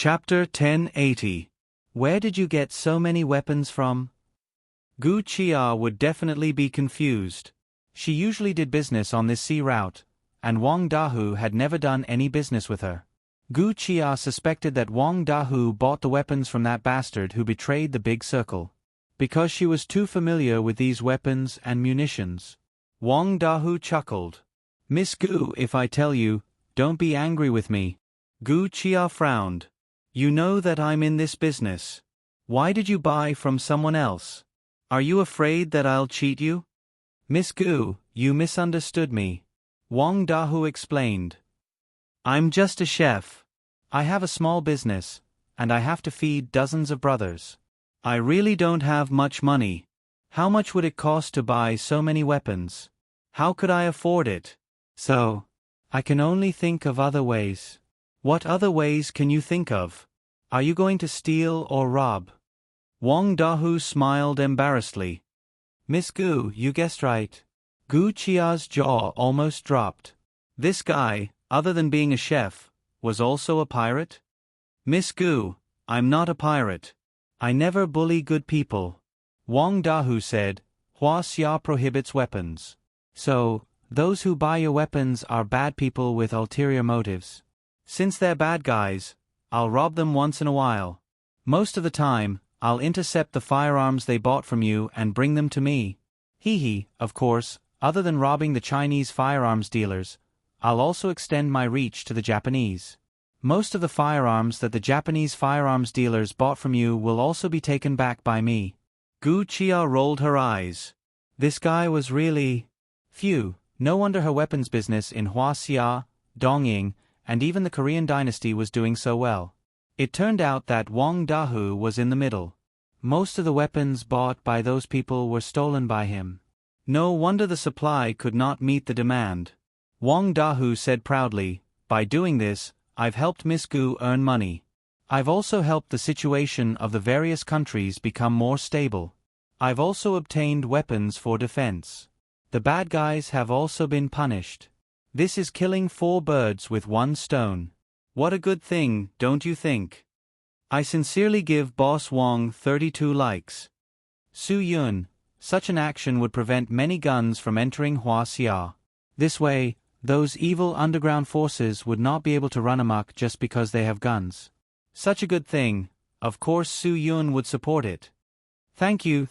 Chapter 1080. Where did you get so many weapons from? Gu Chia would definitely be confused. She usually did business on this sea route, and Wang Dahu had never done any business with her. Gu Chia suspected that Wang Dahu bought the weapons from that bastard who betrayed the big circle. Because she was too familiar with these weapons and munitions. Wang Dahu chuckled. Miss Gu, if I tell you, don't be angry with me. Gu Chia frowned. You know that I'm in this business. Why did you buy from someone else? Are you afraid that I'll cheat you? Miss Gu, you misunderstood me. Wang Dahu explained. I'm just a chef. I have a small business, and I have to feed dozens of brothers. I really don't have much money. How much would it cost to buy so many weapons? How could I afford it? So, I can only think of other ways. What other ways can you think of? Are you going to steal or rob? Wang Dahu smiled embarrassedly. Miss Gu, you guessed right. Gu Chia's jaw almost dropped. This guy, other than being a chef, was also a pirate? Miss Gu, I'm not a pirate. I never bully good people. Wang Dahu said, Hua Xia prohibits weapons. So, those who buy your weapons are bad people with ulterior motives. Since they're bad guys, I'll rob them once in a while. Most of the time, I'll intercept the firearms they bought from you and bring them to me. Of course, other than robbing the Chinese firearms dealers, I'll also extend my reach to the Japanese. Most of the firearms that the Japanese firearms dealers bought from you will also be taken back by me. Gu Chia rolled her eyes. This guy was really... Phew, no wonder her weapons business in Huaxia, Dongying, and even the Korean dynasty was doing so well. It turned out that Wang Dahu was in the middle. Most of the weapons bought by those people were stolen by him. No wonder the supply could not meet the demand. Wang Dahu said proudly, by doing this, I've helped Miss Gu earn money. I've also helped the situation of the various countries become more stable. I've also obtained weapons for defense. The bad guys have also been punished. This is killing 4 birds with 1 stone. What a good thing, don't you think? I sincerely give Boss Wang 32 likes. Su Yun, such an action would prevent many guns from entering Huaxia. This way, those evil underground forces would not be able to run amok just because they have guns. Such a good thing, of course Su Yun would support it. Thank you,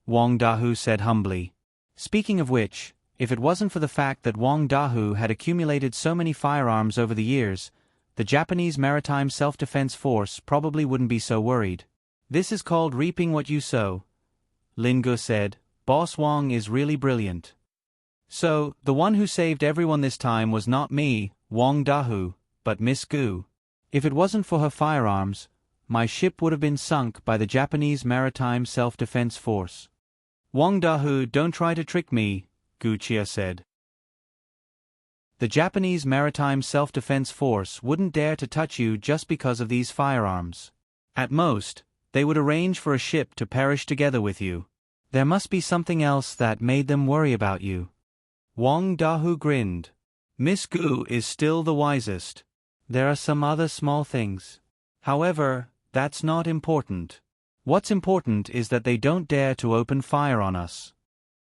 Wang Dahu said humbly. Speaking of which, if it wasn't for the fact that Wang Dahu had accumulated so many firearms over the years, the Japanese Maritime Self-Defense Force probably wouldn't be so worried. This is called reaping what you sow. Lin Gu said, Boss Wang is really brilliant. So, the one who saved everyone this time was not me, Wang Dahu, but Miss Gu. If it wasn't for her firearms, my ship would have been sunk by the Japanese Maritime Self-Defense Force. Wang Dahu, don't try to trick me, Gu Chia said. The Japanese Maritime Self-Defense Force wouldn't dare to touch you just because of these firearms. At most, they would arrange for a ship to perish together with you. There must be something else that made them worry about you. Wang Dahu grinned. Miss Gu is still the wisest. There are some other small things. However, that's not important. What's important is that they don't dare to open fire on us.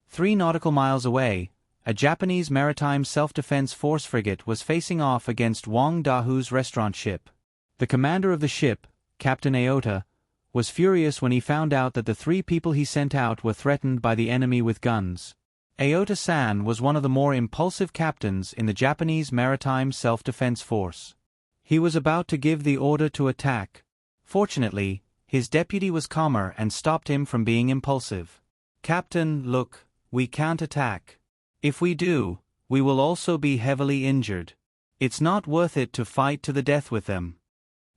3 nautical miles away, a Japanese Maritime Self-Defense Force frigate was facing off against Wang Dahu's restaurant ship. The commander of the ship, Captain Aota, was furious when he found out that the 3 people he sent out were threatened by the enemy with guns. Aota-san was one of the more impulsive captains in the Japanese Maritime Self-Defense Force. He was about to give the order to attack. Fortunately, his deputy was calmer and stopped him from being impulsive. Captain, look, we can't attack. If we do, we will also be heavily injured. It's not worth it to fight to the death with them.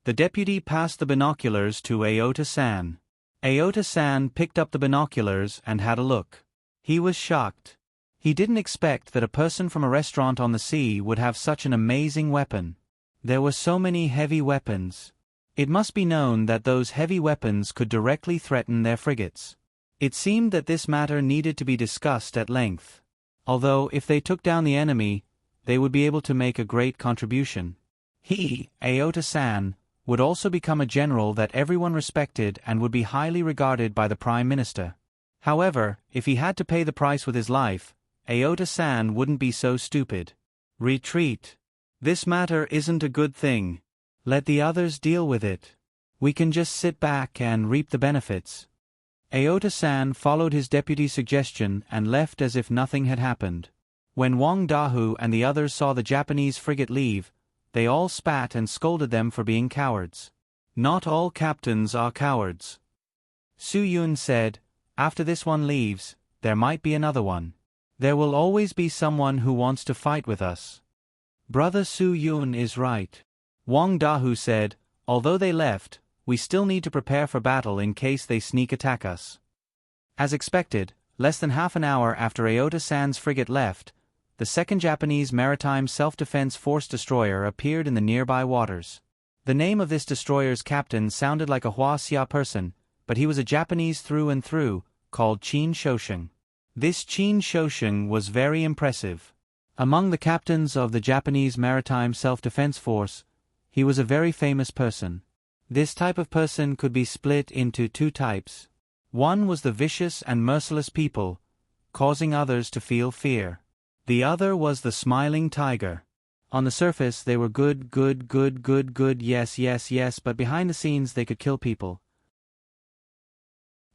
The deputy passed the binoculars to Aota-san. Aota-san picked up the binoculars and had a look. He was shocked. He didn't expect that a person from a restaurant on the sea would have such an amazing weapon. There were so many heavy weapons. It must be known that those heavy weapons could directly threaten their frigates. It seemed that this matter needed to be discussed at length. Although if they took down the enemy, they would be able to make a great contribution. He, Aota-san, would also become a general that everyone respected and would be highly regarded by the Prime Minister. However, if he had to pay the price with his life, Aota-san wouldn't be so stupid. Retreat. This matter isn't a good thing. Let the others deal with it. We can just sit back and reap the benefits. Aota-san followed his deputy's suggestion and left as if nothing had happened. When Wang Dahu and the others saw the Japanese frigate leave, they all spat and scolded them for being cowards. Not all captains are cowards. Su Yun said, after this one leaves, there might be another one. There will always be someone who wants to fight with us. Brother Su Yun is right. Wang Dahu said, although they left, we still need to prepare for battle in case they sneak attack us. As expected, less than half an hour after Aota-san's frigate left, the second Japanese maritime self-defense force destroyer appeared in the nearby waters. The name of this destroyer's captain sounded like a Huaxia person, but he was a Japanese through and through, called Qin Shoshing. This Qin Shoshing was very impressive. Among the captains of the Japanese maritime self-defense force, he was a very famous person. This type of person could be split into two types. One was the vicious and merciless people, causing others to feel fear. The other was the smiling tiger. On the surface they were good, yes, but behind the scenes they could kill people.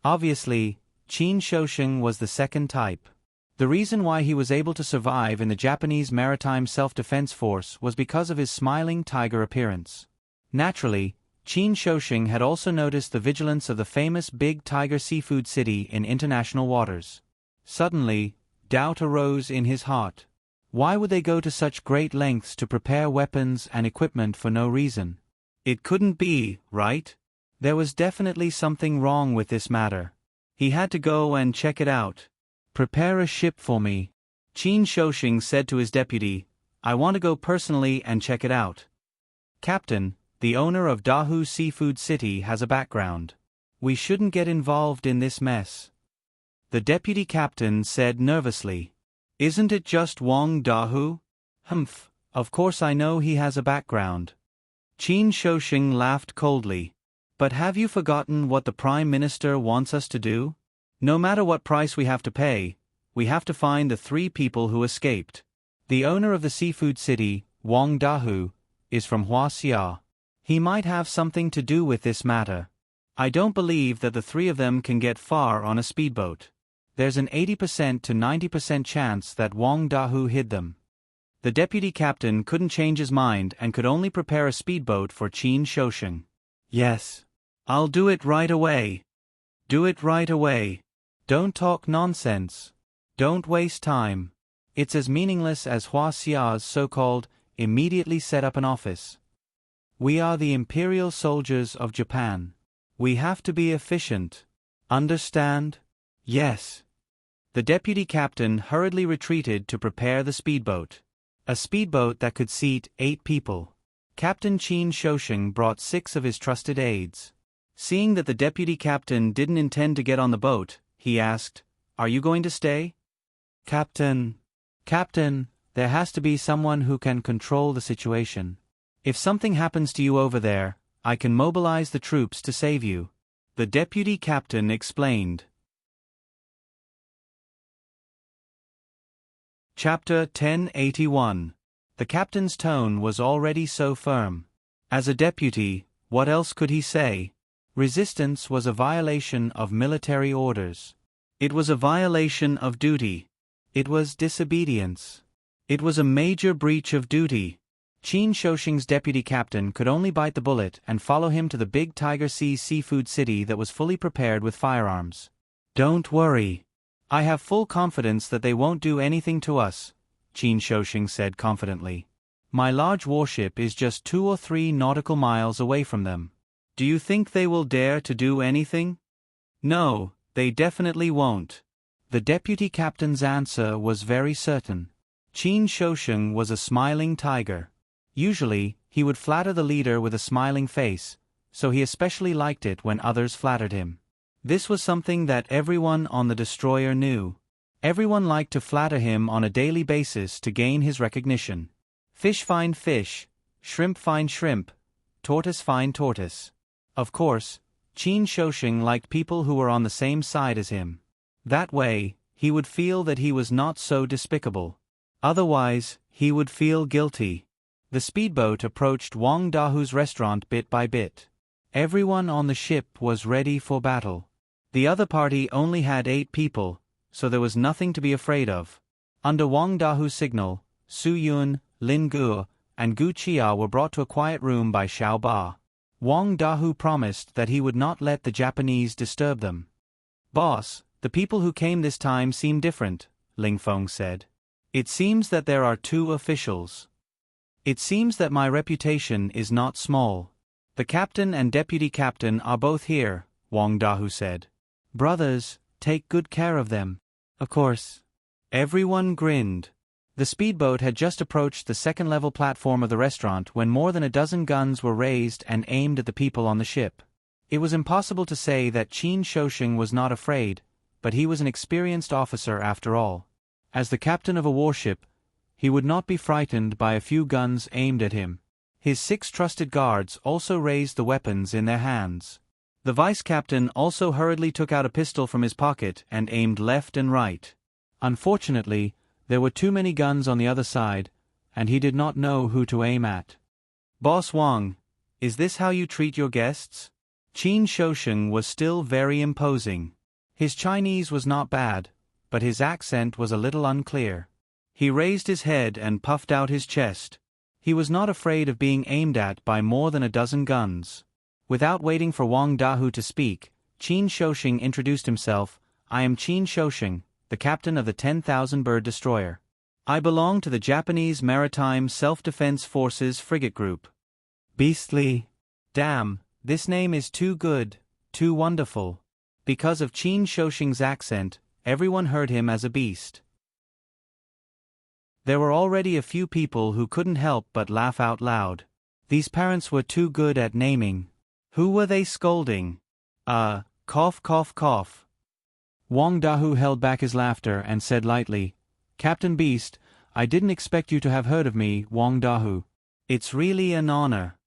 Obviously, Qin Shoshing was the second type. The reason why he was able to survive in the Japanese maritime self-defense force was because of his smiling tiger appearance. Naturally, Qin Shoshing had also noticed the vigilance of the famous Big Tiger Seafood City in international waters. Suddenly, doubt arose in his heart. Why would they go to such great lengths to prepare weapons and equipment for no reason? It couldn't be, right? There was definitely something wrong with this matter. He had to go and check it out. Prepare a ship for me. Qin Shoshing said to his deputy, I want to go personally and check it out. Captain, the owner of Dahu Seafood City has a background. We shouldn't get involved in this mess. The deputy captain said nervously. Isn't it just Wang Dahu? Humph, of course I know he has a background. Qin Shoshing laughed coldly. But have you forgotten what the Prime Minister wants us to do? No matter what price we have to pay, we have to find the 3 people who escaped. The owner of the seafood city, Wang Dahu, is from Huaxia. He might have something to do with this matter. I don't believe that the 3 of them can get far on a speedboat. There's an 80% to 90% chance that Wang Dahu hid them. The deputy captain couldn't change his mind and could only prepare a speedboat for Qin Shoshing. Yes. I'll do it right away. Do it right away. Don't talk nonsense. Don't waste time. It's as meaningless as Huaxia's so-called, immediately set up an office. We are the imperial soldiers of Japan. We have to be efficient. Understand? Yes. The deputy captain hurriedly retreated to prepare the speedboat. A speedboat that could seat 8 people. Captain Qin Shoshing brought 6 of his trusted aides. Seeing that the deputy captain didn't intend to get on the boat, he asked, Are you going to stay? Captain, there has to be someone who can control the situation. If something happens to you over there, I can mobilize the troops to save you. The deputy captain explained. Chapter 1081. The captain's tone was already so firm. As a deputy, what else could he say? Resistance was a violation of military orders. It was a violation of duty. It was disobedience. It was a major breach of duty. Qin Shoshing's deputy captain could only bite the bullet and follow him to the Big Tiger Sea seafood city that was fully prepared with firearms. Don't worry. I have full confidence that they won't do anything to us, Qin Shoshing said confidently. My large warship is just 2 or 3 nautical miles away from them. Do you think they will dare to do anything? No, they definitely won't. The deputy captain's answer was very certain. Qin Shoshing was a smiling tiger. Usually, he would flatter the leader with a smiling face, so he especially liked it when others flattered him. This was something that everyone on the destroyer knew. Everyone liked to flatter him on a daily basis to gain his recognition. Fish find fish, shrimp find shrimp, tortoise find tortoise. Of course, Qin Shousheng liked people who were on the same side as him. That way, he would feel that he was not so despicable. Otherwise, he would feel guilty. The speedboat approached Wang Dahu's restaurant bit by bit. Everyone on the ship was ready for battle. The other party only had 8 people, so there was nothing to be afraid of. Under Wang Dahu's signal, Su Yun, Lin Guo, and Gu Chia were brought to a quiet room by Xiao Ba. Wang Dahu promised that he would not let the Japanese disturb them. "Boss, the people who came this time seem different," Ling Feng said. "It seems that there are 2 officials. It seems that my reputation is not small. The captain and deputy captain are both here," Wang Dahu said. "Brothers, take good care of them." "Of course." Everyone grinned. The speedboat had just approached the second-level platform of the restaurant when more than a dozen guns were raised and aimed at the people on the ship. It was impossible to say that Qin Shousheng was not afraid, but he was an experienced officer after all. As the captain of a warship, he would not be frightened by a few guns aimed at him. His 6 trusted guards also raised the weapons in their hands. The vice-captain also hurriedly took out a pistol from his pocket and aimed left and right. Unfortunately, there were too many guns on the other side, and he did not know who to aim at. "Boss Wang, is this how you treat your guests?" Qin Shousheng was still very imposing. His Chinese was not bad, but his accent was a little unclear. He raised his head and puffed out his chest. He was not afraid of being aimed at by more than a dozen guns. Without waiting for Wang Dahu to speak, Qin Shousheng introduced himself. "I am Qin Shousheng, the captain of the 10,000 bird destroyer. I belong to the Japanese Maritime Self-Defense Forces frigate group." "Beastly. Damn, this name is too good, too wonderful." Because of Qin Shousheng's accent, everyone heard him as a beast. There were already a few people who couldn't help but laugh out loud. These parents were too good at naming. Who were they scolding? Cough cough cough. Wang Dahu held back his laughter and said lightly, "Captain Beast, I didn't expect you to have heard of me, Wang Dahu. It's really an honor.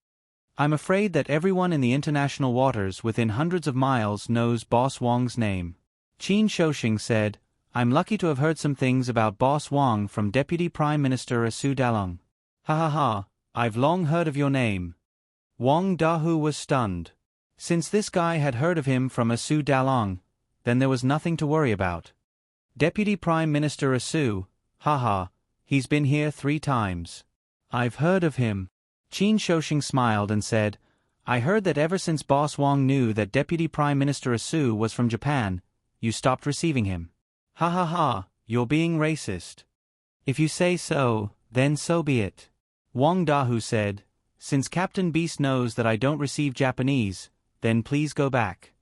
I'm afraid that everyone in the international waters within hundreds of miles knows Boss Wang's name." Qin Shousheng said, "I'm lucky to have heard some things about Boss Wang from Deputy Prime Minister Su Dalong. Ha ha ha, I've long heard of your name." Wang Dahu was stunned. Since this guy had heard of him from Su Dalong, then there was nothing to worry about. "Deputy Prime Minister Su, haha, he's been here 3 times. I've heard of him." Qin Shousheng smiled and said, "I heard that ever since Boss Wang knew that Deputy Prime Minister Su was from Japan, you stopped receiving him." "Ha ha ha, you're being racist." "If you say so, then so be it." Wang Dahu said, "Since Captain Beast knows that I don't receive Japanese, then please go back."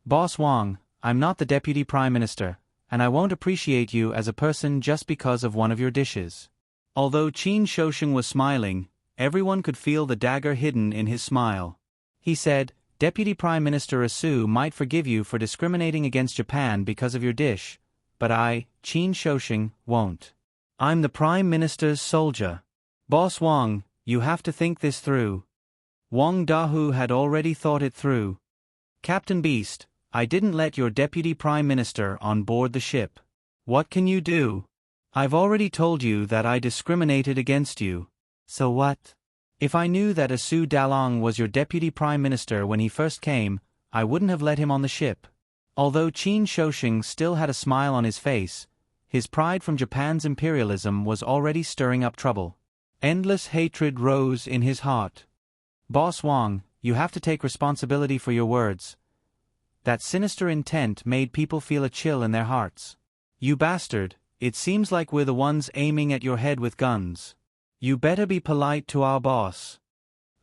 "Boss Wang, I'm not the Deputy Prime Minister, and I won't appreciate you as a person just because of one of your dishes." Although Qin Shousheng was smiling, everyone could feel the dagger hidden in his smile. He said, "Deputy Prime Minister Su might forgive you for discriminating against Japan because of your dish, but I, Qin Shousheng, won't. I'm the Prime Minister's soldier. Boss Wang, you have to think this through." Wang Dahu had already thought it through. "Captain Beast, I didn't let your Deputy Prime Minister on board the ship. What can you do? I've already told you that I discriminated against you. So what? If I knew that Su Dalong was your Deputy Prime Minister when he first came, I wouldn't have let him on the ship." Although Qin Shousheng still had a smile on his face, his pride from Japan's imperialism was already stirring up trouble. Endless hatred rose in his heart. "Boss Wang, you have to take responsibility for your words. That sinister intent made people feel a chill in their hearts. You bastard, it seems like we're the ones aiming at your head with guns. You better be polite to our boss."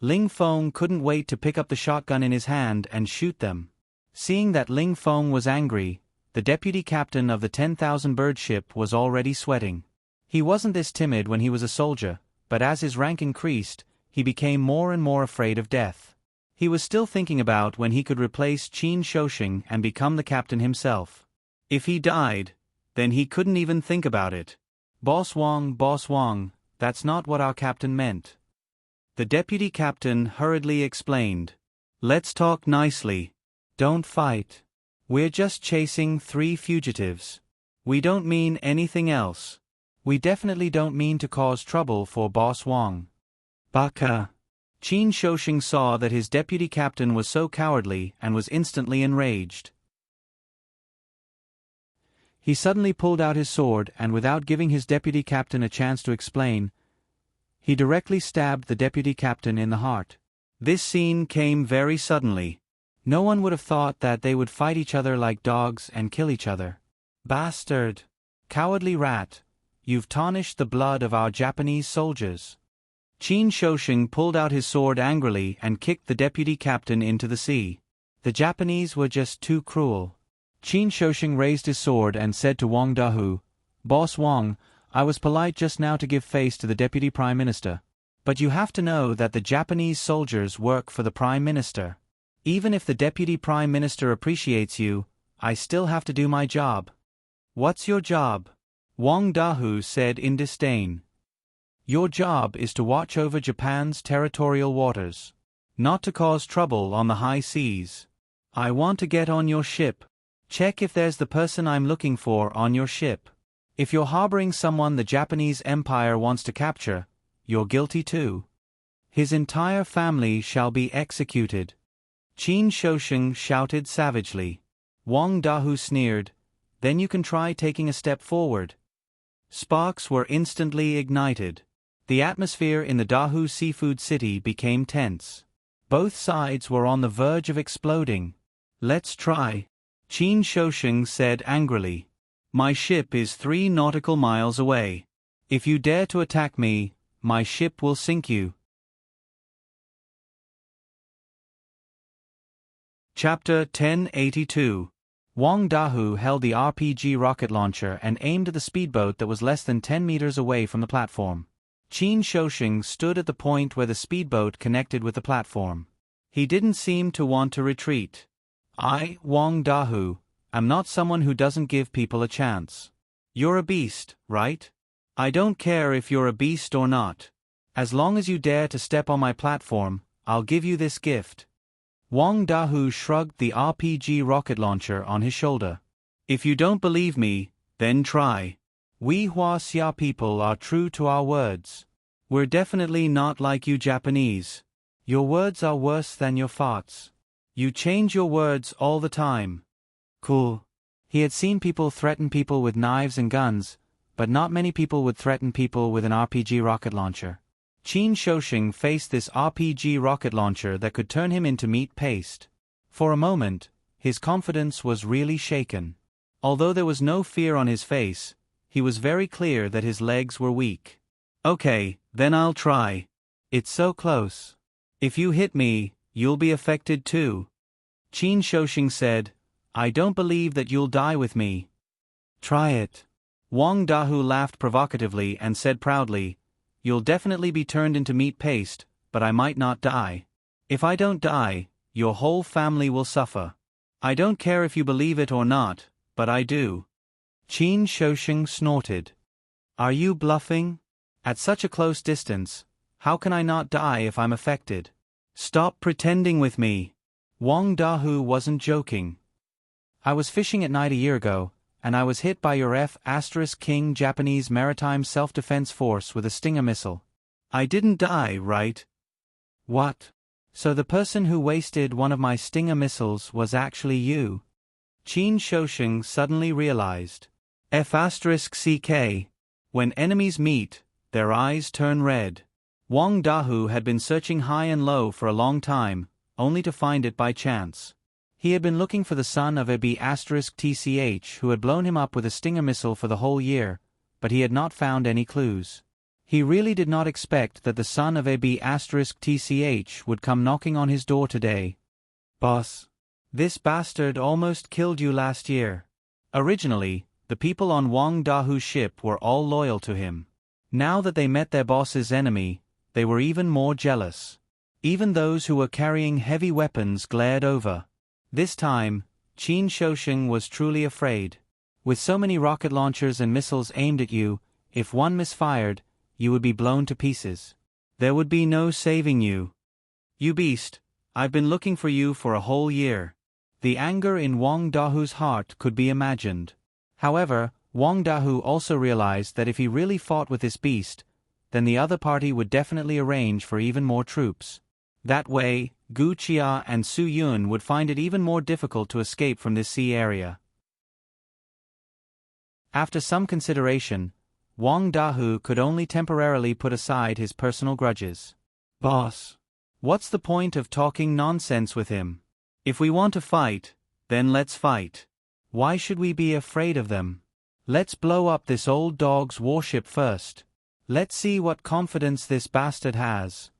Ling Feng couldn't wait to pick up the shotgun in his hand and shoot them. Seeing that Ling Feng was angry, the deputy captain of the 10,000 bird ship was already sweating. He wasn't this timid when he was a soldier, but as his rank increased, he became more and more afraid of death. He was still thinking about when he could replace Qin Shousheng and become the captain himself. If he died, then he couldn't even think about it. Boss Wang, that's not what our captain meant." The deputy captain hurriedly explained. Let's talk nicely. Don't fight. We're just chasing 3 fugitives. We don't mean anything else. We definitely don't mean to cause trouble for Boss Wong. Baka. Qin Shouxing saw that his deputy captain was so cowardly and was instantly enraged. He suddenly pulled out his sword and, without giving his deputy captain a chance to explain, he directly stabbed the deputy captain in the heart. This scene came very suddenly. No one would have thought that they would fight each other like dogs and kill each other. Bastard! Cowardly rat! You've tarnished the blood of our Japanese soldiers. Qin Shouxing pulled out his sword angrily and kicked the deputy captain into the sea. The Japanese were just too cruel. Qin Shouxing raised his sword and said to Wang Dahu, Boss Wang, I was polite just now to give face to the Deputy Prime Minister. But you have to know that the Japanese soldiers work for the Prime Minister. Even if the Deputy Prime Minister appreciates you, I still have to do my job. What's your job? Wang Dahu said in disdain. Your job is to watch over Japan's territorial waters. Not to cause trouble on the high seas. I want to get on your ship. Check if there's the person I'm looking for on your ship. If you're harboring someone the Japanese Empire wants to capture, you're guilty too. His entire family shall be executed. Qin Shouxing shouted savagely. Wang Dahu sneered, then you can try taking a step forward. Sparks were instantly ignited. The atmosphere in the Dahu seafood city became tense. Both sides were on the verge of exploding. Let's try. Qin Shouxing said angrily. My ship is 3 nautical miles away. If you dare to attack me, my ship will sink you. Chapter 1082. Wang Dahu held the RPG rocket launcher and aimed at the speedboat that was less than 10 meters away from the platform. Qin Shouxing stood at the point where the speedboat connected with the platform. He didn't seem to want to retreat. I, Wang Dahu, am not someone who doesn't give people a chance. You're a beast, right? I don't care if you're a beast or not. As long as you dare to step on my platform, I'll give you this gift. Wang Dahu shrugged the RPG rocket launcher on his shoulder. If you don't believe me, then try. We Huaxia people are true to our words. We're definitely not like you Japanese. Your words are worse than your farts. You change your words all the time. Cool. He had seen people threaten people with knives and guns, but not many people would threaten people with an RPG rocket launcher. Qin Shouxing faced this RPG rocket launcher that could turn him into meat paste. For a moment, his confidence was really shaken. Although there was no fear on his face, he was very clear that his legs were weak. Okay, then I'll try. It's so close. If you hit me, you'll be affected too. Qin Shouxing said, I don't believe that you'll die with me. Try it. Wang Dahu laughed provocatively and said proudly, You'll definitely be turned into meat paste, but I might not die. If I don't die, your whole family will suffer. I don't care if you believe it or not, but I do. Qin Shouxing snorted. Are you bluffing? At such a close distance, how can I not die if I'm affected? Stop pretending with me. Wang Dahu wasn't joking. I was fishing at night a year ago, and I was hit by your F*King Japanese Maritime Self-Defense Force with a Stinger missile. I didn't die, right? What? So the person who wasted one of my Stinger missiles was actually you? Qin Shouxing suddenly realized. F*CK. When enemies meet, their eyes turn red. Wang Dahu had been searching high and low for a long time, only to find it by chance. He had been looking for the son of B*TCH who had blown him up with a Stinger missile for the whole year, but he had not found any clues. He really did not expect that the son of B*TCH would come knocking on his door today. Boss. This bastard almost killed you last year. Originally, the people on Wang Dahu's ship were all loyal to him. Now that they met their boss's enemy, they were even more jealous. Even those who were carrying heavy weapons glared over. This time, Qin Shouxing was truly afraid. With so many rocket launchers and missiles aimed at you, if one misfired, you would be blown to pieces. There would be no saving you. You beast, I've been looking for you for a whole year. The anger in Wang Dahu's heart could be imagined. However, Wang Dahu also realized that if he really fought with this beast, then the other party would definitely arrange for even more troops. That way, Gu Qia and Su Yun would find it even more difficult to escape from this sea area. After some consideration, Wang Dahu could only temporarily put aside his personal grudges. Boss, what's the point of talking nonsense with him? If we want to fight, then let's fight. Why should we be afraid of them? Let's blow up this old dog's warship first. Let's see what confidence this bastard has.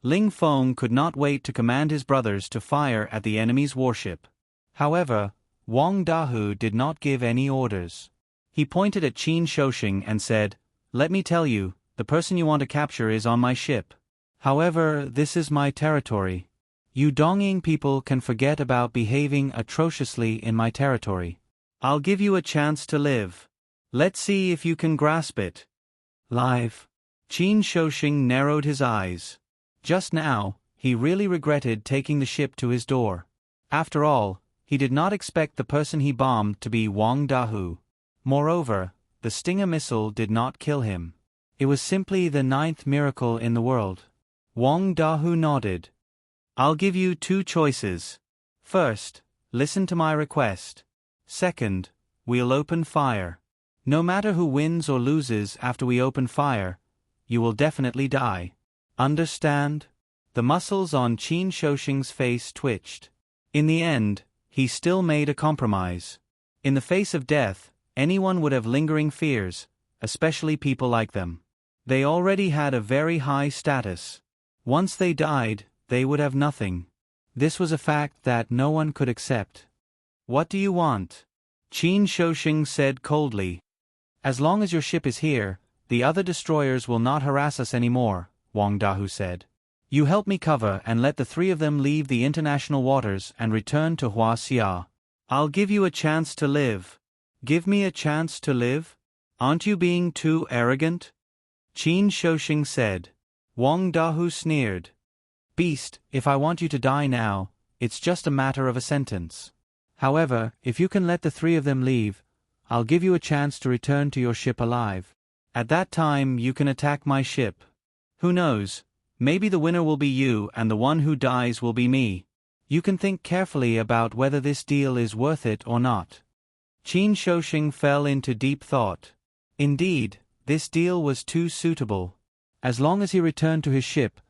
Ling Feng could not wait to command his brothers to fire at the enemy's warship. However, Wang Dahu did not give any orders. He pointed at Qin Shouxing and said, "Let me tell you, the person you want to capture is on my ship. However, this is my territory. You Dongying people can forget about behaving atrociously in my territory. I'll give you a chance to live. Let's see if you can grasp it." Live. Qin Shouxing narrowed his eyes. Just now, he really regretted taking the ship to his door. After all, he did not expect the person he bombed to be Wang Dahu. Moreover, the Stinger missile did not kill him. It was simply the 9th miracle in the world. Wang Dahu nodded. "I'll give you 2 choices. First, listen to my request. Second, we'll open fire. No matter who wins or loses after we open fire, you will definitely die. Understand?" The muscles on Qin Shouxing's face twitched. In the end, he still made a compromise. In the face of death, anyone would have lingering fears, especially people like them. They already had a very high status. Once they died, they would have nothing. This was a fact that no one could accept. "What do you want?" Qin Shouxing said coldly. "As long as your ship is here, the other destroyers will not harass us anymore," Wang Dahu said. "You help me cover and let the 3 of them leave the international waters and return to Huaxia. I'll give you a chance to live." "Give me a chance to live? Aren't you being too arrogant?" Qin Shouxing said. Wang Dahu sneered. "Beast, if I want you to die now, it's just a matter of a sentence. However, if you can let the 3 of them leave, I'll give you a chance to return to your ship alive. At that time you can attack my ship. Who knows, maybe the winner will be you and the one who dies will be me. You can think carefully about whether this deal is worth it or not." Qin Shouxing fell into deep thought. Indeed, this deal was too suitable. As long as he returned to his ship,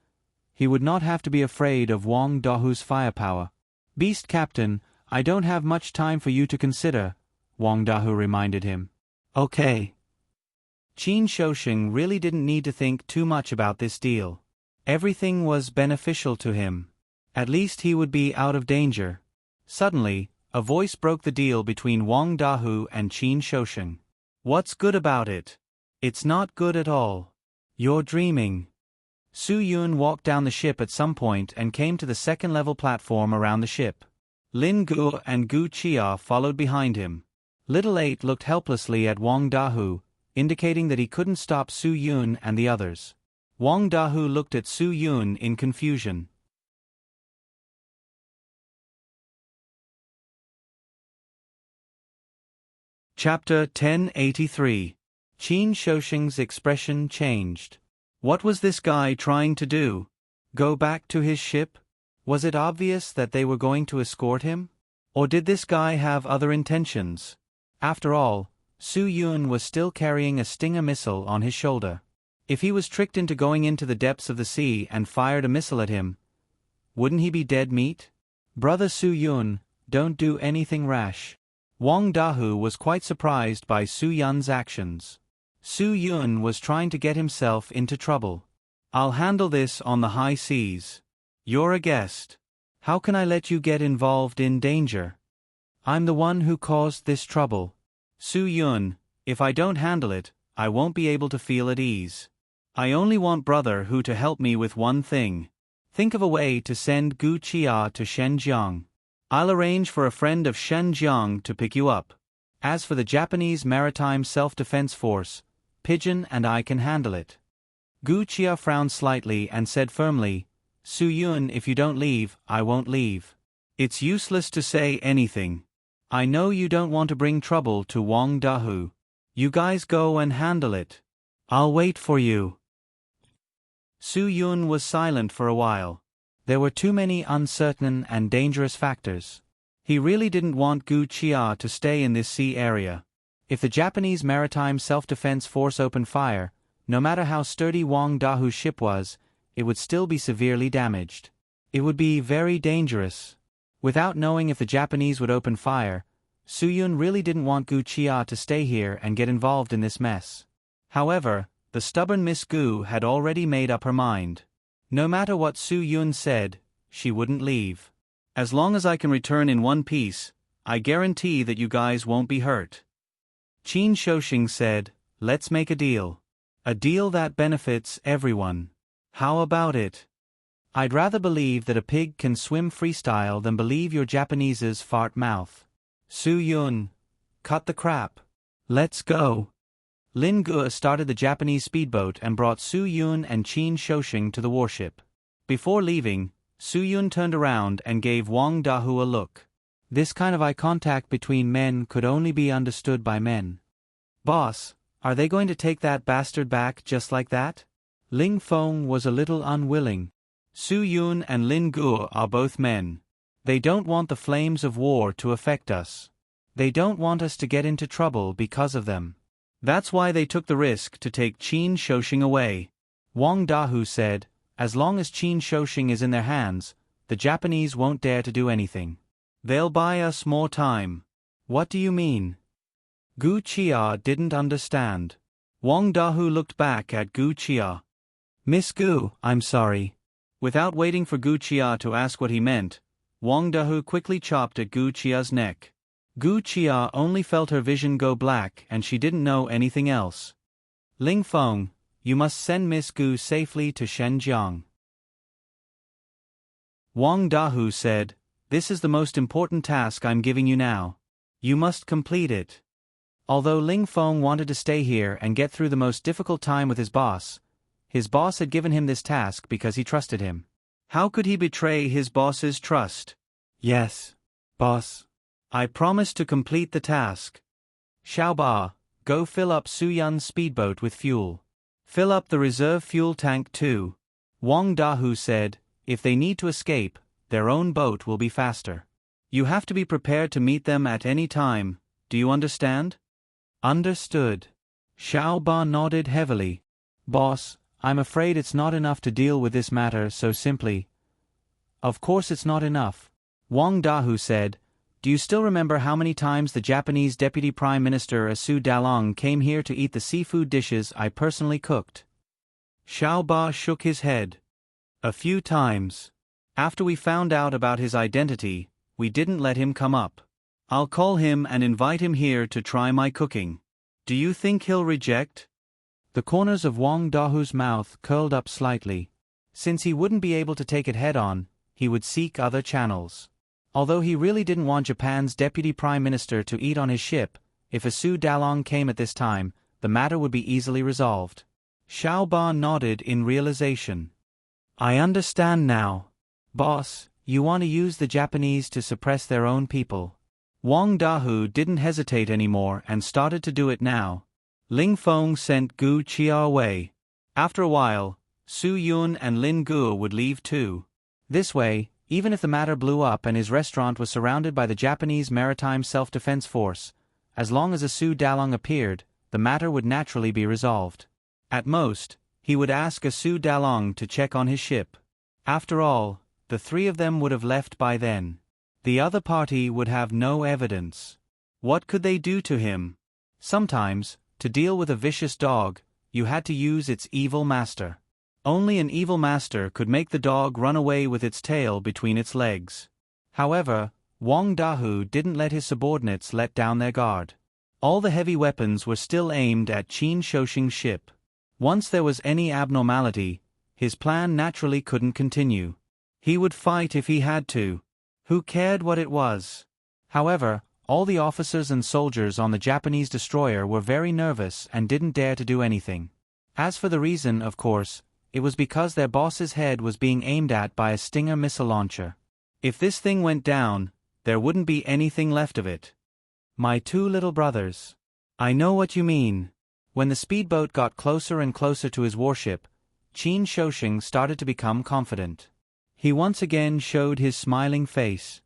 he would not have to be afraid of Wang Dahu's firepower. "Beast Captain, I don't have much time for you to consider," Wang Dahu reminded him. "Okay." Qin Shouxing really didn't need to think too much about this deal. Everything was beneficial to him. At least he would be out of danger. Suddenly, a voice broke the deal between Wang Dahu and Qin Shouxing. "What's good about it? It's not good at all. You're dreaming." Su Yun walked down the ship at some point and came to the 2nd-level platform around the ship. Lin Gu and Gu Qia followed behind him. Little 8 looked helplessly at Wang Dahu, indicating that he couldn't stop Su Yun and the others. Wang Dahu looked at Su Yun in confusion. Chapter 1083. Qin Shouxing's expression changed. What was this guy trying to do? Go back to his ship? Was it obvious that they were going to escort him? Or did this guy have other intentions? After all, Su Yun was still carrying a Stinger missile on his shoulder. If he was tricked into going into the depths of the sea and fired a missile at him, wouldn't he be dead meat? Brother Su Yun, don't do anything rash. Wang Dahu was quite surprised by Su Yun's actions. Su Yun was trying to get himself into trouble. "I'll handle this on the high seas. You're a guest. How can I let you get involved in danger? I'm the one who caused this trouble. Su Yun, if I don't handle it, I won't be able to feel at ease. I only want Brother Hu to help me with one thing. Think of a way to send Gu Qia to Shenzhen. I'll arrange for a friend of Shenzhen to pick you up. As for the Japanese Maritime Self-Defense Force, Pigeon and I can handle it." Gu Chia frowned slightly and said firmly, Su Yun, if you don't leave, I won't leave. It's useless to say anything. I know you don't want to bring trouble to Wang Dahu. You guys go and handle it. I'll wait for you. Su Yun was silent for a while. There were too many uncertain and dangerous factors. He really didn't want Gu Chia to stay in this sea area. If the Japanese Maritime Self-Defense Force opened fire, no matter how sturdy Wang Dahu's ship was, it would still be severely damaged. It would be very dangerous. Without knowing if the Japanese would open fire, Su Yun really didn't want Gu Chia to stay here and get involved in this mess. However, the stubborn Miss Gu had already made up her mind. No matter what Su Yun said, she wouldn't leave. As long as I can return in one piece, I guarantee that you guys won't be hurt. Qin Shouxing said, let's make a deal. A deal that benefits everyone. How about it? I'd rather believe that a pig can swim freestyle than believe your Japanese's fart mouth. Su Yun, cut the crap. Let's go. Lin Ge started the Japanese speedboat and brought Su Yun and Qin Shouxing to the warship. Before leaving, Su Yun turned around and gave Wang Dahu a look. This kind of eye contact between men could only be understood by men. Boss, are they going to take that bastard back just like that? Ling Feng was a little unwilling. Su Yun and Lin Ge are both men. They don't want the flames of war to affect us. They don't want us to get into trouble because of them. That's why they took the risk to take Qin Shouxing away. Wang Dahu said, as long as Qin Shouxing is in their hands, the Japanese won't dare to do anything. They'll buy us more time. What do you mean? Gu Chia didn't understand. Wang Dahu looked back at Gu Chia. Miss Gu, I'm sorry. Without waiting for Gu Chia to ask what he meant, Wang Dahu quickly chopped at Gu Chia's neck. Gu Chia only felt her vision go black and she didn't know anything else. Ling Feng, you must send Miss Gu safely to Shenzhen. Wang Dahu said, this is the most important task I'm giving you now. You must complete it. Although Ling Feng wanted to stay here and get through the most difficult time with his boss had given him this task because he trusted him. How could he betray his boss's trust? Yes, boss. I promise to complete the task. Xiaoba, go fill up Su Yun's speedboat with fuel. Fill up the reserve fuel tank too. Wang Dahu said, if they need to escape, their own boat will be faster. You have to be prepared to meet them at any time, do you understand? Understood. Xiaoba nodded heavily. Boss, I'm afraid it's not enough to deal with this matter so simply. Of course it's not enough. Wang Dahu said, do you still remember how many times the Japanese Deputy Prime Minister Su Dalong came here to eat the seafood dishes I personally cooked? Xiaoba shook his head. A few times. After we found out about his identity, we didn't let him come up. I'll call him and invite him here to try my cooking. Do you think he'll reject? The corners of Wang Dahu's mouth curled up slightly. Since he wouldn't be able to take it head-on, he would seek other channels. Although he really didn't want Japan's Deputy Prime Minister to eat on his ship, if a Su Dalong came at this time, the matter would be easily resolved. Xiaoba nodded in realization. I understand now. Boss, you want to use the Japanese to suppress their own people. Wang Dahu didn't hesitate anymore and started to do it now. Ling Feng sent Gu Chia away. After a while, Su Yun and Lin Ge would leave too. This way, even if the matter blew up and his restaurant was surrounded by the Japanese Maritime Self-Defense Force, as long as a Su Dalong appeared, the matter would naturally be resolved. At most, he would ask a Su Dalong to check on his ship. After all, the three of them would have left by then. The other party would have no evidence. What could they do to him? Sometimes, to deal with a vicious dog, you had to use its evil master. Only an evil master could make the dog run away with its tail between its legs. However, Wang Dahu didn't let his subordinates let down their guard. All the heavy weapons were still aimed at Qin Shouxing's ship. Once there was any abnormality, his plan naturally couldn't continue. He would fight if he had to. Who cared what it was? However, all the officers and soldiers on the Japanese destroyer were very nervous and didn't dare to do anything. As for the reason, of course, it was because their boss's head was being aimed at by a Stinger missile launcher. If this thing went down, there wouldn't be anything left of it. My two little brothers. I know what you mean. When the speedboat got closer and closer to his warship, Qin Shousheng started to become confident. He once again showed his smiling face.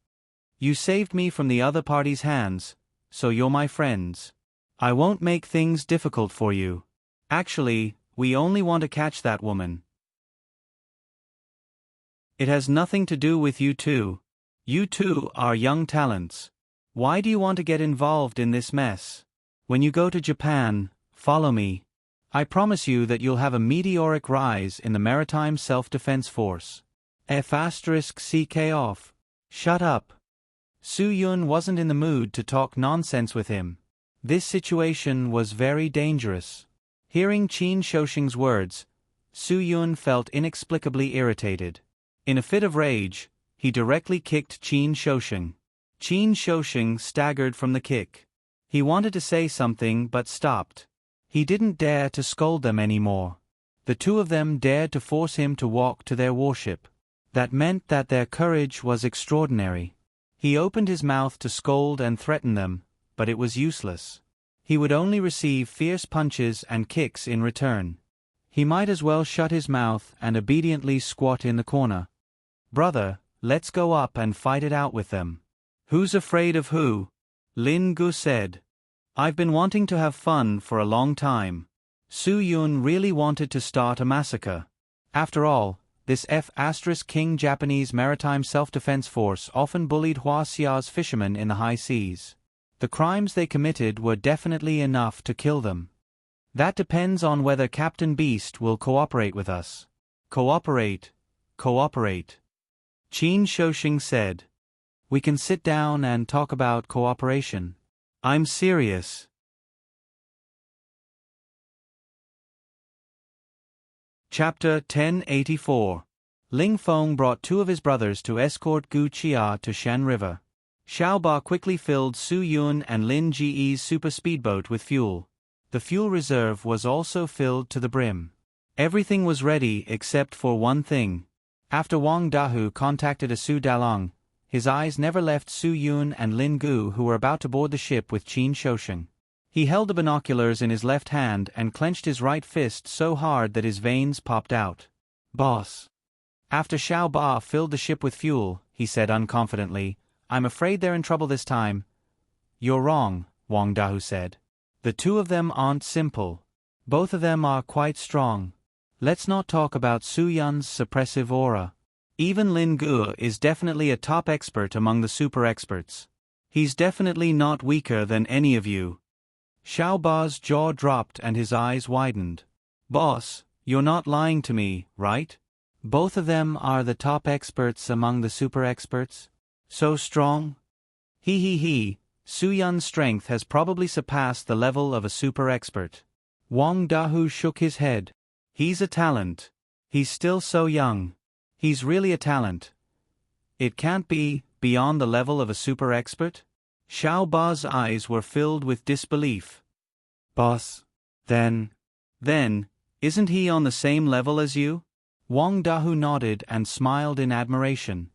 You saved me from the other party's hands, so you're my friends. I won't make things difficult for you. Actually, we only want to catch that woman. It has nothing to do with you two. You two are young talents. Why do you want to get involved in this mess? When you go to Japan, follow me. I promise you that you'll have a meteoric rise in the Maritime Self-Defense Force. F***ck off. Shut up. Su Yun wasn't in the mood to talk nonsense with him. This situation was very dangerous. Hearing Qin Shousheng's words, Su Yun felt inexplicably irritated. In a fit of rage, he directly kicked Qin Shousheng. Qin Shousheng staggered from the kick. He wanted to say something but stopped. He didn't dare to scold them anymore. The two of them dared to force him to walk to their warship. That meant that their courage was extraordinary. He opened his mouth to scold and threaten them, but it was useless. He would only receive fierce punches and kicks in return. He might as well shut his mouth and obediently squat in the corner. Brother, let's go up and fight it out with them. Who's afraid of who? Lin Gu said. I've been wanting to have fun for a long time. Su Yun really wanted to start a massacre. After all, this F***king Japanese Maritime Self-Defense Force often bullied Hua Xia's fishermen in the high seas. The crimes they committed were definitely enough to kill them. That depends on whether Captain Beast will cooperate with us. Cooperate. Cooperate. Qin Shousheng said. We can sit down and talk about cooperation. I'm serious. Chapter 1084. Ling Feng brought two of his brothers to escort Gu Qia to Shan River. Xiao Ba quickly filled Su Yun and Lin Ji's super speedboat with fuel. The fuel reserve was also filled to the brim. Everything was ready except for one thing. After Wang Dahu contacted Su Dalong, his eyes never left Su Yun and Lin Gu, who were about to board the ship with Qin Shousheng. He held the binoculars in his left hand and clenched his right fist so hard that his veins popped out. Boss. After Xiao Ba filled the ship with fuel, he said unconfidently, I'm afraid they're in trouble this time. You're wrong, Wang Dahu said. The two of them aren't simple. Both of them are quite strong. Let's not talk about Su Yun's suppressive aura. Even Lin Gu is definitely a top expert among the super experts. He's definitely not weaker than any of you. Xiao Ba's jaw dropped and his eyes widened. Boss, you're not lying to me, right? Both of them are the top experts among the super experts? So strong? He. Su Yun's strength has probably surpassed the level of a super expert. Wang Dahu shook his head. He's a talent. He's still so young. He's really a talent. It can't be beyond the level of a super expert? Xiao Ba's eyes were filled with disbelief. Boss, then, isn't he on the same level as you? Wang Dahu nodded and smiled in admiration.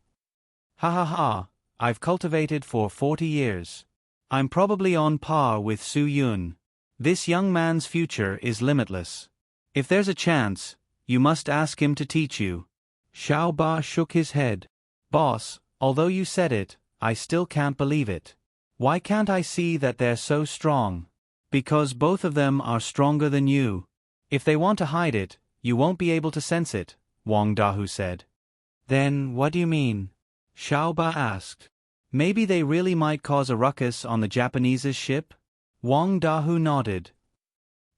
Ha, I've cultivated for 40 years. I'm probably on par with Su Yun. This young man's future is limitless. If there's a chance, you must ask him to teach you. Xiao Ba shook his head. Boss, although you said it, I still can't believe it. Why can't I see that they're so strong? Because both of them are stronger than you. If they want to hide it, you won't be able to sense it, Wang Dahu said. Then what do you mean? Xiao Ba asked. Maybe they really might cause a ruckus on the Japanese's ship? Wang Dahu nodded.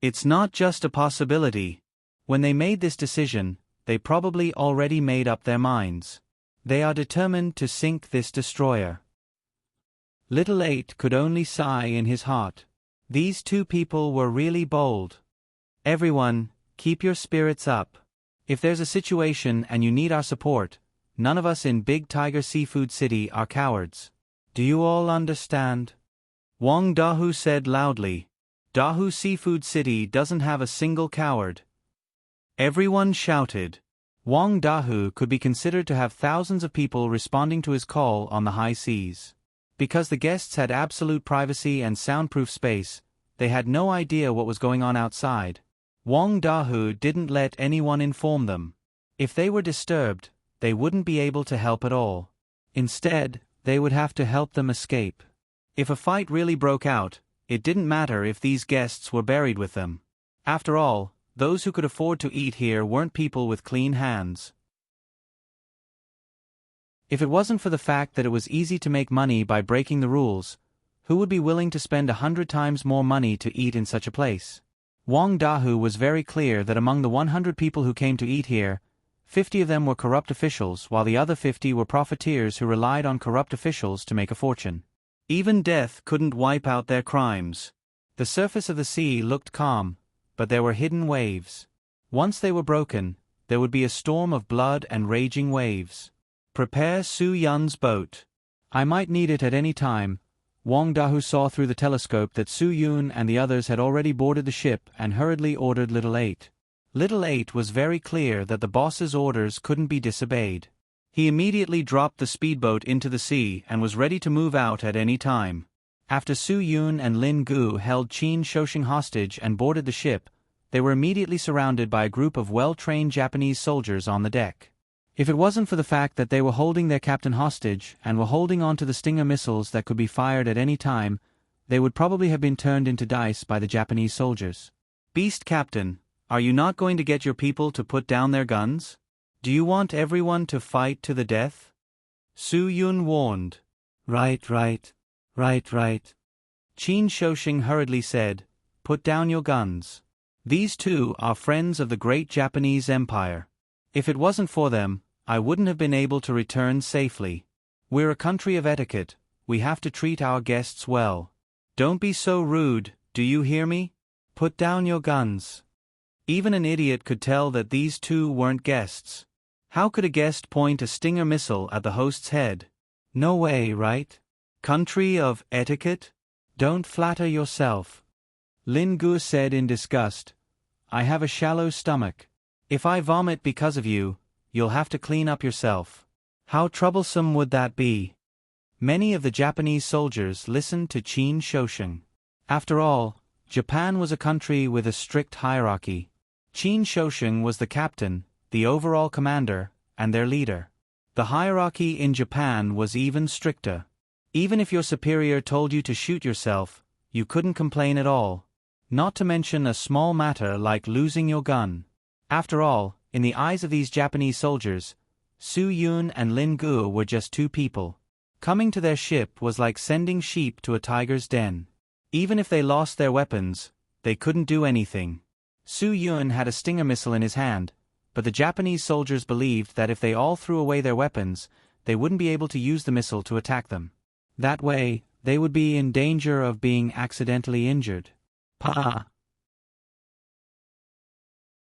It's not just a possibility. When they made this decision, they probably already made up their minds. They are determined to sink this destroyer. Little Eight could only sigh in his heart. These two people were really bold. Everyone, keep your spirits up. If there's a situation and you need our support, none of us in Big Tiger Seafood City are cowards. Do you all understand? Wang Dahu said loudly. Dahu Seafood City doesn't have a single coward. Everyone shouted. Wang Dahu could be considered to have thousands of people responding to his call on the high seas. Because the guests had absolute privacy and soundproof space, they had no idea what was going on outside. Wang Dahu didn't let anyone inform them. If they were disturbed, they wouldn't be able to help at all. Instead, they would have to help them escape. If a fight really broke out, it didn't matter if these guests were buried with them. After all, those who could afford to eat here weren't people with clean hands. If it wasn't for the fact that it was easy to make money by breaking the rules, who would be willing to spend 100 times more money to eat in such a place? Wang Dahu was very clear that among the 100 people who came to eat here, 50 of them were corrupt officials, while the other 50 were profiteers who relied on corrupt officials to make a fortune. Even death couldn't wipe out their crimes. The surface of the sea looked calm, but there were hidden waves. Once they were broken, there would be a storm of blood and raging waves. Prepare Su Yun's boat. I might need it at any time. Wang Dahu saw through the telescope that Su Yun and the others had already boarded the ship and hurriedly ordered Little 8. Little 8 was very clear that the boss's orders couldn't be disobeyed. He immediately dropped the speedboat into the sea and was ready to move out at any time. After Su Yun and Lin Gu held Qin Shoshing hostage and boarded the ship, they were immediately surrounded by a group of well-trained Japanese soldiers on the deck. If it wasn't for the fact that they were holding their captain hostage and were holding on to the Stinger missiles that could be fired at any time, they would probably have been turned into dice by the Japanese soldiers. Beast Captain, are you not going to get your people to put down their guns? Do you want everyone to fight to the death? Su Yun warned. Right. Qin Shoshing hurriedly said, put down your guns. These two are friends of the great Japanese Empire. If it wasn't for them, I wouldn't have been able to return safely. We're a country of etiquette, we have to treat our guests well. Don't be so rude, do you hear me? Put down your guns. Even an idiot could tell that these two weren't guests. How could a guest point a Stinger missile at the host's head? No way, right? Country of etiquette? Don't flatter yourself. Lin Gu said in disgust, I have a shallow stomach. If I vomit because of you, you'll have to clean up yourself. How troublesome would that be? Many of the Japanese soldiers listened to Qin Shoshing. After all, Japan was a country with a strict hierarchy. Qin Shoshing was the captain, the overall commander, and their leader. The hierarchy in Japan was even stricter. Even if your superior told you to shoot yourself, you couldn't complain at all. Not to mention a small matter like losing your gun. After all, in the eyes of these Japanese soldiers, Su Yun and Lin Gu were just two people. Coming to their ship was like sending sheep to a tiger's den. Even if they lost their weapons, they couldn't do anything. Su Yun had a Stinger missile in his hand, but the Japanese soldiers believed that if they all threw away their weapons, they wouldn't be able to use the missile to attack them. That way, they would be in danger of being accidentally injured. Pa!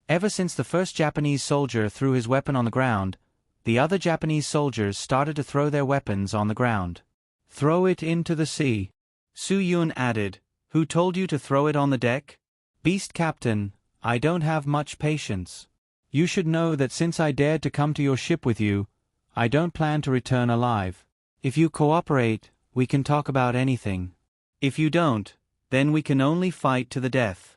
Ever since the first Japanese soldier threw his weapon on the ground, the other Japanese soldiers started to throw their weapons on the ground. Throw it into the sea. Su Yun added, Who told you to throw it on the deck? Beast Captain, I don't have much patience. You should know that since I dared to come to your ship with you, I don't plan to return alive. If you cooperate, we can talk about anything. If you don't, then we can only fight to the death.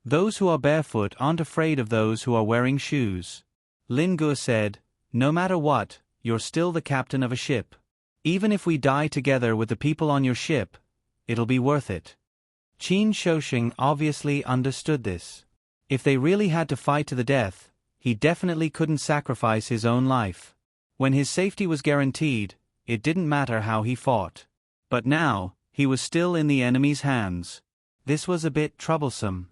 Those who are barefoot aren't afraid of those who are wearing shoes. Lin Gu said, No matter what, you're still the captain of a ship. Even if we die together with the people on your ship, it'll be worth it. Qin Shoshing obviously understood this. If they really had to fight to the death, he definitely couldn't sacrifice his own life. When his safety was guaranteed, it didn't matter how he fought. But now, he was still in the enemy's hands. This was a bit troublesome.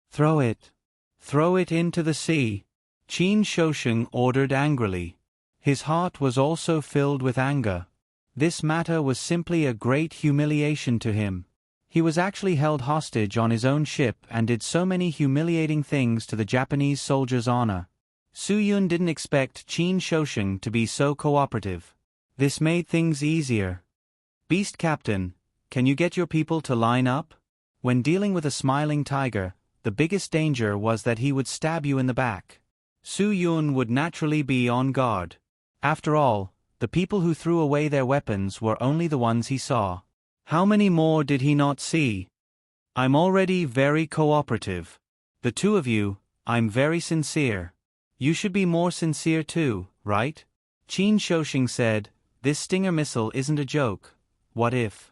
Throw it. Throw it into the sea. Qin Shoshing ordered angrily. His heart was also filled with anger. This matter was simply a great humiliation to him. He was actually held hostage on his own ship and did so many humiliating things to the Japanese soldiers' honor. Su Yun didn't expect Qin Shoshing to be so cooperative. This made things easier. Beast Captain, can you get your people to line up? When dealing with a smiling tiger, the biggest danger was that he would stab you in the back. Su Yun would naturally be on guard. After all, the people who threw away their weapons were only the ones he saw. How many more did he not see? I'm already very cooperative. The two of you, I'm very sincere. You should be more sincere too, right? Qin Shouxing said, this Stinger missile isn't a joke. What if?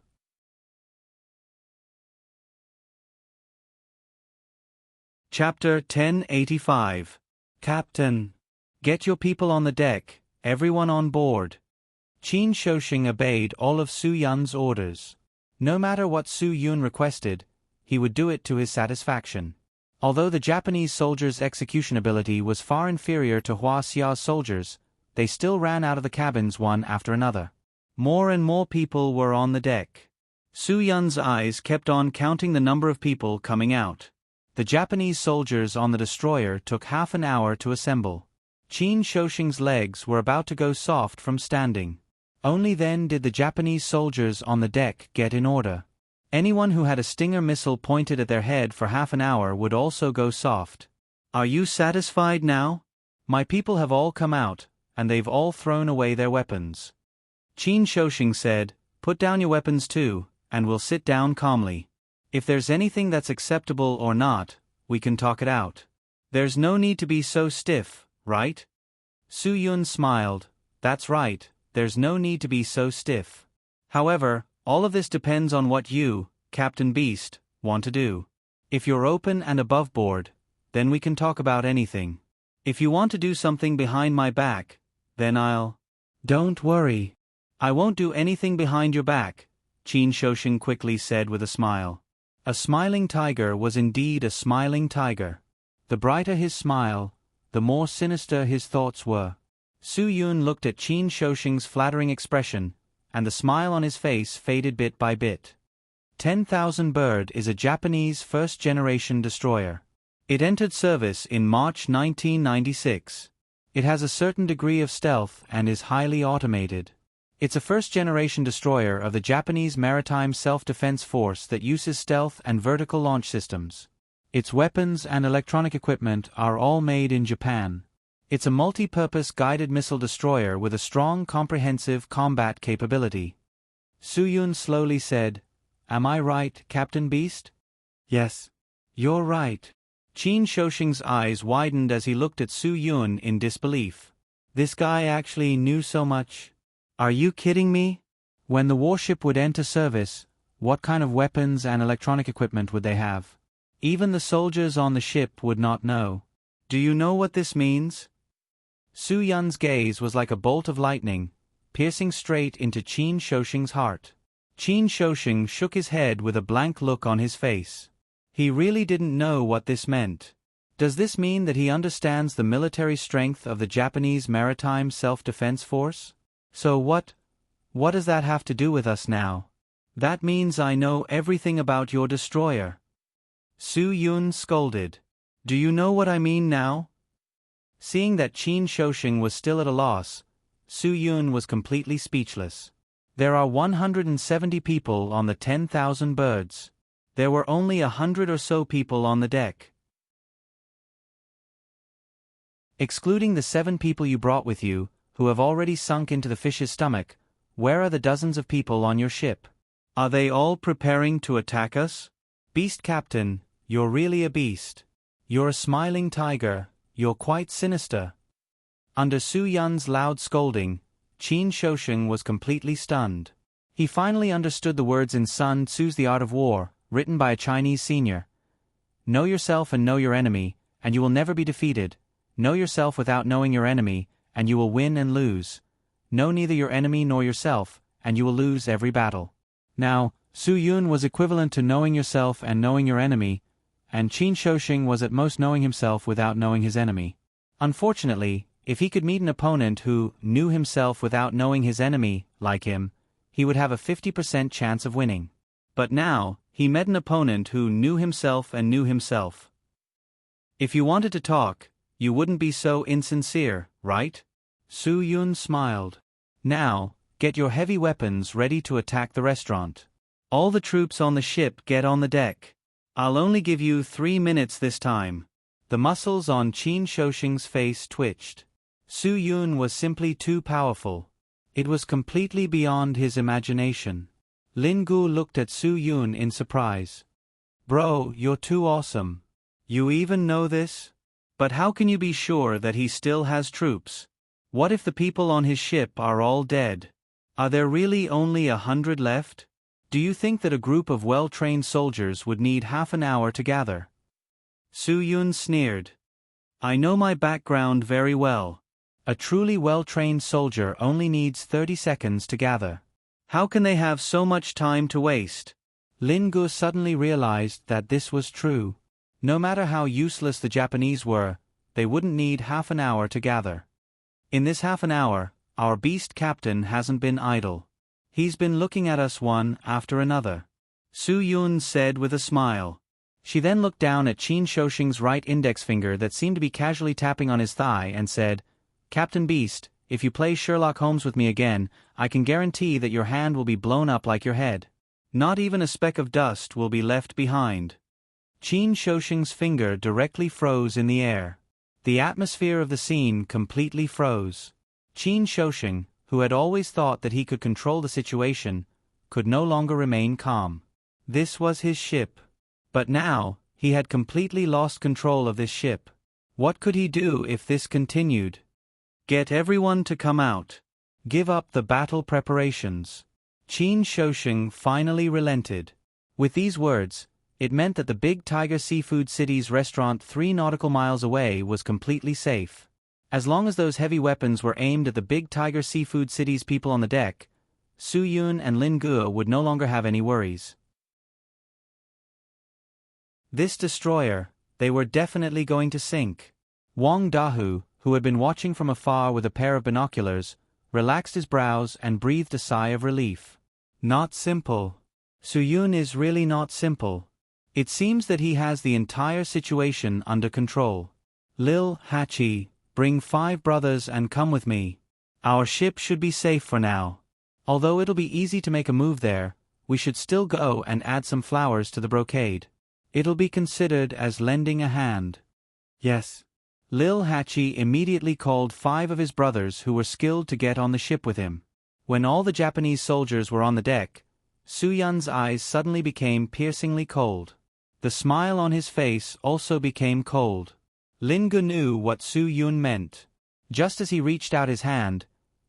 Chapter 1085. Captain. Get your people on the deck, everyone on board. Qin Shouxing obeyed all of Su Yun's orders. No matter what Su Yun requested, he would do it to his satisfaction. Although the Japanese soldiers' execution ability was far inferior to Hua Xia's soldiers, they still ran out of the cabins one after another. More and more people were on the deck. Su Yun's eyes kept on counting the number of people coming out. The Japanese soldiers on the destroyer took half an hour to assemble. Qin Shouxing's legs were about to go soft from standing. Only then did the Japanese soldiers on the deck get in order. Anyone who had a Stinger missile pointed at their head for half an hour would also go soft. Are you satisfied now? My people have all come out, and they've all thrown away their weapons. Qin Shouxing said, put down your weapons too, and we'll sit down calmly. If there's anything that's acceptable or not, we can talk it out. There's no need to be so stiff, right? Su Yun smiled, that's right, there's no need to be so stiff. However, all of this depends on what you, Captain Beast, want to do. If you're open and above board, then we can talk about anything. If you want to do something behind my back, then I'll... Don't worry. I won't do anything behind your back, Qin Shouxing quickly said with a smile. A smiling tiger was indeed a smiling tiger. The brighter his smile, the more sinister his thoughts were. Su Yun looked at Qin Shouxing's flattering expression, and the smile on his face faded bit by bit. 10,000 Bird is a Japanese first-generation destroyer. It entered service in March 1996. It has a certain degree of stealth and is highly automated. It's a first-generation destroyer of the Japanese Maritime Self-Defense Force that uses stealth and vertical launch systems. Its weapons and electronic equipment are all made in Japan. It's a multi-purpose guided missile destroyer with a strong comprehensive combat capability. Su Yun slowly said, Am I right, Captain Beast? Yes. You're right. Qin Shouxing's eyes widened as he looked at Su Yun in disbelief. This guy actually knew so much? Are you kidding me? When the warship would enter service, what kind of weapons and electronic equipment would they have? Even the soldiers on the ship would not know. Do you know what this means? Su Yun's gaze was like a bolt of lightning, piercing straight into Qin Shouxing's heart. Qin Shouxing shook his head with a blank look on his face. He really didn't know what this meant. Does this mean that he understands the military strength of the Japanese Maritime Self-Defense Force? So what does that have to do with us now? That means I know everything about your destroyer. Su Yun scolded. Do you know what I mean now? Seeing that Qin Shouxing was still at a loss, Su Yun was completely speechless. There are 170 people on the 10,000 Birds. There were only 100 or so people on the deck. Excluding the 7 people you brought with you, who have already sunk into the fish's stomach, where are the dozens of people on your ship? Are they all preparing to attack us? Beast Captain, you're really a beast. You're a smiling tiger, you're quite sinister. Under Su Yun's loud scolding, Qin Shouxing was completely stunned. He finally understood the words in Sun Tzu's The Art of War, written by a Chinese senior. Know yourself and know your enemy, and you will never be defeated. Know yourself without knowing your enemy, and you will win and lose. Know neither your enemy nor yourself, and you will lose every battle. Now, Su Yun was equivalent to knowing yourself and knowing your enemy, and Qin Shouxing was at most knowing himself without knowing his enemy. Unfortunately, if he could meet an opponent who knew himself without knowing his enemy, like him, he would have a 50% chance of winning. But now, he met an opponent who knew himself and knew himself. If you wanted to talk, you wouldn't be so insincere, right? Su Yun smiled. Now, get your heavy weapons ready to attack the restaurant. All the troops on the ship get on the deck. I'll only give you 3 minutes this time. The muscles on Qin Shouxing's face twitched. Su Yun was simply too powerful. It was completely beyond his imagination. Lin Gu looked at Su Yun in surprise. Bro, you're too awesome. You even know this? But how can you be sure that he still has troops? What if the people on his ship are all dead? Are there really only 100 left? Do you think that a group of well-trained soldiers would need half an hour to gather? Su Yun sneered. I know my background very well. A truly well-trained soldier only needs 30 seconds to gather. How can they have so much time to waste? Lin Gu suddenly realized that this was true. No matter how useless the Japanese were, they wouldn't need half an hour to gather. In this half an hour, our beast captain hasn't been idle. He's been looking at us one after another. Su Yun said with a smile. She then looked down at Qin Shouxing's right index finger that seemed to be casually tapping on his thigh and said, Captain Beast, if you play Sherlock Holmes with me again, I can guarantee that your hand will be blown up like your head. Not even a speck of dust will be left behind. Qin Shouxing's finger directly froze in the air. The atmosphere of the scene completely froze. Qin Shouxing, who had always thought that he could control the situation, could no longer remain calm. This was his ship. But now, he had completely lost control of this ship. What could he do if this continued? Get everyone to come out. Give up the battle preparations. Qin Shouxing finally relented. With these words, it meant that the Big Tiger Seafood City's restaurant 3 nautical miles away was completely safe. As long as those heavy weapons were aimed at the Big Tiger Seafood City's people on the deck, Su Yun and Lin Gu would no longer have any worries. This destroyer, they were definitely going to sink. Wang Dahu, who had been watching from afar with a pair of binoculars, relaxed his brows and breathed a sigh of relief. Not simple. Su Yun is really not simple. It seems that he has the entire situation under control. Lil Hachi, bring 5 brothers and come with me. Our ship should be safe for now. Although it'll be easy to make a move there, we should still go and add some flowers to the brocade. It'll be considered as lending a hand. Yes. Lil Hachi immediately called 5 of his brothers who were skilled to get on the ship with him. When all the Japanese soldiers were on the deck, Su Yun's eyes suddenly became piercingly cold. The smile on his face also became cold. Lin Gu knew what Su Yun meant. Just as he reached out his hand,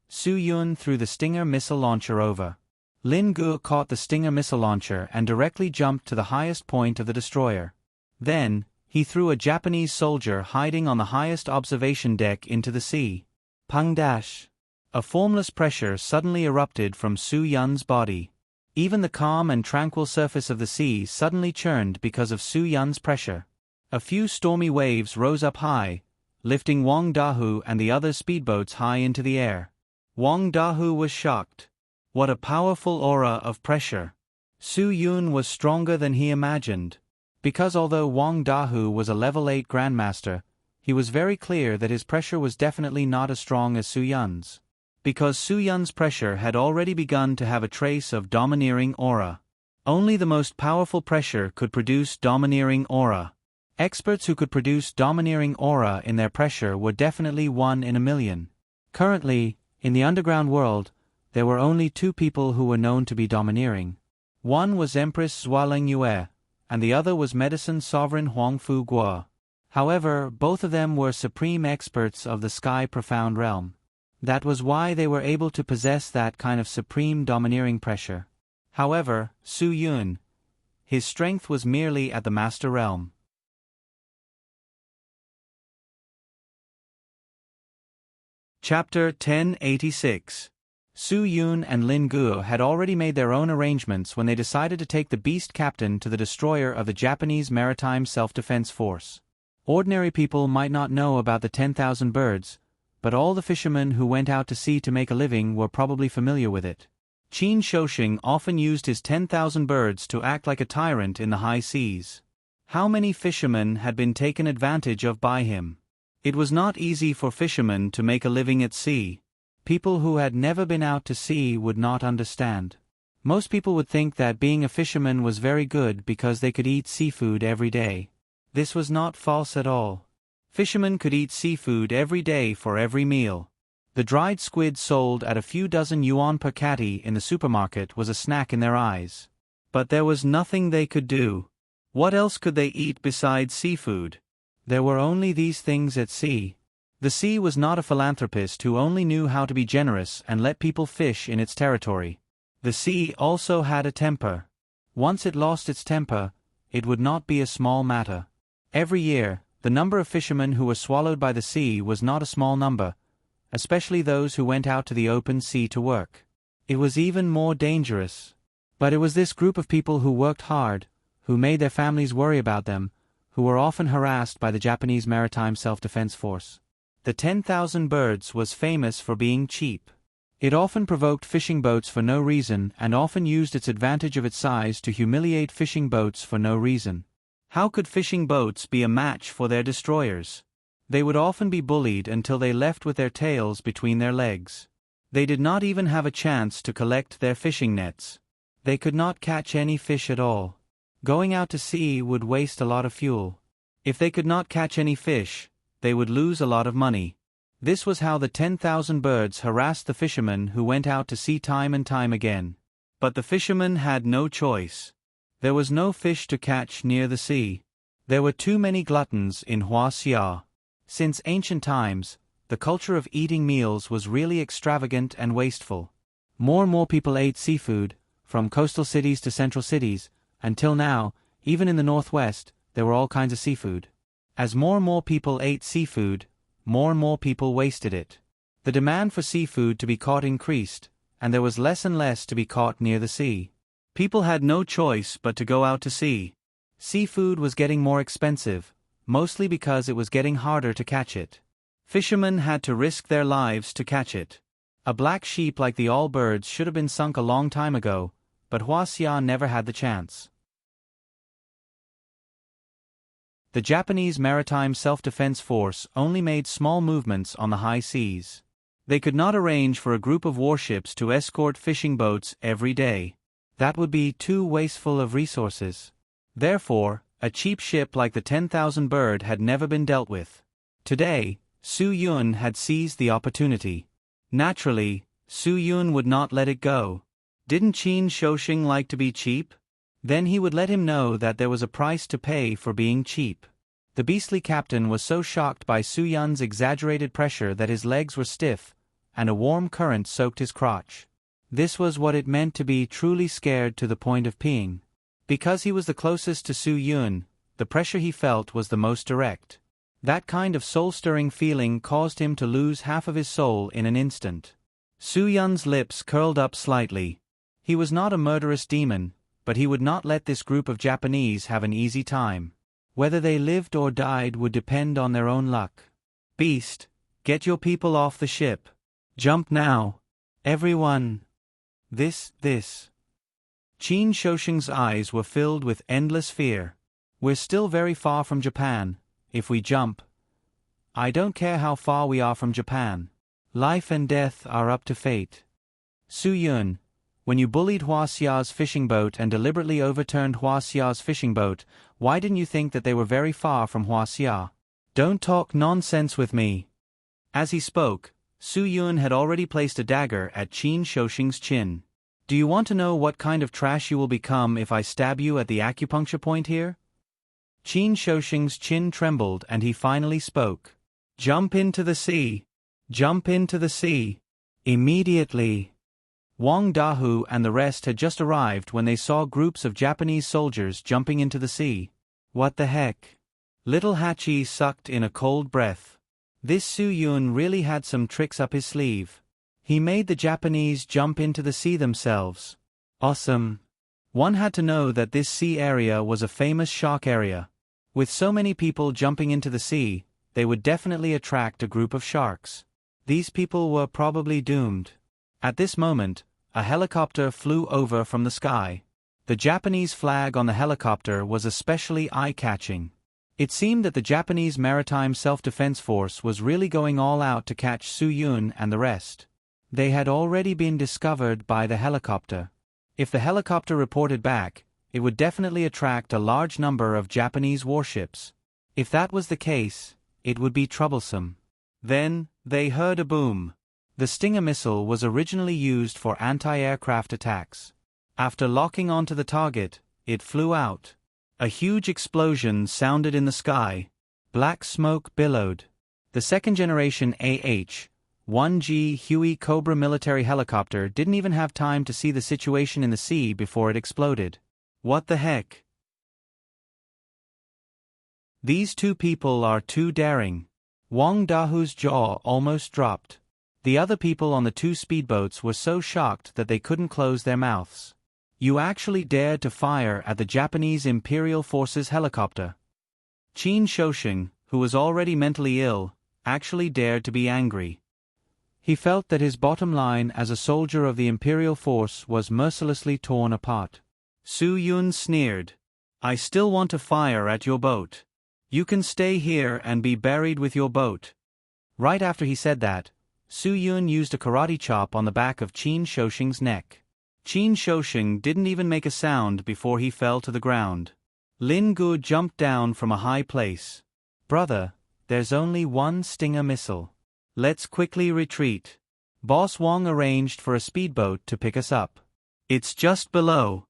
Su Yun threw the Stinger missile launcher over. Lin Gu caught the Stinger missile launcher and directly jumped to the highest point of the destroyer. Then, he threw a Japanese soldier hiding on the highest observation deck into the sea. Pang dash. A formless pressure suddenly erupted from Su Yun's body. Even the calm and tranquil surface of the sea suddenly churned because of Su Yun's pressure. A few stormy waves rose up high, lifting Wang Dahu and the other speedboats high into the air. Wang Dahu was shocked. What a powerful aura of pressure. Su Yun was stronger than he imagined. Because although Wang Dahu was a level 8 grandmaster, he was very clear that his pressure was definitely not as strong as Su Yun's. Because Su Yun's pressure had already begun to have a trace of domineering aura. Only the most powerful pressure could produce domineering aura. Experts who could produce domineering aura in their pressure were definitely 1 in a million. Currently, in the underground world, there were only 2 people who were known to be domineering. One was Empress Zualing Yue, and the other was Medicine Sovereign Huangfu Guo. However, both of them were supreme experts of the Sky Profound Realm. That was why they were able to possess that kind of supreme domineering pressure. However, Su Yun, his strength was merely at the Master Realm. Chapter 1086. Su Yun and Lin Gu had already made their own arrangements when they decided to take the beast captain to the destroyer of the Japanese Maritime Self-Defense Force. Ordinary people might not know about the 10,000 birds, but all the fishermen who went out to sea to make a living were probably familiar with it. Qin Shouxing often used his 10,000 birds to act like a tyrant in the high seas. How many fishermen had been taken advantage of by him? It was not easy for fishermen to make a living at sea. People who had never been out to sea would not understand. Most people would think that being a fisherman was very good because they could eat seafood every day. This was not false at all. Fishermen could eat seafood every day for every meal. The dried squid sold at a few dozen yuan per catty in the supermarket was a snack in their eyes. But there was nothing they could do. What else could they eat besides seafood? There were only these things at sea. The sea was not a philanthropist who only knew how to be generous and let people fish in its territory. The sea also had a temper. Once it lost its temper, it would not be a small matter. Every year, the number of fishermen who were swallowed by the sea was not a small number, especially those who went out to the open sea to work. It was even more dangerous. But it was this group of people who worked hard, who made their families worry about them, who were often harassed by the Japanese Maritime Self-Defense Force. The 10,000 Birds was famous for being cheap. It often provoked fishing boats for no reason and often used its advantage of its size to humiliate fishing boats for no reason. How could fishing boats be a match for their destroyers? They would often be bullied until they left with their tails between their legs. They did not even have a chance to collect their fishing nets. They could not catch any fish at all. Going out to sea would waste a lot of fuel. If they could not catch any fish, they would lose a lot of money. This was how the 10,000 Birds harassed the fishermen who went out to sea time and time again. But the fishermen had no choice. There was no fish to catch near the sea. There were too many gluttons in Huaxia. Since ancient times, the culture of eating meals was really extravagant and wasteful. More and more people ate seafood, from coastal cities to central cities, until now, even in the northwest, there were all kinds of seafood. As more and more people ate seafood, more and more people wasted it. The demand for seafood to be caught increased, and there was less and less to be caught near the sea. People had no choice but to go out to sea. Seafood was getting more expensive, mostly because it was getting harder to catch it. Fishermen had to risk their lives to catch it. A black sheep like the all birds should have been sunk a long time ago, but Huaxia never had the chance. The Japanese Maritime Self-Defense Force only made small movements on the high seas. They could not arrange for a group of warships to escort fishing boats every day. That would be too wasteful of resources. Therefore, a cheap ship like the 10,000 Bird had never been dealt with. Today, Su Yun had seized the opportunity. Naturally, Su Yun would not let it go. Didn't Qin Shoshing like to be cheap? Then he would let him know that there was a price to pay for being cheap. The beastly captain was so shocked by Su Yun's exaggerated pressure that his legs were stiff, and a warm current soaked his crotch. This was what it meant to be truly scared to the point of peeing. Because he was the closest to Su Yun, the pressure he felt was the most direct. That kind of soul-stirring feeling caused him to lose half of his soul in an instant. Su Yun's lips curled up slightly. He was not a murderous demon, but he would not let this group of Japanese have an easy time. Whether they lived or died would depend on their own luck. Beast, get your people off the ship. Jump now. Everyone. This. Qin Shoshing's eyes were filled with endless fear. We're still very far from Japan, if we jump. I don't care how far we are from Japan. Life and death are up to fate. Su Yun, when you bullied Huaxia's fishing boat and deliberately overturned Huaxia's fishing boat, why didn't you think that they were very far from Huaxia? Don't talk nonsense with me. As he spoke, Su Yun had already placed a dagger at Qin Shoshing's chin. Do you want to know what kind of trash you will become if I stab you at the acupuncture point here? Qin Shoshing's chin trembled and he finally spoke. Jump into the sea. Jump into the sea. Immediately. Wang Dahu and the rest had just arrived when they saw groups of Japanese soldiers jumping into the sea. What the heck? Little Hachi sucked in a cold breath. This Su Yun really had some tricks up his sleeve. He made the Japanese jump into the sea themselves. Awesome. One had to know that this sea area was a famous shark area. With so many people jumping into the sea, they would definitely attract a group of sharks. These people were probably doomed. At this moment, a helicopter flew over from the sky. The Japanese flag on the helicopter was especially eye-catching. It seemed that the Japanese Maritime Self-Defense Force was really going all out to catch Su Yun and the rest. They had already been discovered by the helicopter. If the helicopter reported back, it would definitely attract a large number of Japanese warships. If that was the case, it would be troublesome. Then, they heard a boom. The Stinger missile was originally used for anti-aircraft attacks. After locking onto the target, it flew out. A huge explosion sounded in the sky. Black smoke billowed. The second-generation AH-1G Huey Cobra military helicopter didn't even have time to see the situation in the sea before it exploded. What the heck? These two people are too daring. Wang Dahu's jaw almost dropped. The other people on the two speedboats were so shocked that they couldn't close their mouths. You actually dared to fire at the Japanese Imperial Forces helicopter. Qin Shousheng, who was already mentally ill, actually dared to be angry. He felt that his bottom line as a soldier of the Imperial Force was mercilessly torn apart. Su Yun sneered. I still want to fire at your boat. You can stay here and be buried with your boat. Right after he said that, Su Yun used a karate chop on the back of Qin Shousheng's neck. Qin Shousheng didn't even make a sound before he fell to the ground. Lin Gu jumped down from a high place. Brother, there's only one Stinger missile. Let's quickly retreat. Boss Wang arranged for a speedboat to pick us up. It's just below.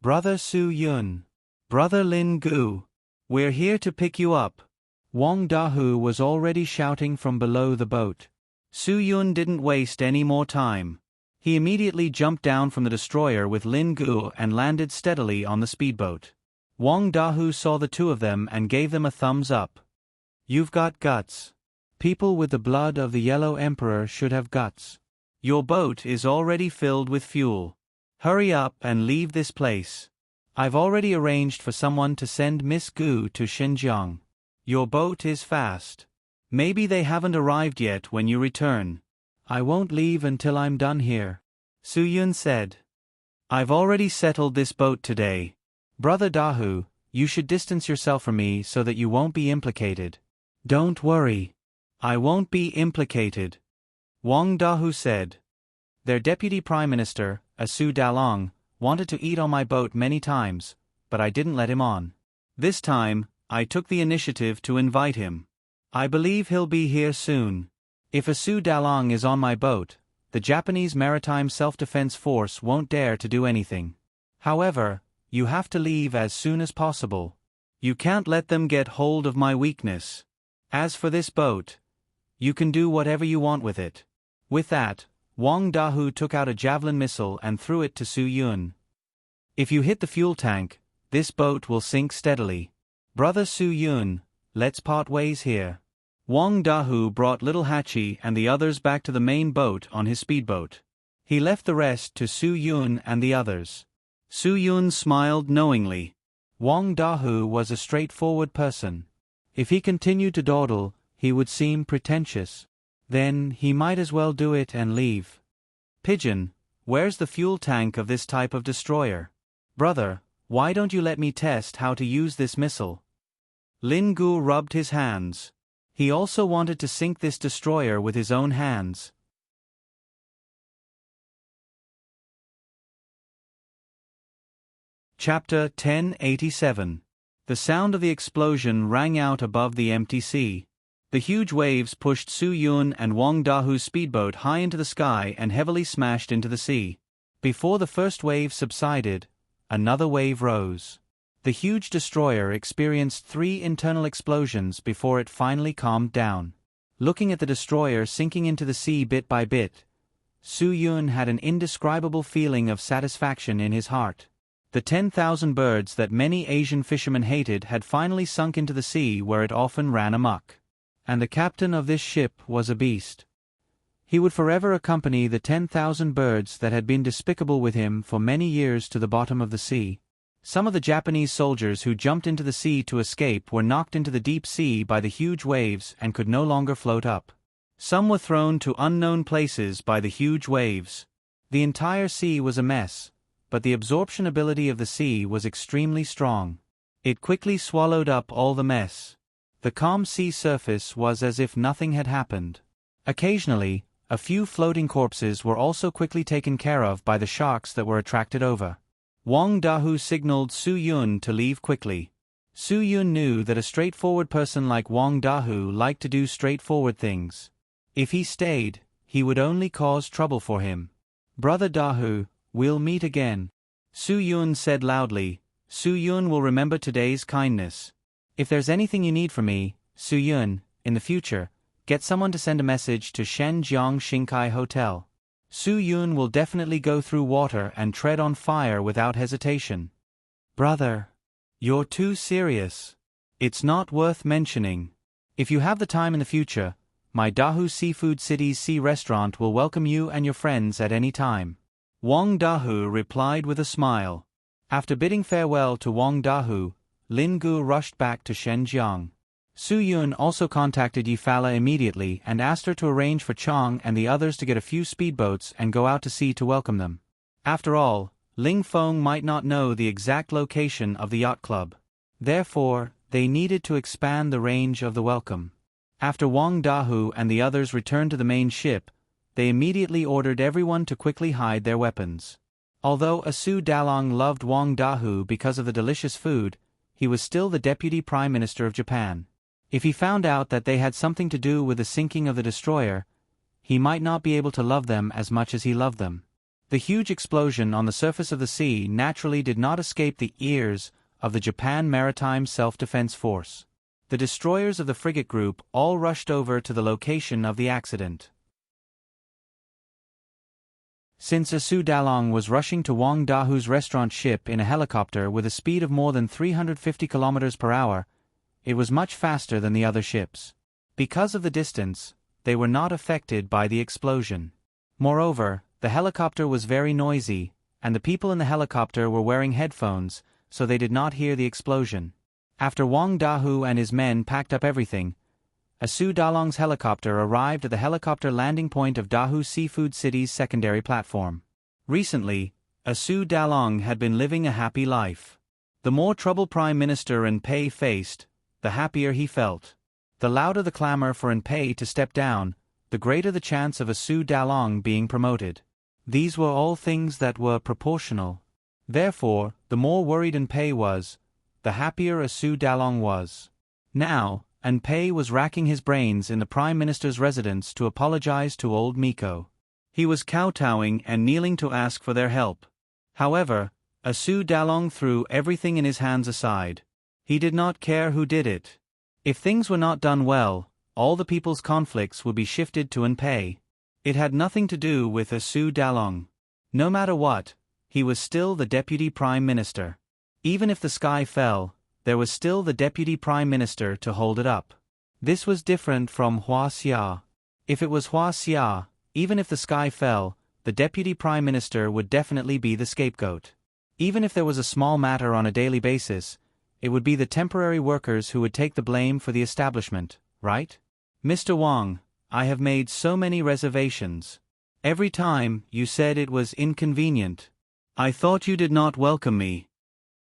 Brother Su Yun. Brother Lin Gu. We're here to pick you up. Wang Dahu was already shouting from below the boat. Su Yun didn't waste any more time. He immediately jumped down from the destroyer with Lin Gu and landed steadily on the speedboat. Wang Dahu saw the two of them and gave them a thumbs up. You've got guts. People with the blood of the Yellow Emperor should have guts. Your boat is already filled with fuel. Hurry up and leave this place. I've already arranged for someone to send Miss Gu to Xinjiang. Your boat is fast. Maybe they haven't arrived yet when you return. I won't leave until I'm done here. Su Yun said. I've already settled this boat today. Brother Dahu, you should distance yourself from me so that you won't be implicated. Don't worry. I won't be implicated. Wang Dahu said. Their deputy prime minister, Su Dalong, wanted to eat on my boat many times, but I didn't let him on. This time, I took the initiative to invite him. I believe he'll be here soon. If Su Dalong is on my boat, the Japanese Maritime Self-Defense Force won't dare to do anything. However, you have to leave as soon as possible. You can't let them get hold of my weakness. As for this boat, you can do whatever you want with it. With that, Wang Dahu took out a javelin missile and threw it to Su Yun. If you hit the fuel tank, this boat will sink steadily. Brother Su Yun, let's part ways here. Wang Dahu brought Little Hachi and the others back to the main boat on his speedboat. He left the rest to Su Yun and the others. Su Yun smiled knowingly. Wang Dahu was a straightforward person. If he continued to dawdle, he would seem pretentious. Then he might as well do it and leave. Pigeon, where's the fuel tank of this type of destroyer? Brother, why don't you let me test how to use this missile? Lin Gu rubbed his hands. He also wanted to sink this destroyer with his own hands. Chapter 1087. The sound of the explosion rang out above the empty sea. The huge waves pushed Su Yun and Wang Dahu's speedboat high into the sky and heavily smashed into the sea. Before the first wave subsided, another wave rose. The huge destroyer experienced 3 internal explosions before it finally calmed down. Looking at the destroyer sinking into the sea bit by bit, Su Yun had an indescribable feeling of satisfaction in his heart. The 10,000 birds that many Asian fishermen hated had finally sunk into the sea where it often ran amok. And the captain of this ship was a beast. He would forever accompany the 10,000 birds that had been despicable with him for many years to the bottom of the sea. Some of the Japanese soldiers who jumped into the sea to escape were knocked into the deep sea by the huge waves and could no longer float up. Some were thrown to unknown places by the huge waves. The entire sea was a mess, but the absorption ability of the sea was extremely strong. It quickly swallowed up all the mess. The calm sea surface was as if nothing had happened. Occasionally, A few floating corpses were also quickly taken care of by the sharks that were attracted over. Wang Dahu signaled Su Yun to leave quickly. Su Yun knew that a straightforward person like Wang Dahu liked to do straightforward things. If he stayed, he would only cause trouble for him. "Brother Dahu, we'll meet again," Su Yun said loudly. Su Yun will remember today's kindness. If there's anything you need from me, Su Yun, in the future, get someone to send a message to Shenjiang Xinkai Hotel. Su Yun will definitely go through water and tread on fire without hesitation. "Brother, you're too serious. It's not worth mentioning. If you have the time in the future, my Dahu Seafood City's Sea Restaurant will welcome you and your friends at any time." Wang Dahu replied with a smile. After bidding farewell to Wang Dahu, Lin Gu rushed back to Shenjiang. Su Yun also contacted Yifala immediately and asked her to arrange for Chang and the others to get a few speedboats and go out to sea to welcome them. After all, Ling Feng might not know the exact location of the yacht club. Therefore, they needed to expand the range of the welcome. After Wang Dahu and the others returned to the main ship, they immediately ordered everyone to quickly hide their weapons. Although Asu Dalong loved Wang Dahu because of the delicious food, he was still the Deputy Prime Minister of Japan. If he found out that they had something to do with the sinking of the destroyer, he might not be able to love them as much as he loved them. The huge explosion on the surface of the sea naturally did not escape the ears of the Japan Maritime Self-Defense Force. The destroyers of the frigate group all rushed over to the location of the accident. Since Asu Dalong was rushing to Wang Dahu's restaurant ship in a helicopter with a speed of more than 350 km per hour, it was much faster than the other ships. Because of the distance, they were not affected by the explosion. Moreover, the helicopter was very noisy, and the people in the helicopter were wearing headphones, so they did not hear the explosion. After Wang Dahu and his men packed up everything, Asu Dalong's helicopter arrived at the helicopter landing point of Dahu Seafood City's secondary platform. Recently, Asu Dalong had been living a happy life. The more trouble Prime Minister Enpei faced, the happier he felt. The louder the clamor for Enpei to step down, the greater the chance of Asu Dalong being promoted. These were all things that were proportional. Therefore, the more worried Enpei was, the happier Asu Dalong was. Now, Enpei was racking his brains in the Prime Minister's residence to apologize to old Miko. He was kowtowing and kneeling to ask for their help. However, Asu Dalong threw everything in his hands aside. He did not care who did it. If things were not done well, all the people's conflicts would be shifted to Enpei. It had nothing to do with Asu Dalong. No matter what, he was still the Deputy Prime Minister. Even if the sky fell, there was still the Deputy Prime Minister to hold it up. This was different from Hua Xia. If it was Hua Xia, even if the sky fell, the Deputy Prime Minister would definitely be the scapegoat. Even if there was a small matter on a daily basis, it would be the temporary workers who would take the blame for the establishment, right? "Mr. Wang, I have made so many reservations. Every time, you said it was inconvenient. I thought you did not welcome me."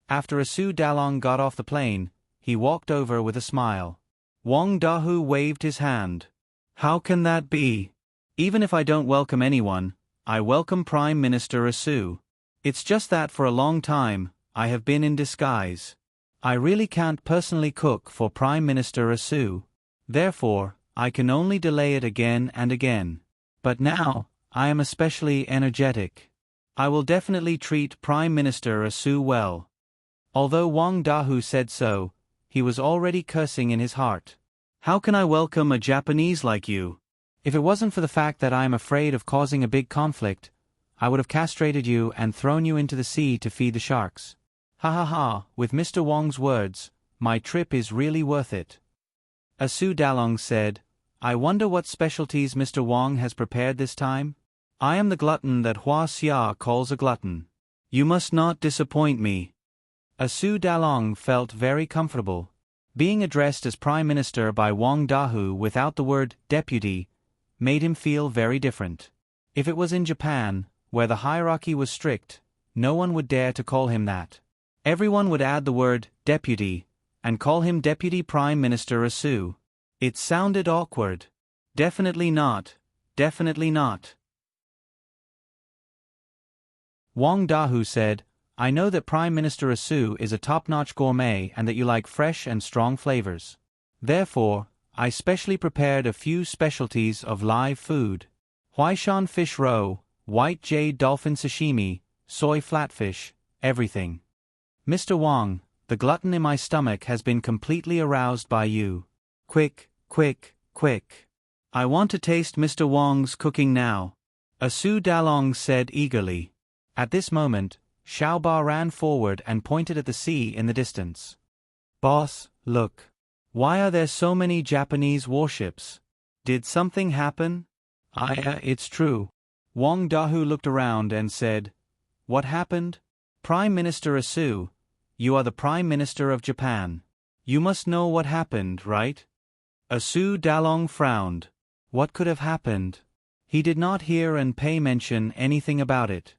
After Asu Dalong got off the plane, he walked over with a smile. Wang Dahu waved his hand. "How can that be? Even if I don't welcome anyone, I welcome Prime Minister Asu. It's just that for a long time, I have been in disguise. I really can't personally cook for Prime Minister Asu. Therefore, I can only delay it again and again. But now, I am especially energetic. I will definitely treat Prime Minister Asu well." Although Wang Dahu said so, he was already cursing in his heart. "How can I welcome a Japanese like you? If it wasn't for the fact that I am afraid of causing a big conflict, I would have castrated you and thrown you into the sea to feed the sharks. Ha ha ha, with Mr. Wang's words, my trip is really worth it." Asu Dalong said, "I wonder what specialties Mr. Wang has prepared this time? I am the glutton that Hua Xia calls a glutton. You must not disappoint me." Asu Dalong felt very comfortable. Being addressed as Prime Minister by Wang Dahu without the word deputy made him feel very different. If it was in Japan, where the hierarchy was strict, no one would dare to call him that. Everyone would add the word deputy and call him Deputy Prime Minister Asu. It sounded awkward. Definitely not. definitely not. Wang Dahu said, I know that Prime Minister Asu is a top-notch gourmet and that you like fresh and strong flavors. Therefore, I specially prepared a few specialties of live food. Huaishan fish roe, white jade dolphin sashimi, soy flatfish, everything. Mr. Wang, the glutton in my stomach has been completely aroused by you. Quick, quick, quick. I want to taste Mr. Wang's cooking now. Asu Dalong said eagerly. At this moment, Xiaoba ran forward and pointed at the sea in the distance. Boss, look. Why are there so many Japanese warships? Did something happen? It's true. Wang Dahu looked around and said, What happened? Prime Minister Asu, you are the Prime Minister of Japan. You must know what happened, right? Asu Dalong frowned. What could have happened? He did not hear and pay mention anything about it.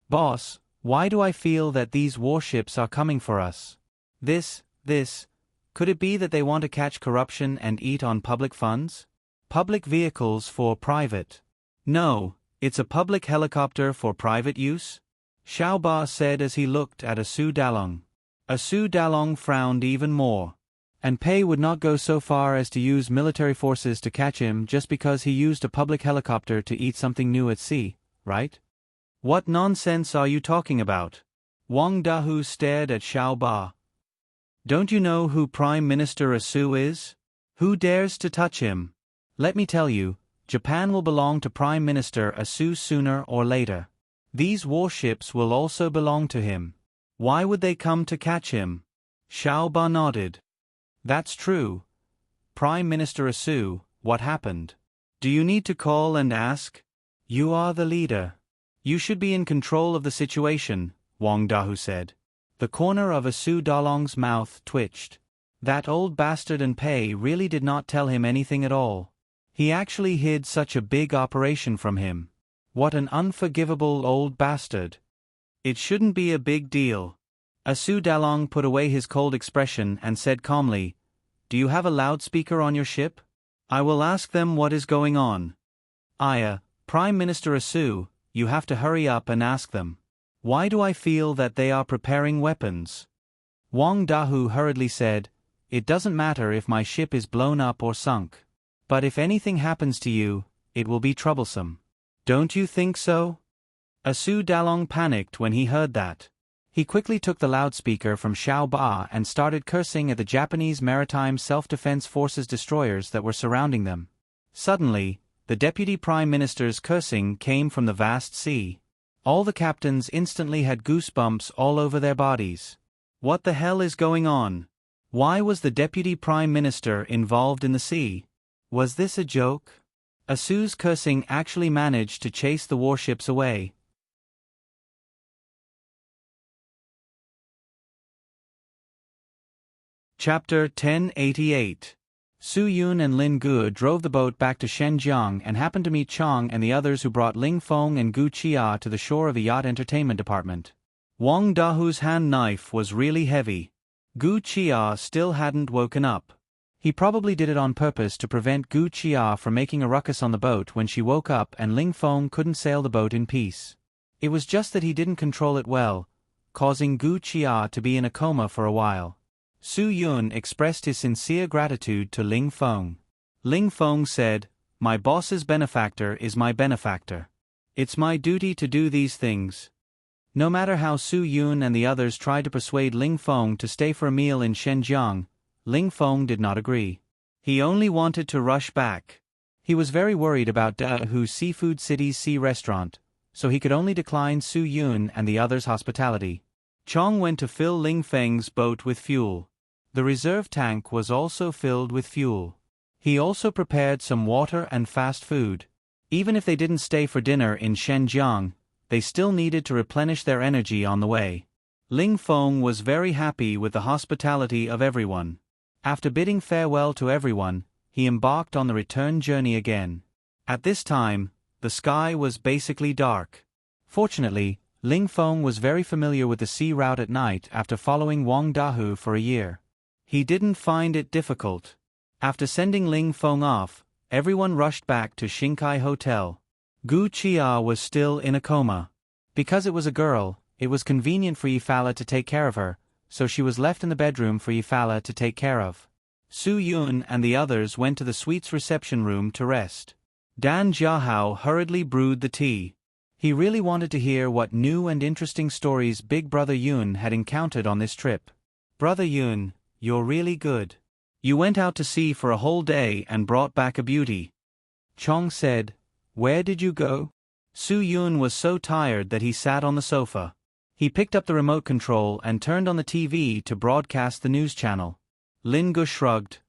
Boss, why do I feel that these warships are coming for us? Could it be that they want to catch corruption and eat on public funds? Public vehicles for private. No, it's a public helicopter for private use? Xiaoba said as he looked at Asu Dalong. Asu Dalong frowned even more. And Pei would not go so far as to use military forces to catch him just because he used a public helicopter to eat something new at sea, right? What nonsense are you talking about? Wang Dahu stared at Xiaoba. Don't you know who Prime Minister Asu is? Who dares to touch him? Let me tell you, Japan will belong to Prime Minister Asu sooner or later. These warships will also belong to him. Why would they come to catch him? Xiaoba nodded. That's true. Prime Minister Asu, what happened? Do you need to call and ask? You are the leader. You should be in control of the situation, Wang Dahu said. The corner of Asu Dalong's mouth twitched. That old bastard and Pei really did not tell him anything at all. He actually hid such a big operation from him. What an unforgivable old bastard. It shouldn't be a big deal. Asu Dalong put away his cold expression and said calmly, Do you have a loudspeaker on your ship? I will ask them what is going on. Prime Minister Asu, you have to hurry up and ask them. Why do I feel that they are preparing weapons? Wang Dahu hurriedly said, It doesn't matter if my ship is blown up or sunk. But if anything happens to you, it will be troublesome. Don't you think so? Asu Dalong panicked when he heard that. He quickly took the loudspeaker from Xiaoba and started cursing at the Japanese Maritime Self-Defense Forces destroyers that were surrounding them. Suddenly, the Deputy Prime Minister's cursing came from the vast sea. All the captains instantly had goosebumps all over their bodies. What the hell is going on? Why was the Deputy Prime Minister involved in the sea? Was this a joke? Asu's cursing actually managed to chase the warships away. Chapter 1088. Su Yun and Lin Gu drove the boat back to Shenzhen and happened to meet Chang and the others who brought Ling Feng and Gu Chia to the shore of the yacht entertainment department. Wang Dahu's hand knife was really heavy. Gu Chia still hadn't woken up. He probably did it on purpose to prevent Gu Chia from making a ruckus on the boat when she woke up and Ling Feng couldn't sail the boat in peace. It was just that he didn't control it well, causing Gu Chia to be in a coma for a while. Su Yun expressed his sincere gratitude to Ling Feng. Ling Feng said, My boss's benefactor is my benefactor. It's my duty to do these things. No matter how Su Yun and the others tried to persuade Ling Feng to stay for a meal in Shenzhen, Ling Feng did not agree. He only wanted to rush back. He was very worried about Dahu's Seafood City's sea restaurant, so he could only decline Su Yun and the others' hospitality. Chong went to fill Ling Feng's boat with fuel. The reserve tank was also filled with fuel. He also prepared some water and fast food. Even if they didn't stay for dinner in Shenzhen, they still needed to replenish their energy on the way. Ling Feng was very happy with the hospitality of everyone. After bidding farewell to everyone, he embarked on the return journey again. At this time, the sky was basically dark. Fortunately, Ling Feng was very familiar with the sea route at night after following Wang Dahu for a year. He didn't find it difficult. After sending Ling Feng off, everyone rushed back to Shinkai Hotel. Gu Chia was still in a coma. Because it was a girl, it was convenient for Yifala to take care of her, so she was left in the bedroom for Yifala to take care of. Su Yun and the others went to the suite's reception room to rest. Dan Jiahao hurriedly brewed the tea. He really wanted to hear what new and interesting stories Big Brother Yun had encountered on this trip. Brother Yun, you're really good. You went out to sea for a whole day and brought back a beauty. Chong said, "Where did you go?" Su Yun was so tired that he sat on the sofa. He picked up the remote control and turned on the TV to broadcast the news channel. Lin Gu shrugged.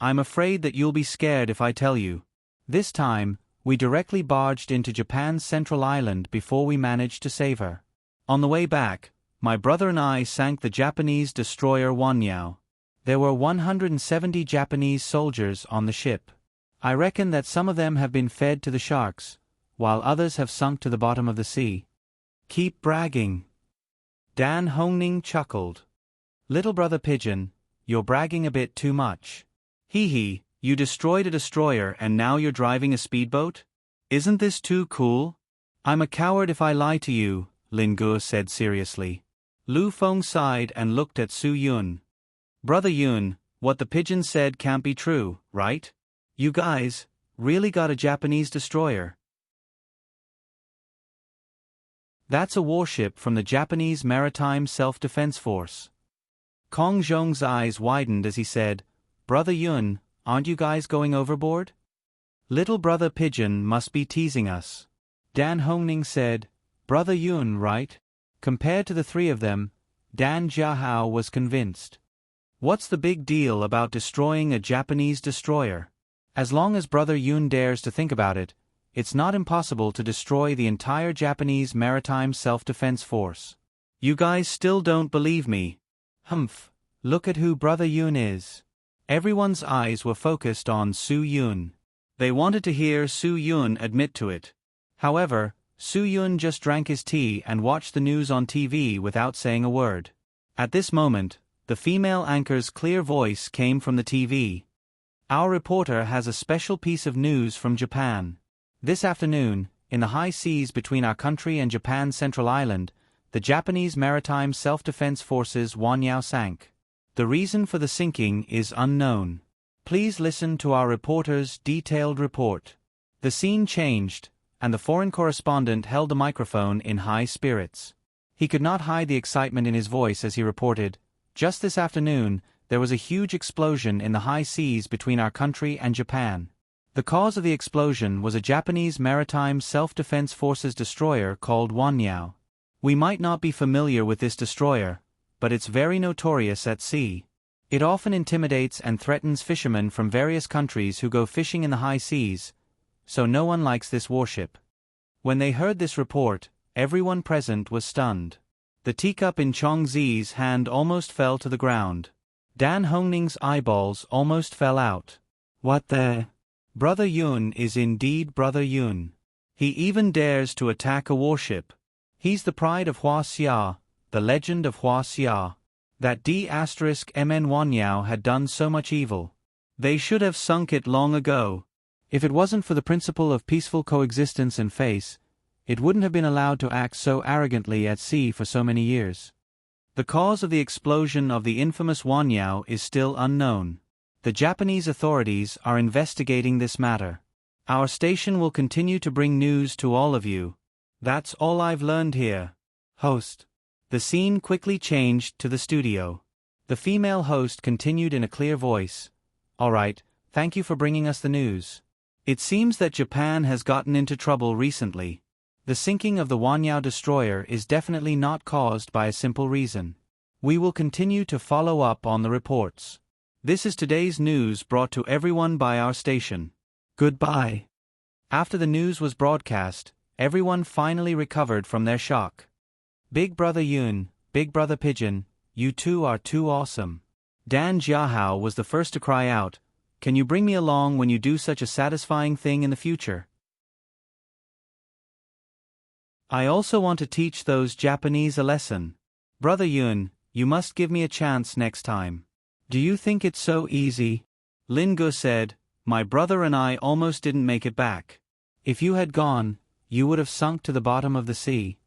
"I'm afraid that you'll be scared if I tell you. This time, we directly barged into Japan's central island before we managed to save her. On the way back, my brother and I sank the Japanese destroyer Wanyao. There were 170 Japanese soldiers on the ship. I reckon that some of them have been fed to the sharks, while others have sunk to the bottom of the sea." "Keep bragging." Dan Hongning chuckled. "Little brother Pigeon, you're bragging a bit too much. Hee hee, you destroyed a destroyer and now you're driving a speedboat? Isn't this too cool?" "I'm a coward if I lie to you," Lin Gu said seriously. Lu Feng sighed and looked at Su Yun. "Brother Yun, what the pigeon said can't be true, right? You guys really got a Japanese destroyer?" "That's a warship from the Japanese Maritime Self-Defense Force." Kong Zhong's eyes widened as he said, "Brother Yun, aren't you guys going overboard?" "Little brother Pigeon must be teasing us." Dan Hongning said, "Brother Yun, right?" Compared to the three of them, Dan Jiahao was convinced. What's the big deal about destroying a Japanese destroyer? As long as Brother Yun dares to think about it, it's not impossible to destroy the entire Japanese Maritime Self-Defense Force. You guys still don't believe me? Humph, look at who Brother Yun is. Everyone's eyes were focused on Su Yun. They wanted to hear Su Yun admit to it. However, Su Yun just drank his tea and watched the news on TV without saying a word. At this moment, the female anchor's clear voice came from the TV. "Our reporter has a special piece of news from Japan. This afternoon, in the high seas between our country and Japan's central island, the Japanese Maritime Self-Defense Forces Wanyao sank. The reason for the sinking is unknown. Please listen to our reporter's detailed report." The scene changed, and the foreign correspondent held the microphone in high spirits. He could not hide the excitement in his voice as he reported, "Just this afternoon, there was a huge explosion in the high seas between our country and Japan. The cause of the explosion was a Japanese Maritime Self-Defense Forces destroyer called Wanyao. We might not be familiar with this destroyer, but it's very notorious at sea. It often intimidates and threatens fishermen from various countries who go fishing in the high seas, so no one likes this warship." When they heard this report, everyone present was stunned. The teacup in Chong Zi's hand almost fell to the ground. Dan Hongning's eyeballs almost fell out. What the? Brother Yun is indeed Brother Yun. He even dares to attack a warship. He's the pride of Hua Xia, the legend of Hua Xia. That D***MN Wanyao had done so much evil. They should have sunk it long ago. If it wasn't for the principle of peaceful coexistence and faith, it wouldn't have been allowed to act so arrogantly at sea for so many years. The cause of the explosion of the infamous Wanyao is still unknown. The Japanese authorities are investigating this matter. Our station will continue to bring news to all of you. That's all I've learned here. Host. The scene quickly changed to the studio. The female host continued in a clear voice. "All right, thank you for bringing us the news. It seems that Japan has gotten into trouble recently. The sinking of the Wanyao destroyer is definitely not caused by a simple reason. We will continue to follow up on the reports. This is today's news brought to everyone by our station. Goodbye." After the news was broadcast, everyone finally recovered from their shock. "Big Brother Yun, Big Brother Pigeon, you two are too awesome." Dan Jiahao was the first to cry out, "Can you bring me along when you do such a satisfying thing in the future? I also want to teach those Japanese a lesson. Brother Yun, you must give me a chance next time." "Do you think it's so easy?" Lin Gu said, My brother and I almost didn't make it back. If you had gone, you would have sunk to the bottom of the sea.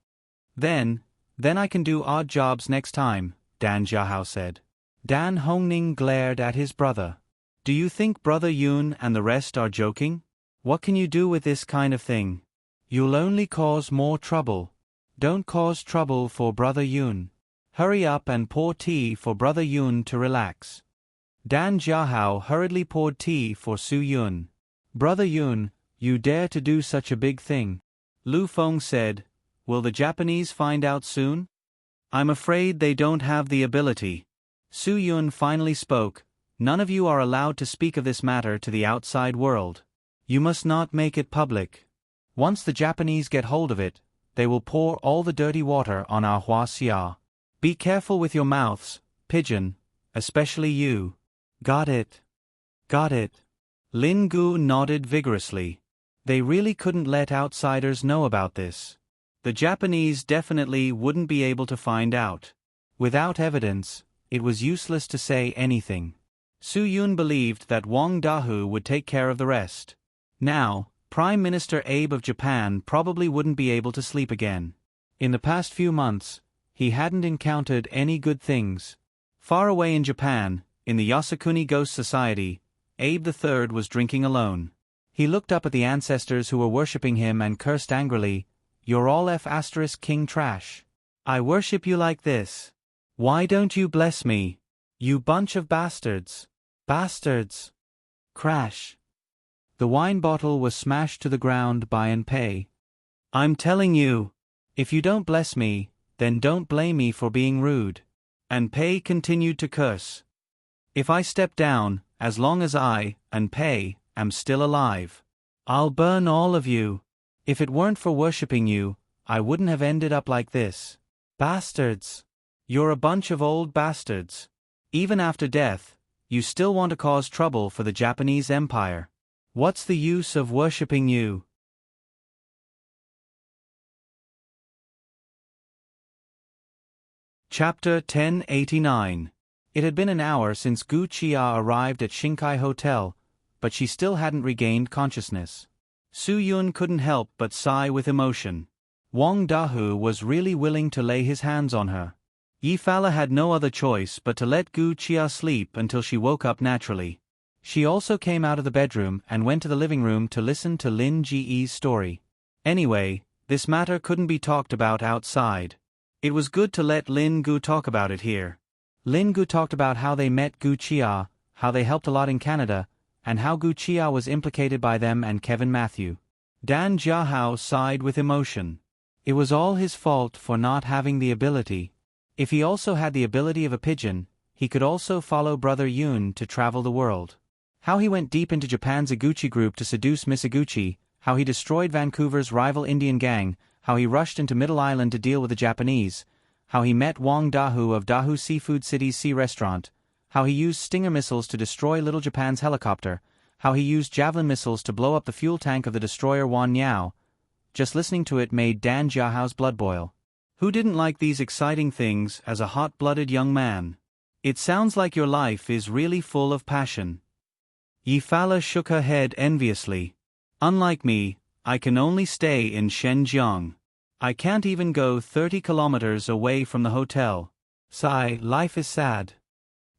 Then I can do odd jobs next time, Dan Jiahao said. Dan Hongning glared at his brother. Do you think Brother Yun and the rest are joking? What can you do with this kind of thing? You'll only cause more trouble. Don't cause trouble for Brother Yun. Hurry up and pour tea for Brother Yun to relax. Dan Jiahao hurriedly poured tea for Su Yun. Brother Yun, you dare to do such a big thing? Lu Feng said. Will the Japanese find out soon? I'm afraid they don't have the ability. Su Yun finally spoke. None of you are allowed to speak of this matter to the outside world. You must not make it public. Once the Japanese get hold of it, they will pour all the dirty water on our Huaxia. Be careful with your mouths, pigeon, especially you. Got it. Got it. Lin Gu nodded vigorously. They really couldn't let outsiders know about this. The Japanese definitely wouldn't be able to find out. Without evidence, it was useless to say anything. Su Yun believed that Wang Dahu would take care of the rest. Now, Prime Minister Abe of Japan probably wouldn't be able to sleep again. In the past few months, he hadn't encountered any good things. Far away in Japan, in the Yasukuni Ghost Society, Abe III was drinking alone. He looked up at the ancestors who were worshipping him and cursed angrily, "You're all King trash. I worship you like this. Why don't you bless me? You bunch of bastards. Bastards." Crash. The wine bottle was smashed to the ground by Pei. "I'm telling you, if you don't bless me, then don't blame me for being rude." Pei continued to curse. "If I step down, as long as I, Pei, am still alive, I'll burn all of you. If it weren't for worshipping you, I wouldn't have ended up like this. Bastards. You're a bunch of old bastards. Even after death, you still want to cause trouble for the Japanese Empire. What's the use of worshipping you?" Chapter 1089. It had been an hour since Gu Chia arrived at Shinkai Hotel, but she still hadn't regained consciousness. Su Yun couldn't help but sigh with emotion. Wang Dahu was really willing to lay his hands on her. Yi Fala had no other choice but to let Gu Chia sleep until she woke up naturally. She also came out of the bedroom and went to the living room to listen to Lin Ji's story. Anyway, this matter couldn't be talked about outside. It was good to let Lin Gu talk about it here. Lin Gu talked about how they met Gu Chia, how they helped a lot in Canada, and how Gu Chia was implicated by them and Kevin Matthew. Dan Jiahao sighed with emotion. It was all his fault for not having the ability. If he also had the ability of a pigeon, he could also follow Brother Yun to travel the world. How he went deep into Japan's Iguchi group to seduce Miss Iguchi, how he destroyed Vancouver's rival Indian gang, how he rushed into Middle Island to deal with the Japanese, how he met Wang Dahu of Dahu Seafood City's Sea Restaurant, how he used Stinger missiles to destroy Little Japan's helicopter, how he used javelin missiles to blow up the fuel tank of the destroyer Wan Niao. Just listening to it made Dan Jiahao's blood boil. Who didn't like these exciting things as a hot-blooded young man? It sounds like your life is really full of passion. Yi Fala shook her head enviously. Unlike me, I can only stay in Shenzhen. I can't even go 30 kilometers away from the hotel. Sigh, life is sad.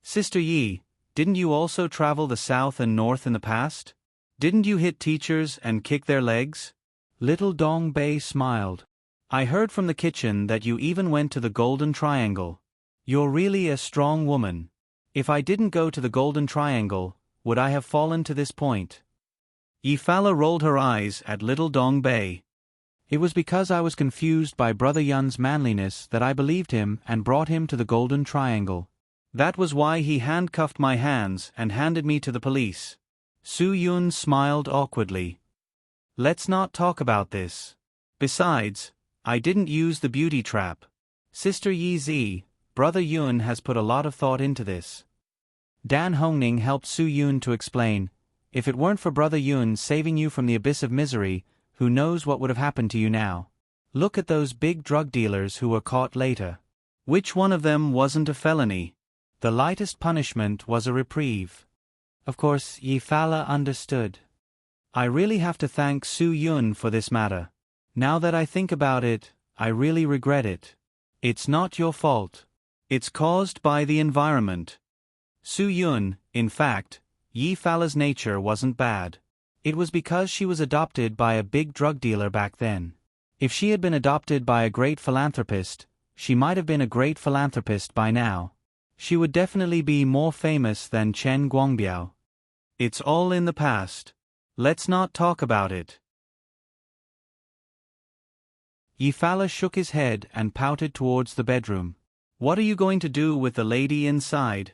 Sister Yi, didn't you also travel the south and north in the past? Didn't you hit teachers and kick their legs? Little Dong Bei smiled. I heard from the kitchen that you even went to the Golden Triangle. You're really a strong woman. If I didn't go to the Golden Triangle, would I have fallen to this point? Yi Fala rolled her eyes at Little Dong Bei. It was because I was confused by Brother Yun's manliness that I believed him and brought him to the Golden Triangle. That was why he handcuffed my hands and handed me to the police. Su Yun smiled awkwardly. Let's not talk about this. Besides, I didn't use the beauty trap. Sister Yi Zi, Brother Yun has put a lot of thought into this. Dan Hongning helped Su Yun to explain, if it weren't for Brother Yun saving you from the abyss of misery, who knows what would have happened to you now? Look at those big drug dealers who were caught later. Which one of them wasn't a felony? The lightest punishment was a reprieve. Of course, Yi Fala understood. I really have to thank Su Yun for this matter. Now that I think about it, I really regret it. It's not your fault. It's caused by the environment. Su Yun, in fact, Yi Fala's nature wasn't bad. It was because she was adopted by a big drug dealer back then. If she had been adopted by a great philanthropist, she might have been a great philanthropist by now. She would definitely be more famous than Chen Guangbiao. It's all in the past. Let's not talk about it. Yi Fala shook his head and pouted towards the bedroom. What are you going to do with the lady inside?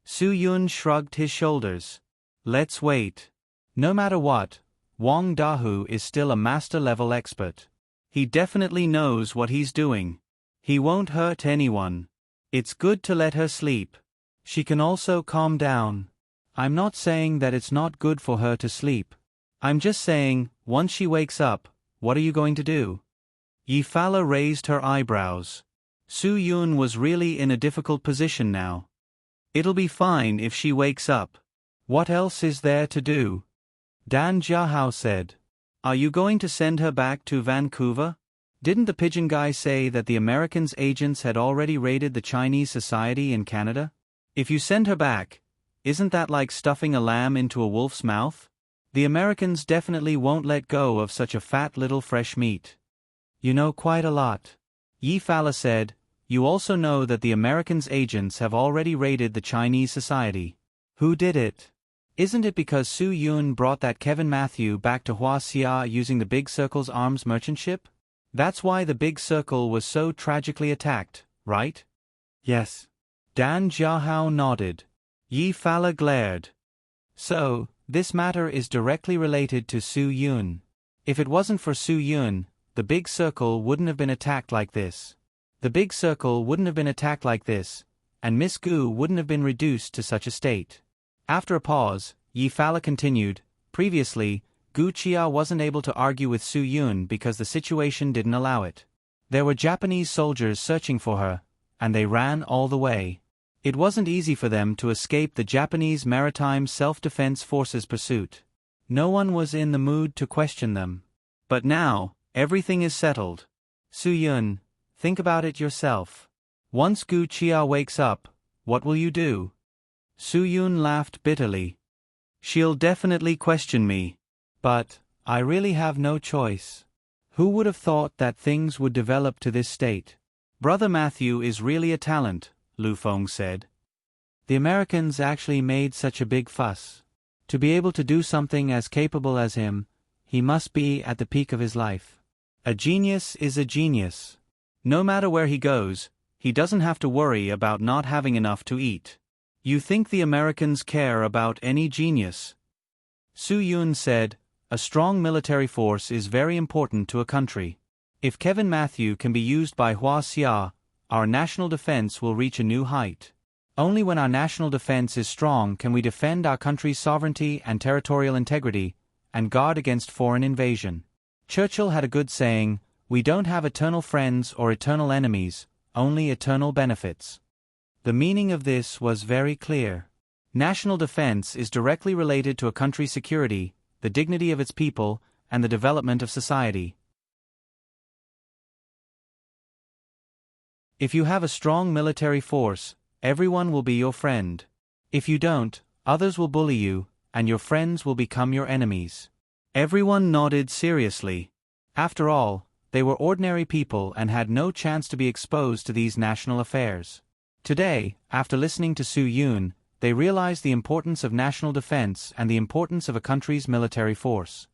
Su Yun shrugged his shoulders. Let's wait. No matter what, Wang Dahu is still a master-level expert. He definitely knows what he's doing. He won't hurt anyone. It's good to let her sleep. She can also calm down. I'm not saying that it's not good for her to sleep. I'm just saying, once she wakes up, what are you going to do? Yi Fala raised her eyebrows. Su Yun was really in a difficult position now. It'll be fine if she wakes up. What else is there to do? Dan Jiahao said. Are you going to send her back to Vancouver? Didn't the pigeon guy say that the Americans' agents had already raided the Chinese society in Canada? If you send her back, isn't that like stuffing a lamb into a wolf's mouth? The Americans definitely won't let go of such a fat little fresh meat. You know quite a lot. Yi Fala said. You also know that the Americans' agents have already raided the Chinese society. Who did it? Isn't it because Su Yun brought that Kevin Matthew back to Huaxia using the Big Circle's arms merchant ship? That's why the Big Circle was so tragically attacked, right? Yes. Dan Jiahao nodded. Yi Fala glared. So, this matter is directly related to Su Yun. If it wasn't for Su Yun, the Big Circle wouldn't have been attacked like this. The Big Circle wouldn't have been attacked like this, and Miss Gu wouldn't have been reduced to such a state. After a pause, Yi Fala continued, previously, Gu Chia wasn't able to argue with Su Yun because the situation didn't allow it. There were Japanese soldiers searching for her, and they ran all the way. It wasn't easy for them to escape the Japanese Maritime Self-Defense Force's pursuit. No one was in the mood to question them. But now, everything is settled. Su Yun, think about it yourself. Once Gu Chia wakes up, what will you do? Su Yun laughed bitterly. She'll definitely question me. But, I really have no choice. Who would have thought that things would develop to this state? Brother Matthew is really a talent, Lu Feng said. The Americans actually made such a big fuss. To be able to do something as capable as him, he must be at the peak of his life. A genius is a genius. No matter where he goes, he doesn't have to worry about not having enough to eat. You think the Americans care about any genius? Su Yun said, a strong military force is very important to a country. If Kevin Matthew can be used by Huaxia, our national defense will reach a new height. Only when our national defense is strong can we defend our country's sovereignty and territorial integrity, and guard against foreign invasion. Churchill had a good saying, we don't have eternal friends or eternal enemies, only eternal benefits. The meaning of this was very clear. National defense is directly related to a country's security, the dignity of its people, and the development of society. If you have a strong military force, everyone will be your friend. If you don't, others will bully you, and your friends will become your enemies. Everyone nodded seriously. After all, they were ordinary people and had no chance to be exposed to these national affairs. Today, after listening to Su Yun, they realized the importance of national defense and the importance of a country's military force.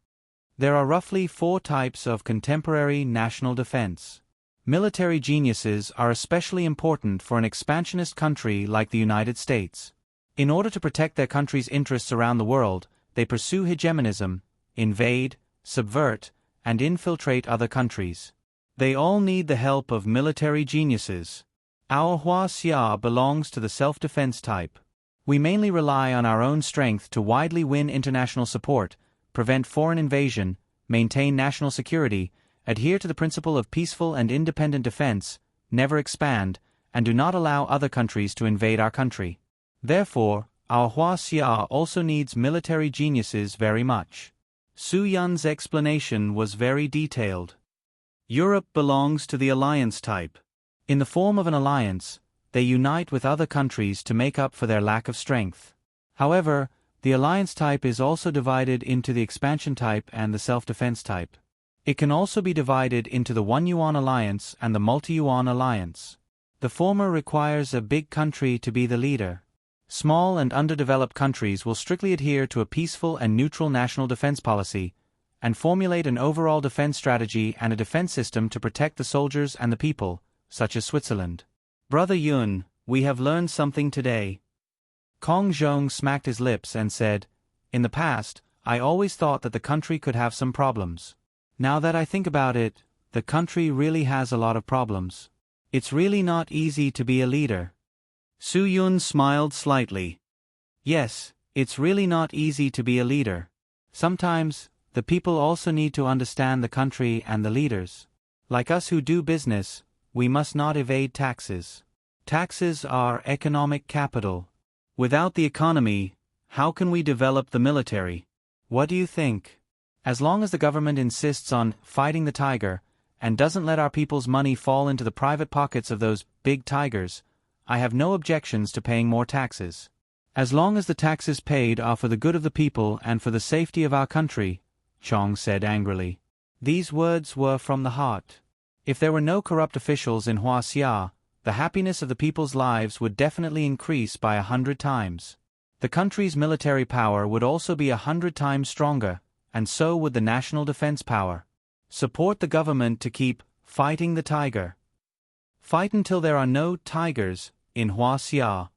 There are roughly 4 types of contemporary national defense. Military geniuses are especially important for an expansionist country like the United States. In order to protect their country's interests around the world, they pursue hegemonism, invade, subvert, and infiltrate other countries. They all need the help of military geniuses. Our Huaxia belongs to the self-defense type. We mainly rely on our own strength to widely win international support, prevent foreign invasion, maintain national security, adhere to the principle of peaceful and independent defense, never expand, and do not allow other countries to invade our country. Therefore, Our Huaxia also needs military geniuses very much. Su Yun's explanation was very detailed. Europe belongs to the alliance type. In the form of an alliance, they unite with other countries to make up for their lack of strength. However, the alliance type is also divided into the expansion type and the self-defense type. It can also be divided into the One Yuan Alliance and the Multi-Yuan Alliance. The former requires a big country to be the leader. Small and underdeveloped countries will strictly adhere to a peaceful and neutral national defense policy, and formulate an overall defense strategy and a defense system to protect the soldiers and the people, such as Switzerland. Brother Yun, we have learned something today. Kong Zhong smacked his lips and said, "In the past, I always thought that the country could have some problems. Now that I think about it, the country really has a lot of problems. It's really not easy to be a leader." Su Yun smiled slightly. Yes, it's really not easy to be a leader. Sometimes, the people also need to understand the country and the leaders. Like us who do business, we must not evade taxes. Taxes are economic capital. Without the economy, how can we develop the military? What do you think? As long as the government insists on fighting the tiger, and doesn't let our people's money fall into the private pockets of those big tigers, I have no objections to paying more taxes. As long as the taxes paid are for the good of the people and for the safety of our country, Chong said angrily. These words were from the heart. If there were no corrupt officials in Huaxia, the happiness of the people's lives would definitely increase by 100 times. The country's military power would also be 100 times stronger, and so would the national defense power. Support the government to keep fighting the tiger. Fight until there are no tigers in Huaxia.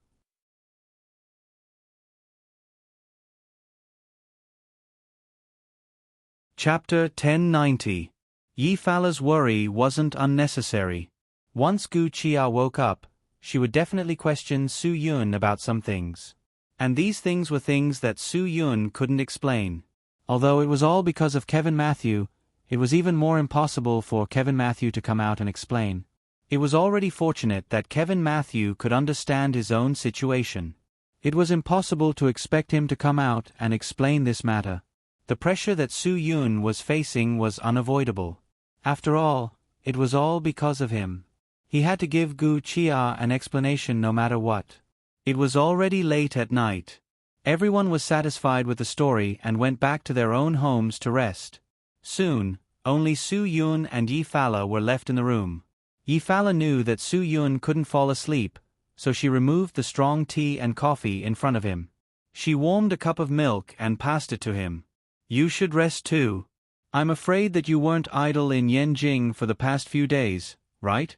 Chapter 1090. Yi Fala's worry wasn't unnecessary. Once Gu Qia woke up, she would definitely question Su Yun about some things. And these things were things that Su Yun couldn't explain. Although it was all because of Kevin Matthew, it was even more impossible for Kevin Matthew to come out and explain. It was already fortunate that Kevin Matthew could understand his own situation. It was impossible to expect him to come out and explain this matter. The pressure that Su Yun was facing was unavoidable. After all, it was all because of him. He had to give Gu Qia an explanation no matter what. It was already late at night. Everyone was satisfied with the story and went back to their own homes to rest. Soon, only Su Yun and Yi Fala were left in the room. Yi Fala knew that Su Yun couldn't fall asleep, so she removed the strong tea and coffee in front of him. She warmed a cup of milk and passed it to him. "You should rest too. I'm afraid that you weren't idle in Yanjing for the past few days, right?"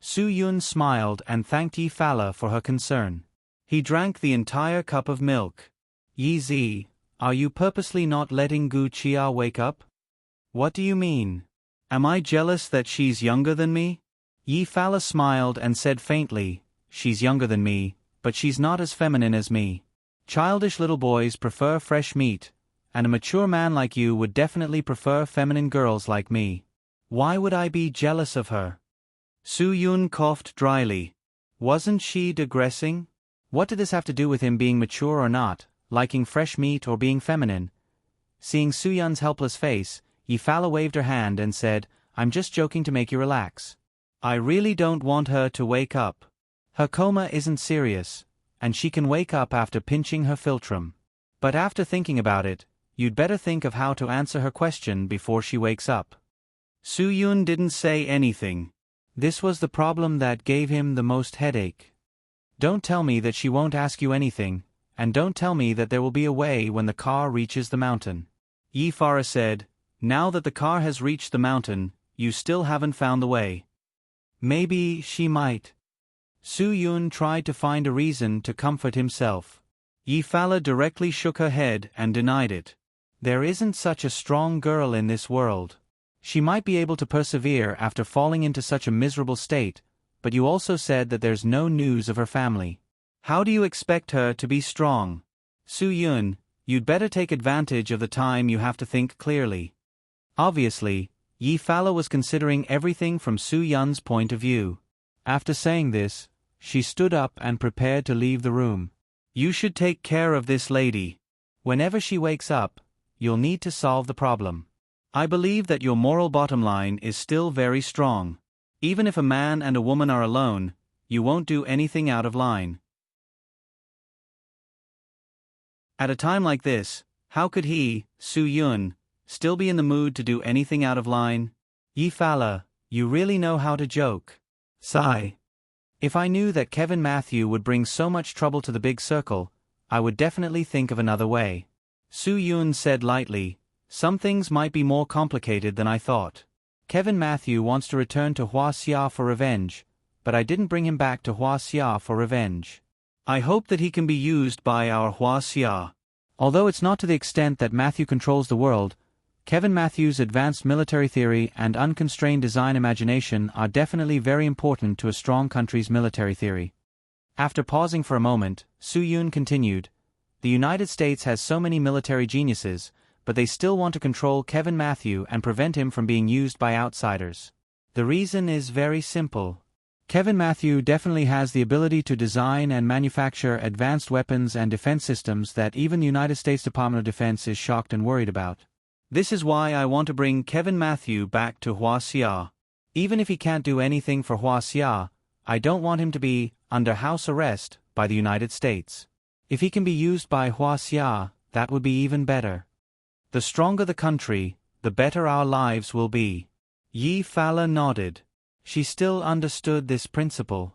Su Yun smiled and thanked Yi Fala for her concern. He drank the entire cup of milk. "Yi Zi, are you purposely not letting Gu Qia wake up?" "What do you mean? Am I jealous that she's younger than me?" Yi Fala smiled and said faintly, "She's younger than me, but she's not as feminine as me. Childish little boys prefer fresh meat, and a mature man like you would definitely prefer feminine girls like me. Why would I be jealous of her?" Su Yun coughed dryly. Wasn't she digressing? What did this have to do with him being mature or not, liking fresh meat or being feminine? Seeing Su Yun's helpless face, Yi Fala waved her hand and said, "I'm just joking to make you relax. I really don't want her to wake up. Her coma isn't serious, and she can wake up after pinching her philtrum. But after thinking about it, you'd better think of how to answer her question before she wakes up." Su Yun didn't say anything. This was the problem that gave him the most headache. Don't tell me that she won't ask you anything, and don't tell me that there will be a way when the car reaches the mountain. Yi Fala said, "Now that the car has reached the mountain, you still haven't found the way." Maybe she might. Su Yun tried to find a reason to comfort himself. Yi Fala directly shook her head and denied it. There isn't such a strong girl in this world. She might be able to persevere after falling into such a miserable state, but you also said that there's no news of her family. How do you expect her to be strong? Su Yun, you'd better take advantage of the time you have to think clearly. Obviously, Yi Fala was considering everything from Su Yun's point of view. After saying this, she stood up and prepared to leave the room. You should take care of this lady. Whenever she wakes up, you'll need to solve the problem. I believe that your moral bottom line is still very strong. Even if a man and a woman are alone, you won't do anything out of line. At a time like this, how could he, Su-yun, still be in the mood to do anything out of line? Ye fella, you really know how to joke. Sigh. If I knew that Kevin Matthew would bring so much trouble to the big circle, I would definitely think of another way. Su-yun said lightly, some things might be more complicated than I thought. Kevin Matthew wants to return to Huaxia for revenge, but I didn't bring him back to Huaxia for revenge. I hope that he can be used by our Huaxia. Although it's not to the extent that Matthew controls the world, Kevin Matthews' advanced military theory and unconstrained design imagination are definitely very important to a strong country's military theory. After pausing for a moment, Su-yun continued, the United States has so many military geniuses, but they still want to control Kevin Matthew and prevent him from being used by outsiders. The reason is very simple. Kevin Matthew definitely has the ability to design and manufacture advanced weapons and defense systems that even the United States Department of Defense is shocked and worried about. This is why I want to bring Kevin Matthew back to Huaxia. Even if he can't do anything for Huaxia, I don't want him to be under house arrest by the United States. If he can be used by Huaxia, that would be even better. The stronger the country, the better our lives will be. Yi Fala nodded. She still understood this principle.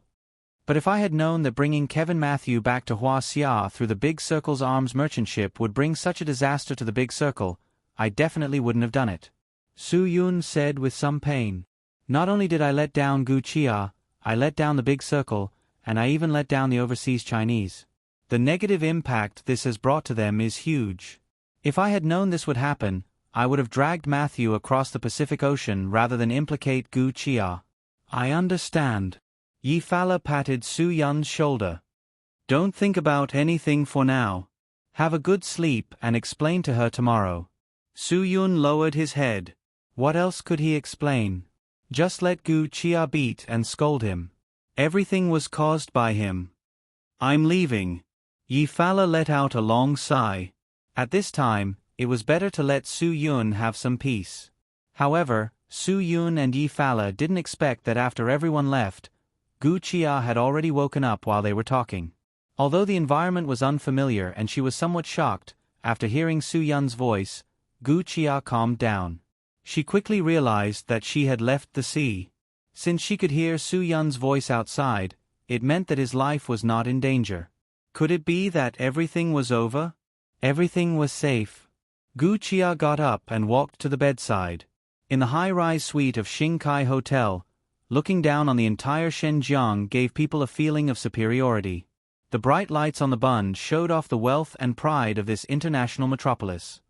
But if I had known that bringing Kevin Matthew back to Huaxia through the Big Circle's arms merchant ship would bring such a disaster to the Big Circle, I definitely wouldn't have done it. Su-yun said with some pain. Not only did I let down Gu Chia, I let down the Big Circle, and I even let down the overseas Chinese. The negative impact this has brought to them is huge. If I had known this would happen, I would have dragged Matthew across the Pacific Ocean rather than implicate Gu Chia. I understand. Yi Fala patted Su-yun's shoulder. Don't think about anything for now. Have a good sleep and explain to her tomorrow. Su-yun lowered his head. What else could he explain? Just let Gu Chia beat and scold him. Everything was caused by him. I'm leaving. Yi Fala let out a long sigh. At this time, it was better to let Su-yun have some peace. However, Su-yun and Yi Fala didn't expect that after everyone left, Gu Chia had already woken up while they were talking. Although the environment was unfamiliar and she was somewhat shocked, after hearing Su-yun's voice, Gu Chia calmed down. She quickly realized that she had left the sea. Since she could hear Su-yun's voice outside, it meant that his life was not in danger. Could it be that everything was over? Everything was safe. Gu Chia got up and walked to the bedside. In the high-rise suite of Xingkai Hotel, looking down on the entire Shenzhen gave people a feeling of superiority. The bright lights on the bund showed off the wealth and pride of this international metropolis.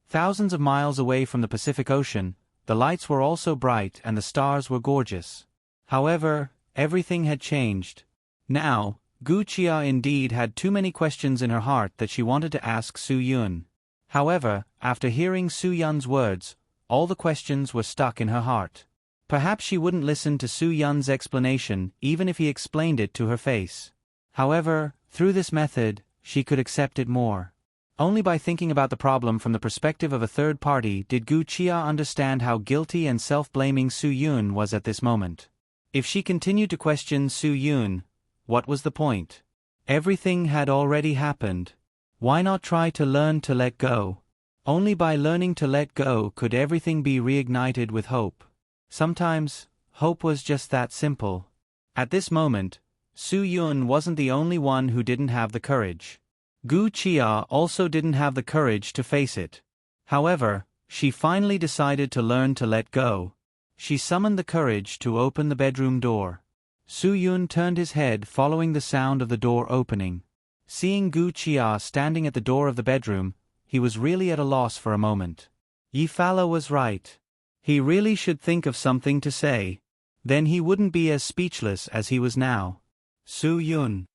Thousands of miles away from the Pacific Ocean, the lights were also bright and the stars were gorgeous. However, everything had changed. Now, Gu Chia indeed had too many questions in her heart that she wanted to ask Su-yun. However, after hearing Su-yun's words, all the questions were stuck in her heart. Perhaps she wouldn't listen to Su-yun's explanation even if he explained it to her face. However, through this method, she could accept it more. Only by thinking about the problem from the perspective of a third party did Gu Chia understand how guilty and self-blaming Su-yun was at this moment. If she continued to question Su-yun, what was the point? Everything had already happened. Why not try to learn to let go? Only by learning to let go could everything be reignited with hope. Sometimes, hope was just that simple. At this moment, Su-yun wasn't the only one who didn't have the courage. Gu Chia also didn't have the courage to face it. However, she finally decided to learn to let go. She summoned the courage to open the bedroom door. Su-yun turned his head following the sound of the door opening. Seeing Gu Chia standing at the door of the bedroom, he was really at a loss for a moment. Yi Fala was right. He really should think of something to say. Then he wouldn't be as speechless as he was now. Su-yun.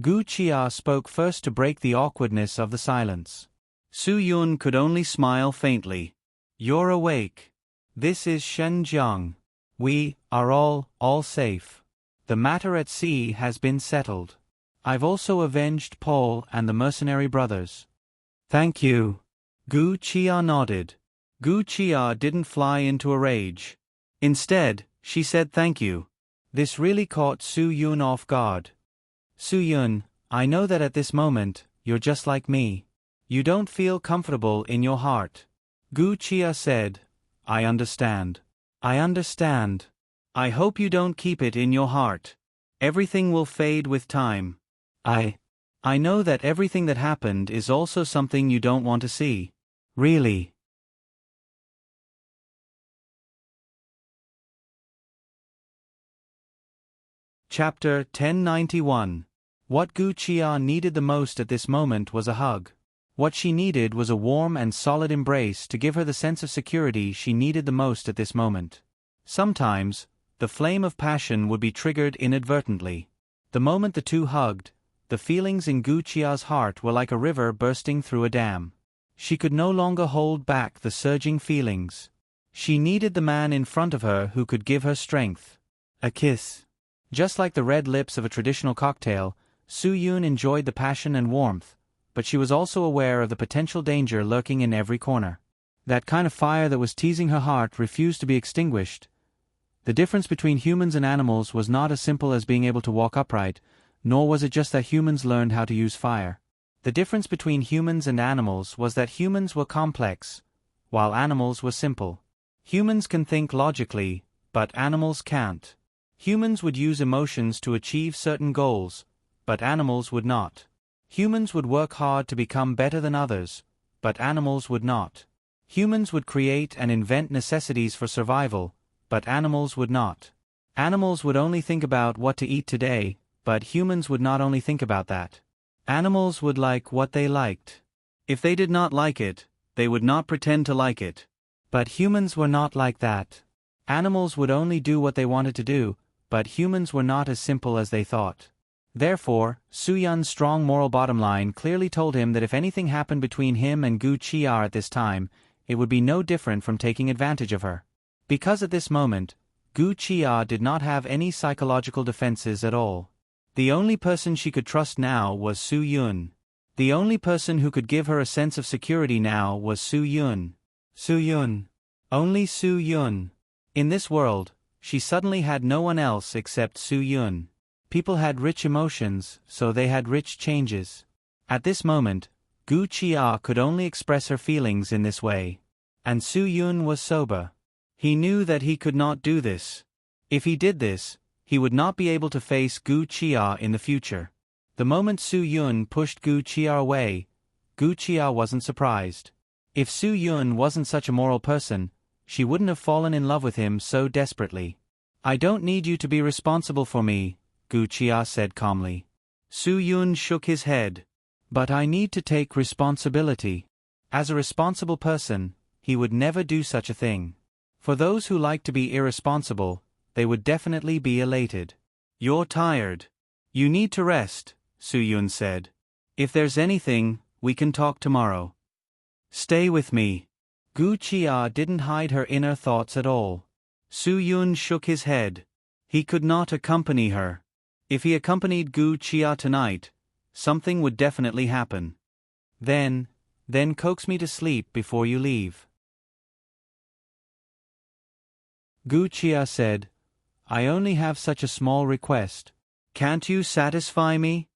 Gu Chia spoke first to break the awkwardness of the silence. Su-yun could only smile faintly. You're awake. This is Shenzhen. We are all safe. The matter at sea has been settled. I've also avenged Paul and the mercenary brothers. Thank you. Gu Chia nodded. Gu Chia didn't fly into a rage. Instead, she said thank you. This really caught Su Yun off guard. Su Yun, I know that at this moment, you're just like me. You don't feel comfortable in your heart. Gu Chia said, I understand. I understand. I hope you don't keep it in your heart. Everything will fade with time. I know that everything that happened is also something you don't want to see. Really. Chapter 1091. What Gu Chia needed the most at this moment was a hug. What she needed was a warm and solid embrace to give her the sense of security she needed the most at this moment. Sometimes, the flame of passion would be triggered inadvertently. The moment the two hugged, the feelings in Gu Chia's heart were like a river bursting through a dam. She could no longer hold back the surging feelings. She needed the man in front of her who could give her strength. A kiss. Just like the red lips of a traditional cocktail, Su Yun enjoyed the passion and warmth, but she was also aware of the potential danger lurking in every corner. That kind of fire that was teasing her heart refused to be extinguished. The difference between humans and animals was not as simple as being able to walk upright, nor was it just that humans learned how to use fire. The difference between humans and animals was that humans were complex, while animals were simple. Humans can think logically, but animals can't. Humans would use emotions to achieve certain goals, but animals would not. Humans would work hard to become better than others, but animals would not. Humans would create and invent necessities for survival, but animals would not. Animals would only think about what to eat today, but humans would not only think about that. Animals would like what they liked. If they did not like it, they would not pretend to like it. But humans were not like that. Animals would only do what they wanted to do, but humans were not as simple as they thought. Therefore, Su Yun's strong moral bottom line clearly told him that if anything happened between him and Gu Chia at this time, it would be no different from taking advantage of her. Because at this moment, Gu Chia did not have any psychological defenses at all. The only person she could trust now was Su Yun. The only person who could give her a sense of security now was Su Yun. Su Yun. Only Su Yun. In this world, she suddenly had no one else except Su Yun. People had rich emotions, so they had rich changes. At this moment, Gu Chia could only express her feelings in this way. And Su Yun was sober. He knew that he could not do this. If he did this, he would not be able to face Gu Chia in the future. The moment Su Yun pushed Gu Chia away, Gu Chia wasn't surprised. If Su Yun wasn't such a moral person, she wouldn't have fallen in love with him so desperately. I don't need you to be responsible for me, Gu Chia said calmly. Su Yun shook his head. But I need to take responsibility. As a responsible person, he would never do such a thing. For those who like to be irresponsible, they would definitely be elated. You're tired. You need to rest, Su Yun said. If there's anything, we can talk tomorrow. Stay with me. Gu Chia didn't hide her inner thoughts at all. Su Yun shook his head. He could not accompany her. If he accompanied Gu Chia tonight, something would definitely happen. Then coax me to sleep before you leave. Gu Chia said, I only have such a small request. Can't you satisfy me?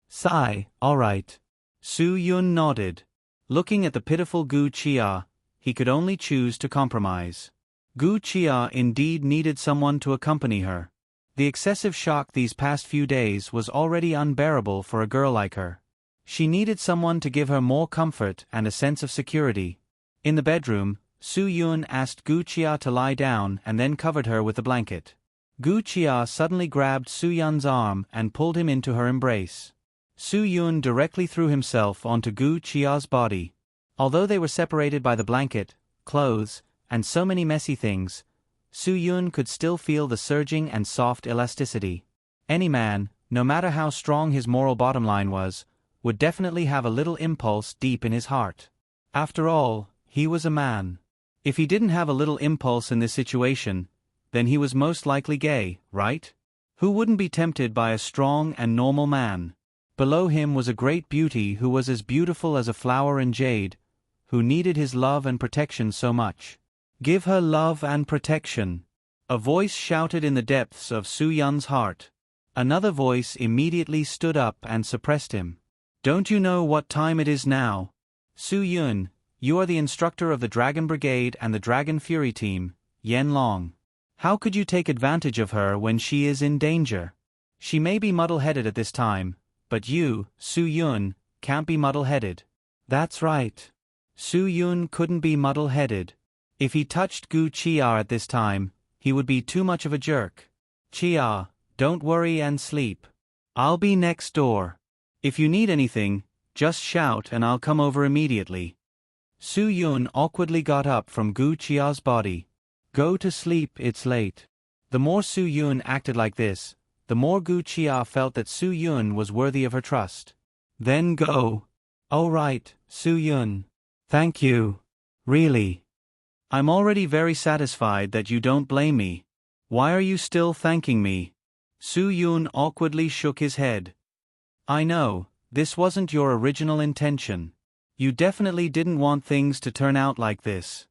Sigh, all right. Su Yun nodded. Looking at the pitiful Gu Chia, he could only choose to compromise. Gu Chia indeed needed someone to accompany her. The excessive shock these past few days was already unbearable for a girl like her. She needed someone to give her more comfort and a sense of security. In the bedroom, Su Yun asked Gu Chia to lie down and then covered her with a blanket. Gu Chia suddenly grabbed Su Yun's arm and pulled him into her embrace. Su Yun directly threw himself onto Gu Chia's body. Although they were separated by the blanket, clothes, and so many messy things, Su Yun could still feel the surging and soft elasticity. Any man, no matter how strong his moral bottom line was, would definitely have a little impulse deep in his heart. After all, he was a man. If he didn't have a little impulse in this situation, then he was most likely gay, right? Who wouldn't be tempted by a strong and normal man? Below him was a great beauty who was as beautiful as a flower in jade, who needed his love and protection so much. Give her love and protection. A voice shouted in the depths of Su-yun's heart. Another voice immediately stood up and suppressed him. Don't you know what time it is now? Su-yun, you are the instructor of the Dragon Brigade and the Dragon Fury team, Yen Long. How could you take advantage of her when she is in danger? She may be muddle-headed at this time, but you, Su-yun, can't be muddle-headed. That's right. Su-yun couldn't be muddle-headed. If he touched Gu Chia at this time, he would be too much of a jerk. Chia, don't worry and sleep. I'll be next door. If you need anything, just shout and I'll come over immediately. Su-yun awkwardly got up from Gu Chia's body. Go to sleep, it's late. The more Su-yun acted like this, the more Gu Chia felt that Su-yun was worthy of her trust. Then go. Oh right, Su-yun. Thank you. Really. I'm already very satisfied that you don't blame me. Why are you still thanking me? Su-yun awkwardly shook his head. I know, this wasn't your original intention. You definitely didn't want things to turn out like this.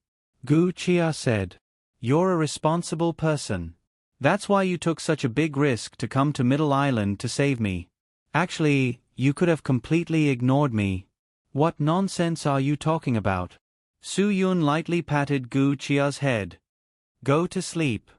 Gu Chia said. You're a responsible person. That's why you took such a big risk to come to Middle Island to save me. Actually, you could have completely ignored me. What nonsense are you talking about? Su-yun lightly patted Gu Chia's head. Go to sleep.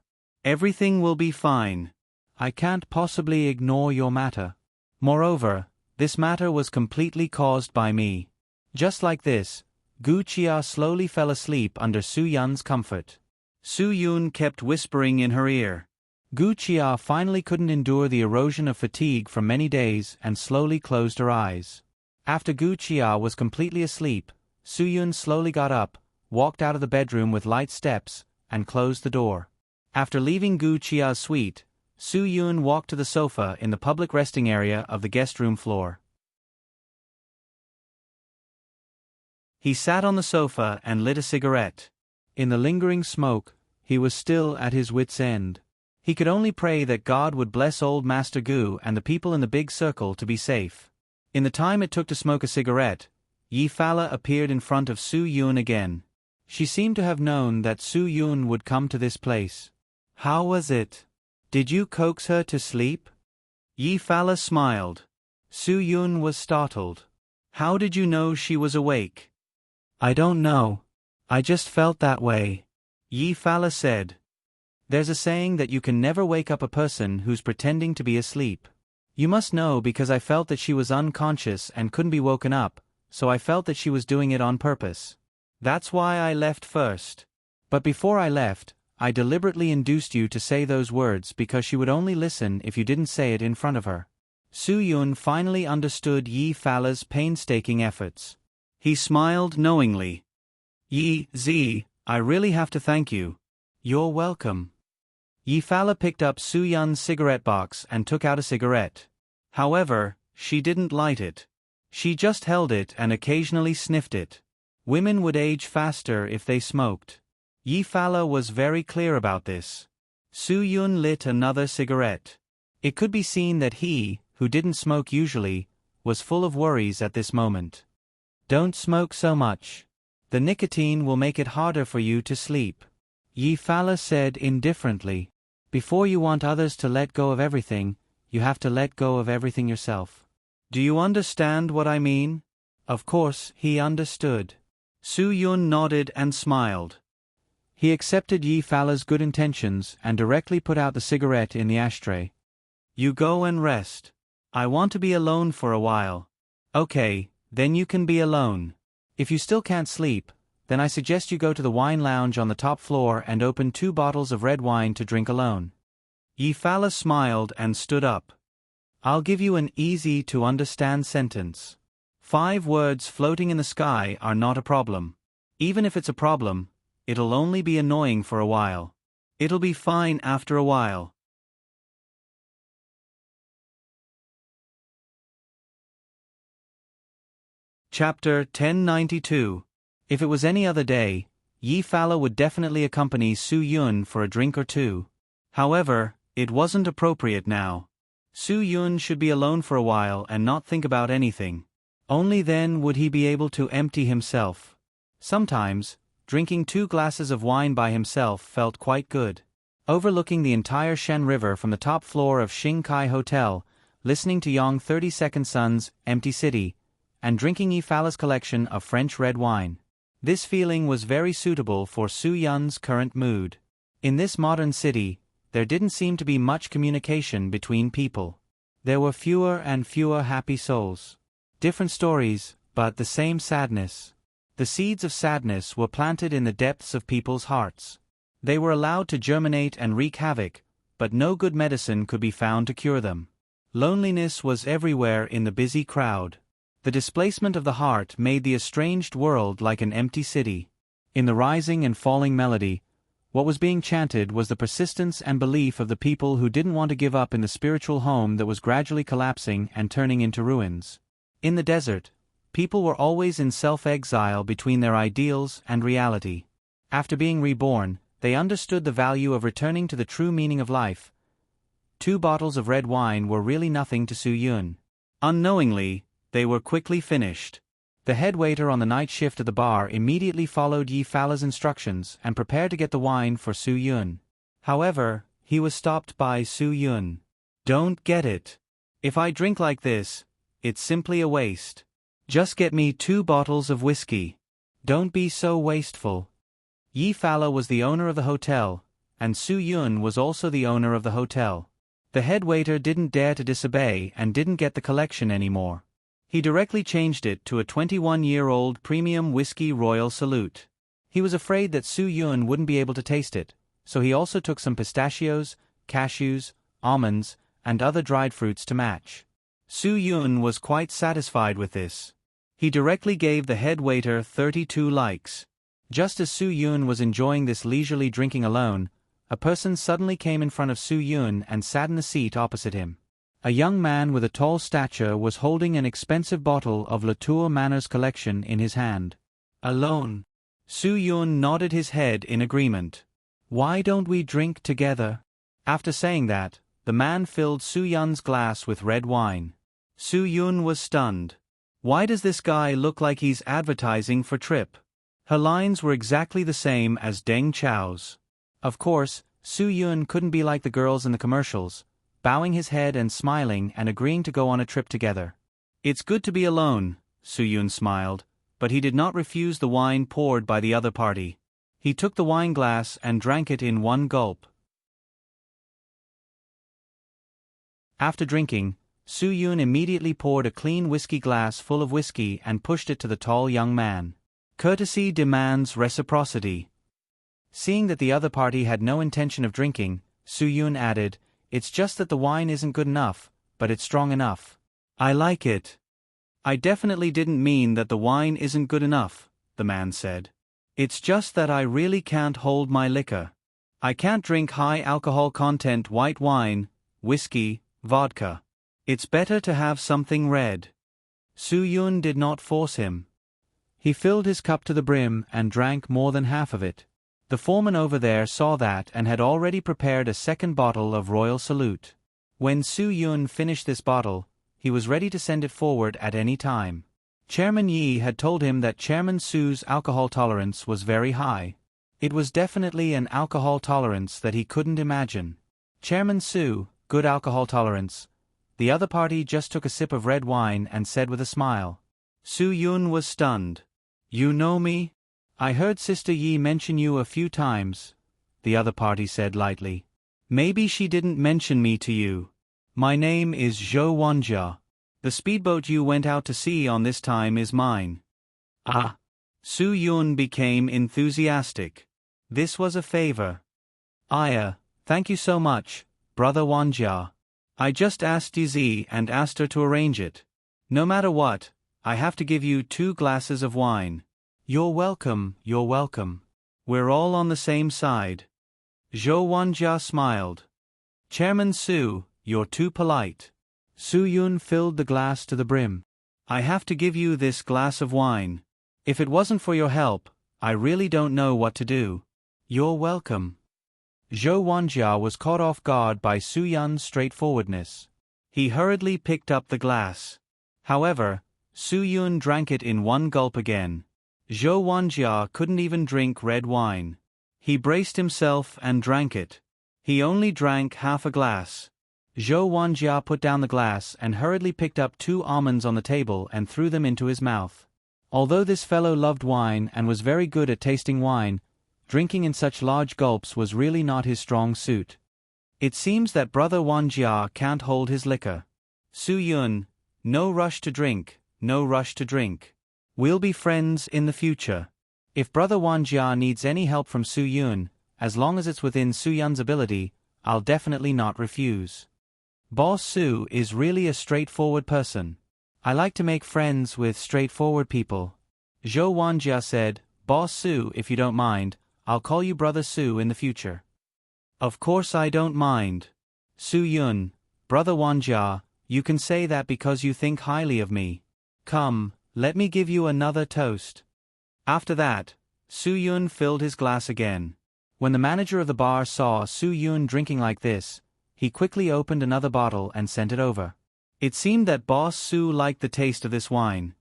Everything will be fine. I can't possibly ignore your matter. Moreover, this matter was completely caused by me. Just like this, Gu Chia slowly fell asleep under Su-yun's comfort. Su-yun kept whispering in her ear. Gu Chia finally couldn't endure the erosion of fatigue for many days and slowly closed her eyes. After Gu Chia was completely asleep, Su-yun slowly got up, walked out of the bedroom with light steps, and closed the door. After leaving Gu Chia's suite, Su-yun walked to the sofa in the public resting area of the guest room floor. He sat on the sofa and lit a cigarette. In the lingering smoke, he was still at his wits' end. He could only pray that God would bless old Master Gu and the people in the big circle to be safe. In the time it took to smoke a cigarette, Yi Fala appeared in front of Su-yun again. She seemed to have known that Su-yun would come to this place. How was it? Did you coax her to sleep? Yi Fala smiled. Su-yun was startled. How did you know she was awake? I don't know. I just felt that way. Yi Fala said. There's a saying that you can never wake up a person who's pretending to be asleep. You must know because I felt that she was unconscious and couldn't be woken up, so I felt that she was doing it on purpose. That's why I left first. But before I left, I deliberately induced you to say those words because she would only listen if you didn't say it in front of her. Su-yun finally understood Yi Fala's painstaking efforts. He smiled knowingly. Yi Zi, I really have to thank you. You're welcome. Yi Fala picked up Su-yun's cigarette box and took out a cigarette. However, she didn't light it. She just held it and occasionally sniffed it. Women would age faster if they smoked. Yi Fala was very clear about this. Su-yun lit another cigarette. It could be seen that he, who didn't smoke usually, was full of worries at this moment. Don't smoke so much. The nicotine will make it harder for you to sleep. Yi Fala said indifferently. Before you want others to let go of everything, you have to let go of everything yourself. Do you understand what I mean? Of course, he understood. Su-yun nodded and smiled. He accepted Yi Fala's good intentions and directly put out the cigarette in the ashtray. You go and rest. I want to be alone for a while. Okay, then you can be alone. If you still can't sleep, then I suggest you go to the wine lounge on the top floor and open 2 bottles of red wine to drink alone. Yi Fala smiled and stood up. I'll give you an easy-to-understand sentence. 5 words floating in the sky are not a problem. Even if it's a problem, it'll only be annoying for a while. It'll be fine after a while. Chapter 1092. If it was any other day, Yi Fala would definitely accompany Su-yun for a drink or two. However, It wasn't appropriate now. Su Yun should be alone for a while and not think about anything. Only then would he be able to empty himself. Sometimes, drinking 2 glasses of wine by himself felt quite good. Overlooking the entire Shen River from the top floor of Xingkai Hotel, listening to Yong 32nd Sun's Empty City, and drinking Yi Fala's collection of French red wine. This feeling was very suitable for Su Yun's current mood. In this modern city, there didn't seem to be much communication between people. There were fewer and fewer happy souls. Different stories, but the same sadness. The seeds of sadness were planted in the depths of people's hearts. They were allowed to germinate and wreak havoc, but no good medicine could be found to cure them. Loneliness was everywhere in the busy crowd. The displacement of the heart made the estranged world like an empty city. In the rising and falling melody, what was being chanted was the persistence and belief of the people who didn't want to give up in the spiritual home that was gradually collapsing and turning into ruins. In the desert, people were always in self-exile between their ideals and reality. After being reborn, they understood the value of returning to the true meaning of life. 2 bottles of red wine were really nothing to Su Yun. Unknowingly, they were quickly finished. The head waiter on the night shift at the bar immediately followed Yi Fala's instructions and prepared to get the wine for Su Yun. However, he was stopped by Su Yun. "Don't get it. If I drink like this, it's simply a waste. Just get me 2 bottles of whiskey. Don't be so wasteful." Yi Fala was the owner of the hotel, and Su Yun was also the owner of the hotel. The head waiter didn't dare to disobey and didn't get the collection anymore. He directly changed it to a 21-year-old premium whiskey Royal Salute. He was afraid that Su Yun wouldn't be able to taste it, so he also took some pistachios, cashews, almonds, and other dried fruits to match. Su Yun was quite satisfied with this. He directly gave the head waiter 32 likes. Just as Su Yun was enjoying this leisurely drinking alone, a person suddenly came in front of Su Yun and sat in the seat opposite him. A young man with a tall stature was holding an expensive bottle of Latour Manners collection in his hand. "Alone?" Su Yun nodded his head in agreement. "Why don't we drink together?" After saying that, the man filled Su Yun's glass with red wine. Su Yun was stunned. Why does this guy look like he's advertising for Trip? Her lines were exactly the same as Deng Chao's. Of course, Su Yun couldn't be like the girls in the commercials, bowing his head and smiling and agreeing to go on a trip together. "It's good to be alone," Su Yun smiled, but he did not refuse the wine poured by the other party. He took the wine glass and drank it in one gulp. After drinking, Su Yun immediately poured a clean whiskey glass full of whiskey and pushed it to the tall young man. Courtesy demands reciprocity. Seeing that the other party had no intention of drinking, Su Yun added, "It's just that the wine isn't good enough, but it's strong enough." "I like it." "I definitely didn't mean that the wine isn't good enough," the man said. "It's just that I really can't hold my liquor. I can't drink high alcohol content white wine, whiskey, vodka. It's better to have something red." Su Yun did not force him. He filled his cup to the brim and drank more than half of it. The foreman over there saw that and had already prepared a second bottle of Royal Salute. When Su Yun finished this bottle, he was ready to send it forward at any time. Chairman Yi had told him that Chairman Su's alcohol tolerance was very high. It was definitely an alcohol tolerance that he couldn't imagine. Chairman Su, good alcohol tolerance. The other party just took a sip of red wine and said with a smile. Su Yun was stunned. "You know me? I heard Sister Yi mention you a few times," the other party said lightly. "Maybe she didn't mention me to you. My name is Zhou Wanja. The speedboat you went out to sea on this time is mine." "Ah." Su Yun became enthusiastic. This was a favor. Thank you so much, Brother Wanja. I just asked Yizi and asked her to arrange it. No matter what, I have to give you 2 glasses of wine." You're welcome. We're all on the same side." Zhou Wanja smiled. "Chairman Su, you're too polite." Su Yun filled the glass to the brim. "I have to give you this glass of wine. If it wasn't for your help, I really don't know what to do." "You're welcome." Zhou Wanjia was caught off guard by Su Yun's straightforwardness. He hurriedly picked up the glass. However, Su Yun drank it in one gulp again. Zhou Wanjia couldn't even drink red wine. He braced himself and drank it. He only drank half a glass. Zhou Wanjia put down the glass and hurriedly picked up 2 almonds on the table and threw them into his mouth. Although this fellow loved wine and was very good at tasting wine, drinking in such large gulps was really not his strong suit. It seems that Brother Wanjia can't hold his liquor. Su Yun, no rush to drink, no rush to drink. We'll be friends in the future. If Brother Wanjia needs any help from Su Yun, as long as it's within Su Yun's ability, I'll definitely not refuse. Boss Su is really a straightforward person. I like to make friends with straightforward people. Zhou Wanjia said, Boss Su, if you don't mind, I'll call you Brother Su in the future. Of course I don't mind. Su Yun, Brother Wanjia, you can say that because you think highly of me. Come, let me give you another toast. After that, Su Yun filled his glass again. When the manager of the bar saw Su Yun drinking like this, he quickly opened another bottle and sent it over. It seemed that Boss Su liked the taste of this wine.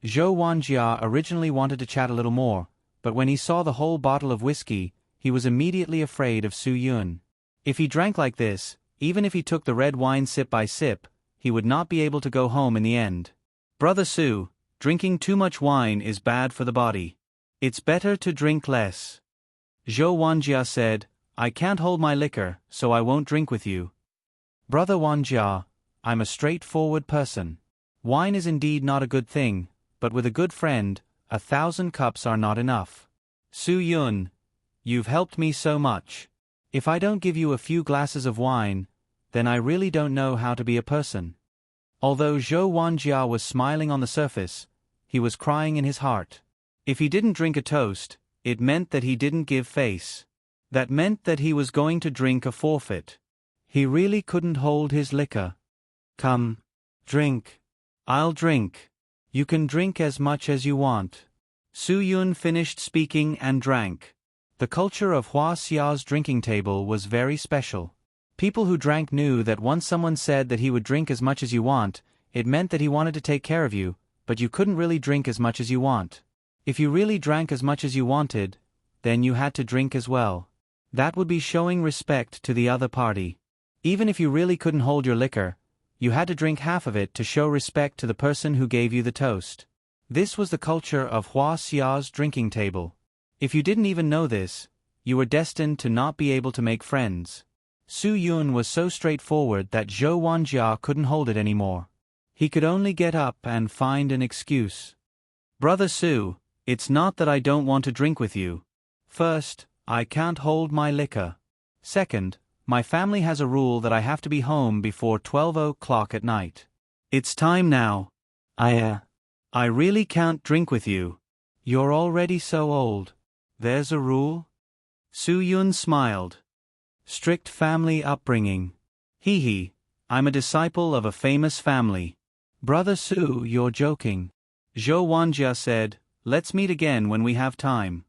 Zhou Wanjia originally wanted to chat a little more, but when he saw the whole bottle of whiskey, he was immediately afraid of Su Yun. If he drank like this, even if he took the red wine sip by sip, he would not be able to go home in the end. Brother Su, drinking too much wine is bad for the body. It's better to drink less. Zhou Wanjia said, I can't hold my liquor, so I won't drink with you. Brother Wanjia, I'm a straightforward person. Wine is indeed not a good thing, but with a good friend, 1,000 cups are not enough. Su Yun, you've helped me so much. If I don't give you a few glasses of wine, then I really don't know how to be a person. Although Zhou Wanjia was smiling on the surface, he was crying in his heart. If he didn't drink a toast, it meant that he didn't give face. That meant that he was going to drink a forfeit. He really couldn't hold his liquor. Come, drink. I'll drink. You can drink as much as you want. Su Yun finished speaking and drank. The culture of Hua Xia's drinking table was very special. People who drank knew that once someone said that he would drink as much as you want, it meant that he wanted to take care of you, but you couldn't really drink as much as you want. If you really drank as much as you wanted, then you had to drink as well. That would be showing respect to the other party. Even if you really couldn't hold your liquor, you had to drink half of it to show respect to the person who gave you the toast. This was the culture of Hua Xia's drinking table. If you didn't even know this, you were destined to not be able to make friends. Su Yun was so straightforward that Zhou Wanjia couldn't hold it anymore. He could only get up and find an excuse. Brother Su, it's not that I don't want to drink with you. First, I can't hold my liquor. Second, my family has a rule that I have to be home before 12 o'clock at night. It's time now. I really can't drink with you. You're already so old. There's a rule? Su Yun smiled. Strict family upbringing. Hee, I'm a disciple of a famous family. Brother Su, you're joking. Zhou Wanjia said, let's meet again when we have time.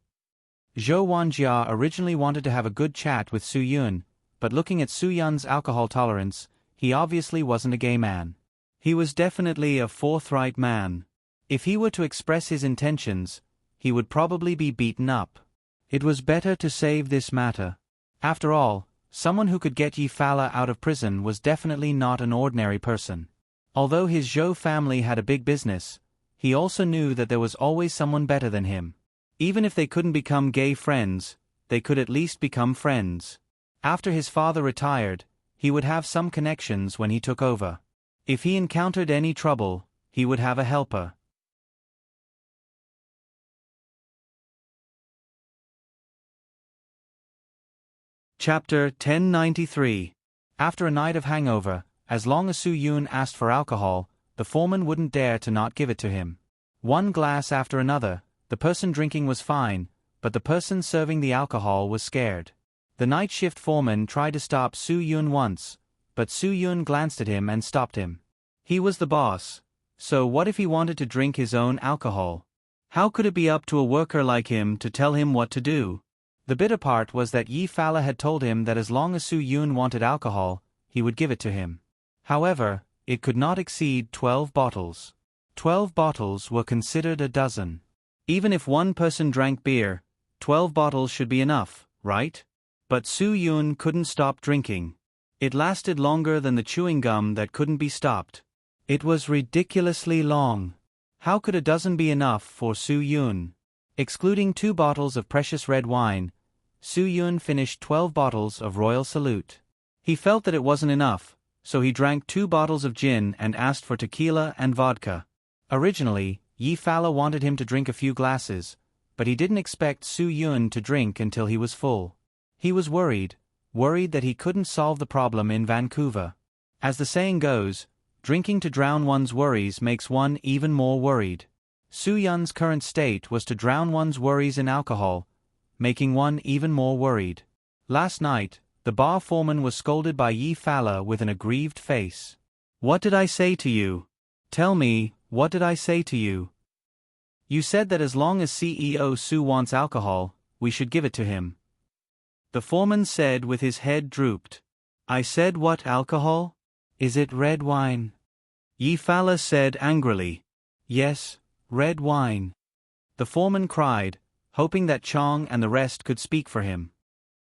Zhou Wanjia originally wanted to have a good chat with Su Yun, but looking at Su Yun's alcohol tolerance, he obviously wasn't a gay man. He was definitely a forthright man. If he were to express his intentions, he would probably be beaten up. It was better to save this matter. After all, someone who could get Yi Fala out of prison was definitely not an ordinary person. Although his Zhou family had a big business, he also knew that there was always someone better than him. Even if they couldn't become gay friends, they could at least become friends. After his father retired, he would have some connections when he took over. If he encountered any trouble, he would have a helper. Chapter 1093. After a night of hangover, as long as Su Yun asked for alcohol, the foreman wouldn't dare to not give it to him. One glass after another, the person drinking was fine, but the person serving the alcohol was scared. The night shift foreman tried to stop Su Yun once, but Su Yun glanced at him and stopped him. He was the boss, so what if he wanted to drink his own alcohol? How could it be up to a worker like him to tell him what to do? The bitter part was that Yi Fala had told him that as long as Su Yun wanted alcohol, he would give it to him. However, it could not exceed 12 bottles. 12 bottles were considered a dozen. Even if one person drank beer, 12 bottles should be enough, right? But Su Yun couldn't stop drinking. It lasted longer than the chewing gum that couldn't be stopped. It was ridiculously long. How could a dozen be enough for Su Yun? Excluding 2 bottles of precious red wine, Su Yun finished 12 bottles of Royal Salute. He felt that it wasn't enough, so he drank 2 bottles of gin and asked for tequila and vodka. Originally, Yi Fala wanted him to drink a few glasses, but he didn't expect Su Yun to drink until he was full. He was worried that he couldn't solve the problem in Vancouver. As the saying goes, drinking to drown one's worries makes one even more worried. Su Yun's current state was to drown one's worries in alcohol, making one even more worried. Last night, the bar foreman was scolded by Yi Fala with an aggrieved face. "What did I say to you? Tell me, what did I say to you? You said that as long as CEO Su wants alcohol, we should give it to him." The foreman said with his head drooped. "I said what alcohol? Is it red wine?" Yi Fala said angrily. "Yes, red wine." The foreman cried, hoping that Chong and the rest could speak for him.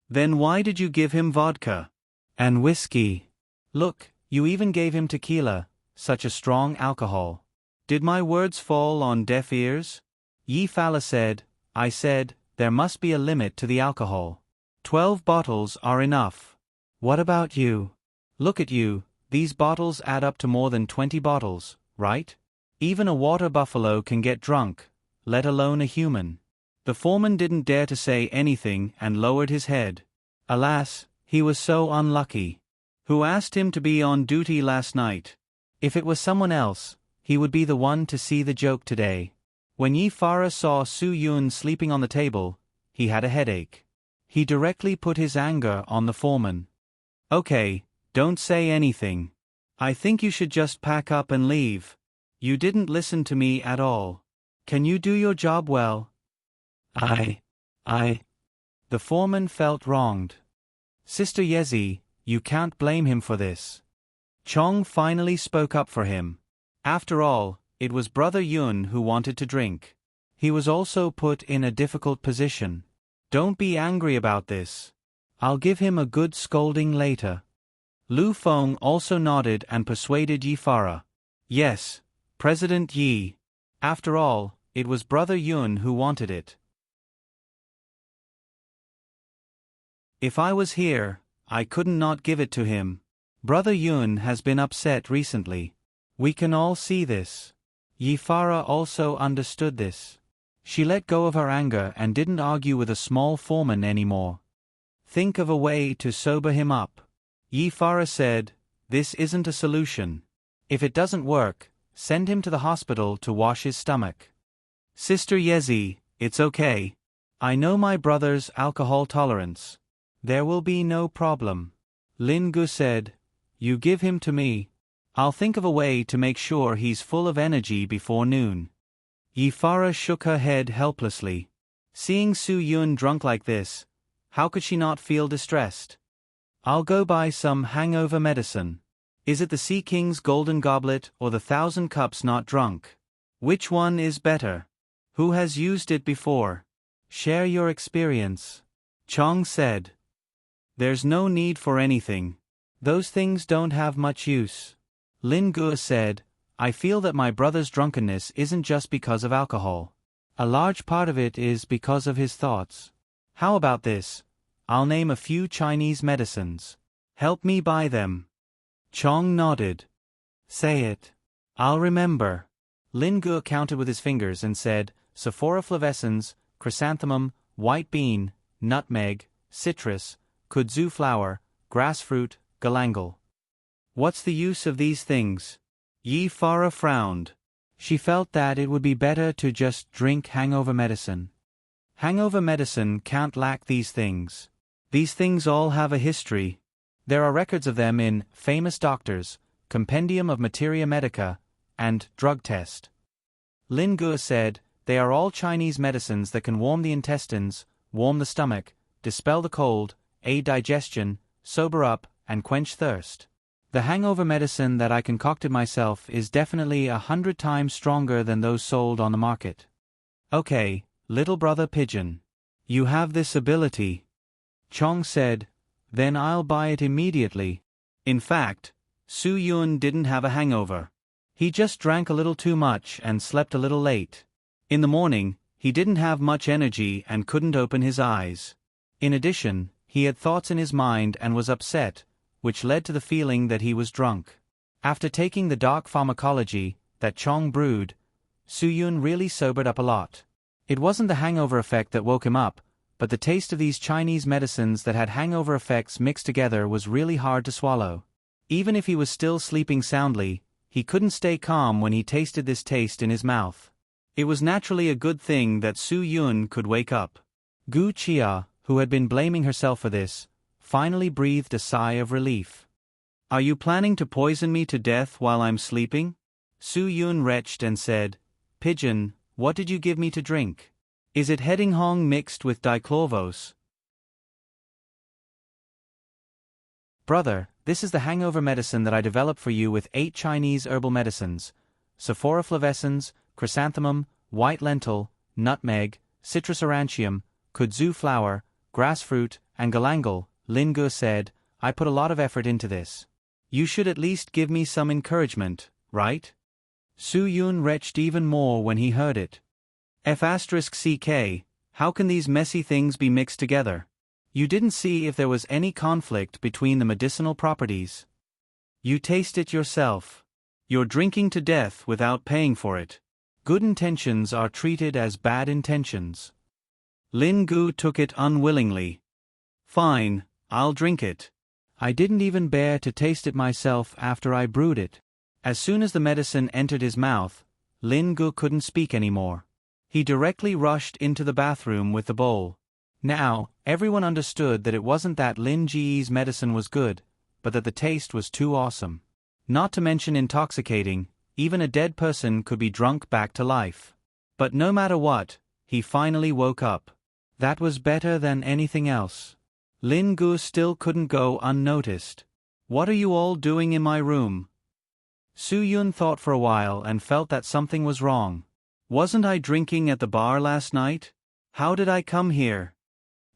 "Then why did you give him vodka? And whiskey? Look, you even gave him tequila, such a strong alcohol. Did my words fall on deaf ears?" Yi Fala said, "I said, there must be a limit to the alcohol. 12 bottles are enough. What about you? Look at you, these bottles add up to more than 20 bottles, right? Even a water buffalo can get drunk, let alone a human." The foreman didn't dare to say anything and lowered his head. Alas, he was so unlucky. Who asked him to be on duty last night? If it was someone else, he would be the one to see the joke today. When Yi Fara saw Su Yun sleeping on the table, he had a headache. He directly put his anger on the foreman. "Okay, don't say anything. I think you should just pack up and leave. You didn't listen to me at all. Can you do your job well?" I. The foreman felt wronged. "Sister Yezi, you can't blame him for this." Chong finally spoke up for him. After all, it was Brother Yun who wanted to drink. He was also put in a difficult position. "Don't be angry about this. I'll give him a good scolding later." Lu Feng also nodded and persuaded Yi Fara. "Yes, President Yi. After all, it was Brother Yun who wanted it. If I was here, I couldn't not give it to him. Brother Yun has been upset recently. We can all see this." Yi Fara also understood this. She let go of her anger and didn't argue with a small foreman anymore. "Think of a way to sober him up." Yi Fara said, "This isn't a solution. If it doesn't work, send him to the hospital to wash his stomach." "Sister Yezi, it's okay. I know my brother's alcohol tolerance. There will be no problem." Lin Gu said, "You give him to me. I'll think of a way to make sure he's full of energy before noon." Yi Fara shook her head helplessly. Seeing Su Yun drunk like this, how could she not feel distressed? "I'll go buy some hangover medicine. Is it the Sea King's golden goblet or the 1,000 cups not drunk? Which one is better? Who has used it before? Share your experience." Chong said, "There's no need for anything. Those things don't have much use." Lin Gu said, "I feel that my brother's drunkenness isn't just because of alcohol. A large part of it is because of his thoughts. How about this? I'll name a few Chinese medicines. Help me buy them." Chong nodded. "Say it. I'll remember." Lin Gu counted with his fingers and said, "Sephora flavescens, chrysanthemum, white bean, nutmeg, citrus, kudzu flower, grassfruit, galangal." "What's the use of these things?" Yi Fara frowned. She felt that it would be better to just drink hangover medicine. Hangover medicine can't lack these things. These things all have a history. There are records of them in Famous Doctors, Compendium of Materia Medica, and Drug Test. Lin Gu said, They are all Chinese medicines that can warm the intestines, warm the stomach, dispel the cold, aid digestion, sober up, and quench thirst. The hangover medicine that I concocted myself is definitely 100 times stronger than those sold on the market. Okay, little brother Pigeon. You have this ability. Chong said, then I'll buy it immediately. In fact, Su Yun didn't have a hangover. He just drank a little too much and slept a little late. In the morning, he didn't have much energy and couldn't open his eyes. In addition, he had thoughts in his mind and was upset, which led to the feeling that he was drunk. After taking the dark pharmacology that Chong brewed, Su Yun really sobered up a lot. It wasn't the hangover effect that woke him up, but the taste of these Chinese medicines that had hangover effects mixed together was really hard to swallow. Even if he was still sleeping soundly, he couldn't stay calm when he tasted this taste in his mouth. It was naturally a good thing that Su Yun could wake up. Gu Chia, who had been blaming herself for this, finally breathed a sigh of relief. Are you planning to poison me to death while I'm sleeping? Su Yun retched and said, Pigeon, what did you give me to drink? Is it Heading Hong mixed with dichlorvos? Brother, this is the hangover medicine that I developed for you with 8 Chinese herbal medicines: Sephora flavescens, chrysanthemum, white lentil, nutmeg, citrus aurantium, kudzu flower, grassfruit, and galangal. Lin Gu said, I put a lot of effort into this. You should at least give me some encouragement, right? Su Yun retched even more when he heard it. F*CK, how can these messy things be mixed together? You didn't see if there was any conflict between the medicinal properties. You taste it yourself. You're drinking to death without paying for it. Good intentions are treated as bad intentions. Lin Gu took it unwillingly. Fine, I'll drink it. I didn't even bear to taste it myself after I brewed it. As soon as the medicine entered his mouth, Lin Gu couldn't speak anymore. He directly rushed into the bathroom with the bowl. Now, everyone understood that it wasn't that Lin Ji's medicine was good, but that the taste was too awesome. Not to mention intoxicating, even a dead person could be drunk back to life. But no matter what, he finally woke up. That was better than anything else. Lin Gu still couldn't go unnoticed. What are you all doing in my room? Su Yun thought for a while and felt that something was wrong. Wasn't I drinking at the bar last night? How did I come here?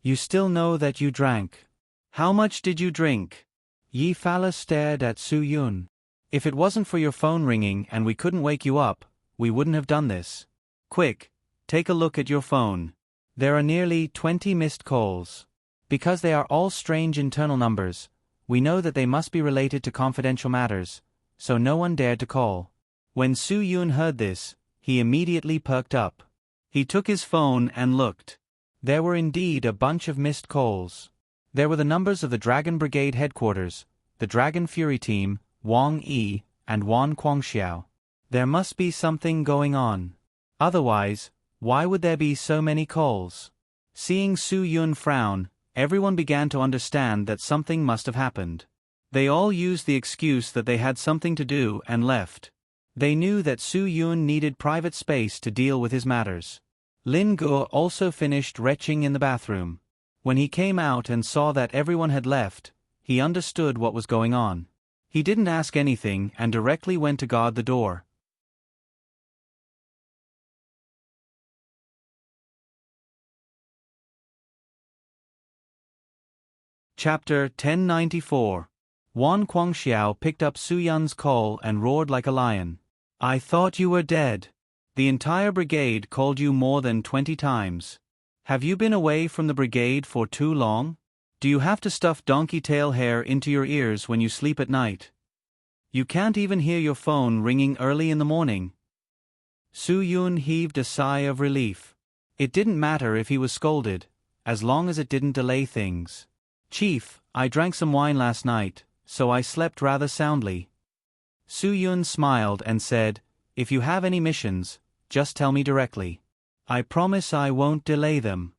You still know that you drank. How much did you drink? Yi Fala stared at Su Yun. If it wasn't for your phone ringing and we couldn't wake you up, we wouldn't have done this. Quick, take a look at your phone. There are nearly 20 missed calls. Because they are all strange internal numbers, we know that they must be related to confidential matters, so no one dared to call. When Su Yun heard this, he immediately perked up. He took his phone and looked. There were indeed a bunch of missed calls. There were the numbers of the Dragon Brigade headquarters, the Dragon Fury team, Wang Yi, and Wan Guangxiao. There must be something going on. Otherwise, why would there be so many calls? Seeing Su Yun frown, everyone began to understand that something must have happened. They all used the excuse that they had something to do and left. They knew that Su Yun needed private space to deal with his matters. Lin Gu also finished retching in the bathroom. When he came out and saw that everyone had left, he understood what was going on. He didn't ask anything and directly went to guard the door. Chapter 1094. Wan Guangxiao picked up Su Yun's call and roared like a lion. I thought you were dead. The entire brigade called you more than 20 times. Have you been away from the brigade for too long? Do you have to stuff donkey tail hair into your ears when you sleep at night? You can't even hear your phone ringing early in the morning. Su Yun heaved a sigh of relief. It didn't matter if he was scolded, as long as it didn't delay things. Chief, I drank some wine last night, so I slept rather soundly. Su Yun smiled and said, if you have any missions, just tell me directly. I promise I won't delay them.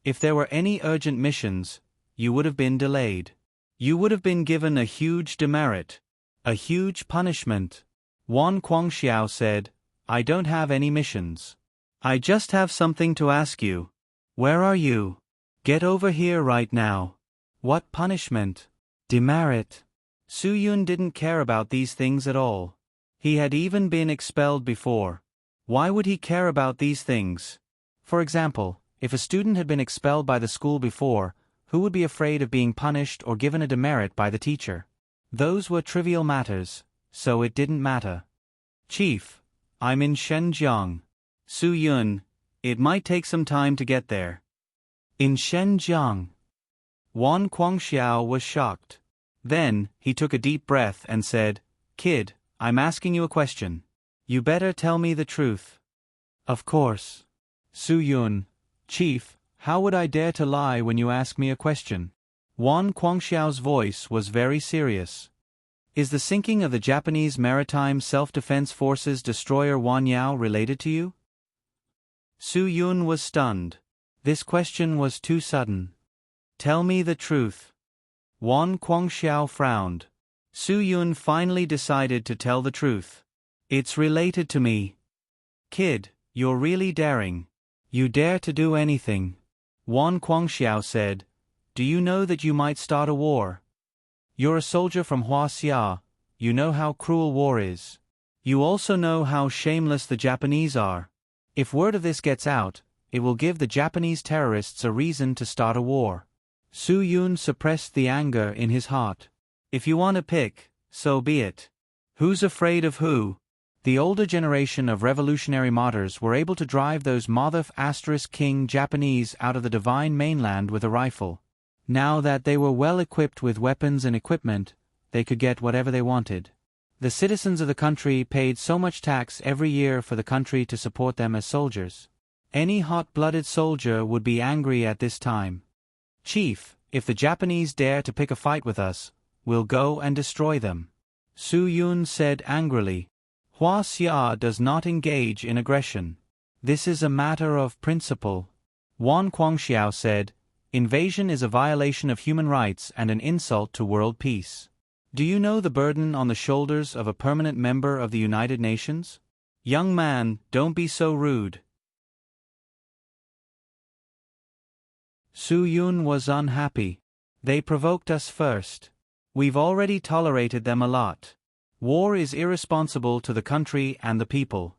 If there were any urgent missions, you would have been delayed. You would have been given a huge demerit. A huge punishment. Wan Guangxiao said, I don't have any missions. I just have something to ask you. Where are you? Get over here right now. What punishment? Demerit. Su-yun didn't care about these things at all. He had even been expelled before. Why would he care about these things? For example, if a student had been expelled by the school before, who would be afraid of being punished or given a demerit by the teacher? Those were trivial matters, so it didn't matter. Chief, I'm in Shenzhen. Su-yun, it might take some time to get there. In Shenzhen. Wan Guangxiao was shocked. Then, he took a deep breath and said, Kid, I'm asking you a question. You better tell me the truth. Of course. Su-yun, Chief, how would I dare to lie when you ask me a question? Wan Guangxiao's voice was very serious. Is the sinking of the Japanese Maritime Self-Defense Forces destroyer Wanyao related to you? Su-yun was stunned. This question was too sudden. Tell me the truth. Wan Guangxiao frowned. Su-yun finally decided to tell the truth. It's related to me. Kid, you're really daring. You dare to do anything. Wan Guangxiao said, Do you know that you might start a war? You're a soldier from Huaxia. You know how cruel war is. You also know how shameless the Japanese are. If word of this gets out, it will give the Japanese terrorists a reason to start a war. Su-yun suppressed the anger in his heart. If you want to pick, so be it. Who's afraid of who? The older generation of revolutionary martyrs were able to drive those **king Japanese out of the divine mainland with a rifle. Now that they were well equipped with weapons and equipment, they could get whatever they wanted. The citizens of the country paid so much tax every year for the country to support them as soldiers. Any hot-blooded soldier would be angry at this time. Chief, if the Japanese dare to pick a fight with us, we'll go and destroy them. Su-yun said angrily. Huaxia does not engage in aggression. This is a matter of principle. Wan Guangxiao said, Invasion is a violation of human rights and an insult to world peace. Do you know the burden on the shoulders of a permanent member of the United Nations? Young man, don't be so rude. Su-yun was unhappy. They provoked us first. We've already tolerated them a lot. War is irresponsible to the country and the people.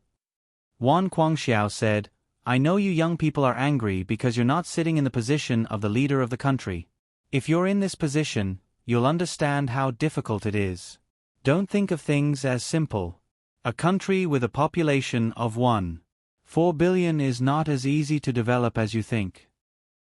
Wan Guangxiao said, I know you young people are angry because you're not sitting in the position of the leader of the country. If you're in this position, you'll understand how difficult it is. Don't think of things as simple. A country with a population of 1.4 billion is not as easy to develop as you think.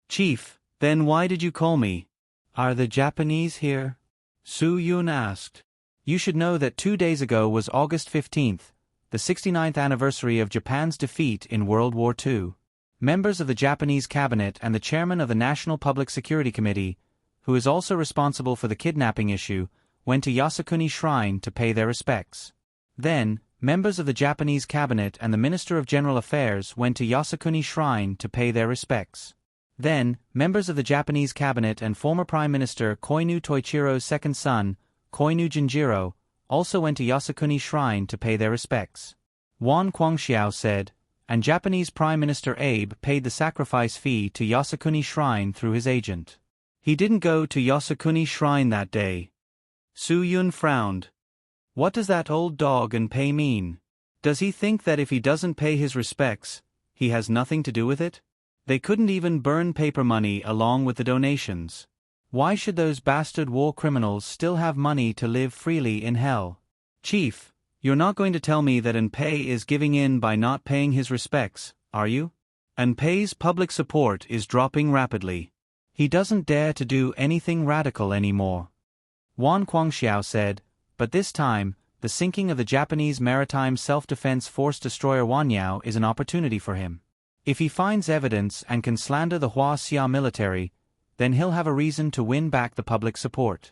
Chief, then why did you call me? Are the Japanese here? Su-yun asked. You should know that 2 days ago was August 15th, the 69th anniversary of Japan's defeat in World War II. Members of the Japanese cabinet and the chairman of the National Public Security Committee, who is also responsible for the kidnapping issue, went to Yasukuni Shrine to pay their respects. Then, members of the Japanese cabinet and the Minister of General Affairs went to Yasukuni Shrine to pay their respects. Then, members of the Japanese cabinet and former Prime Minister Koinu Toichiro's second son, Koinu Jinjiro, also went to Yasukuni Shrine to pay their respects. Wan Guangxiao said, and Japanese Prime Minister Abe paid the sacrifice fee to Yasukuni Shrine through his agent. He didn't go to Yasukuni Shrine that day. Su-yun frowned. What does that old dog and pay mean? Does he think that if he doesn't pay his respects, he has nothing to do with it? They couldn't even burn paper money along with the donations. Why should those bastard war criminals still have money to live freely in hell? Chief, you're not going to tell me that Enpei is giving in by not paying his respects, are you? Enpei's public support is dropping rapidly. He doesn't dare to do anything radical anymore. Wan Guangxiao said, but this time, the sinking of the Japanese Maritime Self-Defense Force destroyer Wanyao is an opportunity for him. If he finds evidence and can slander the Huaxia military, then he'll have a reason to win back the public support.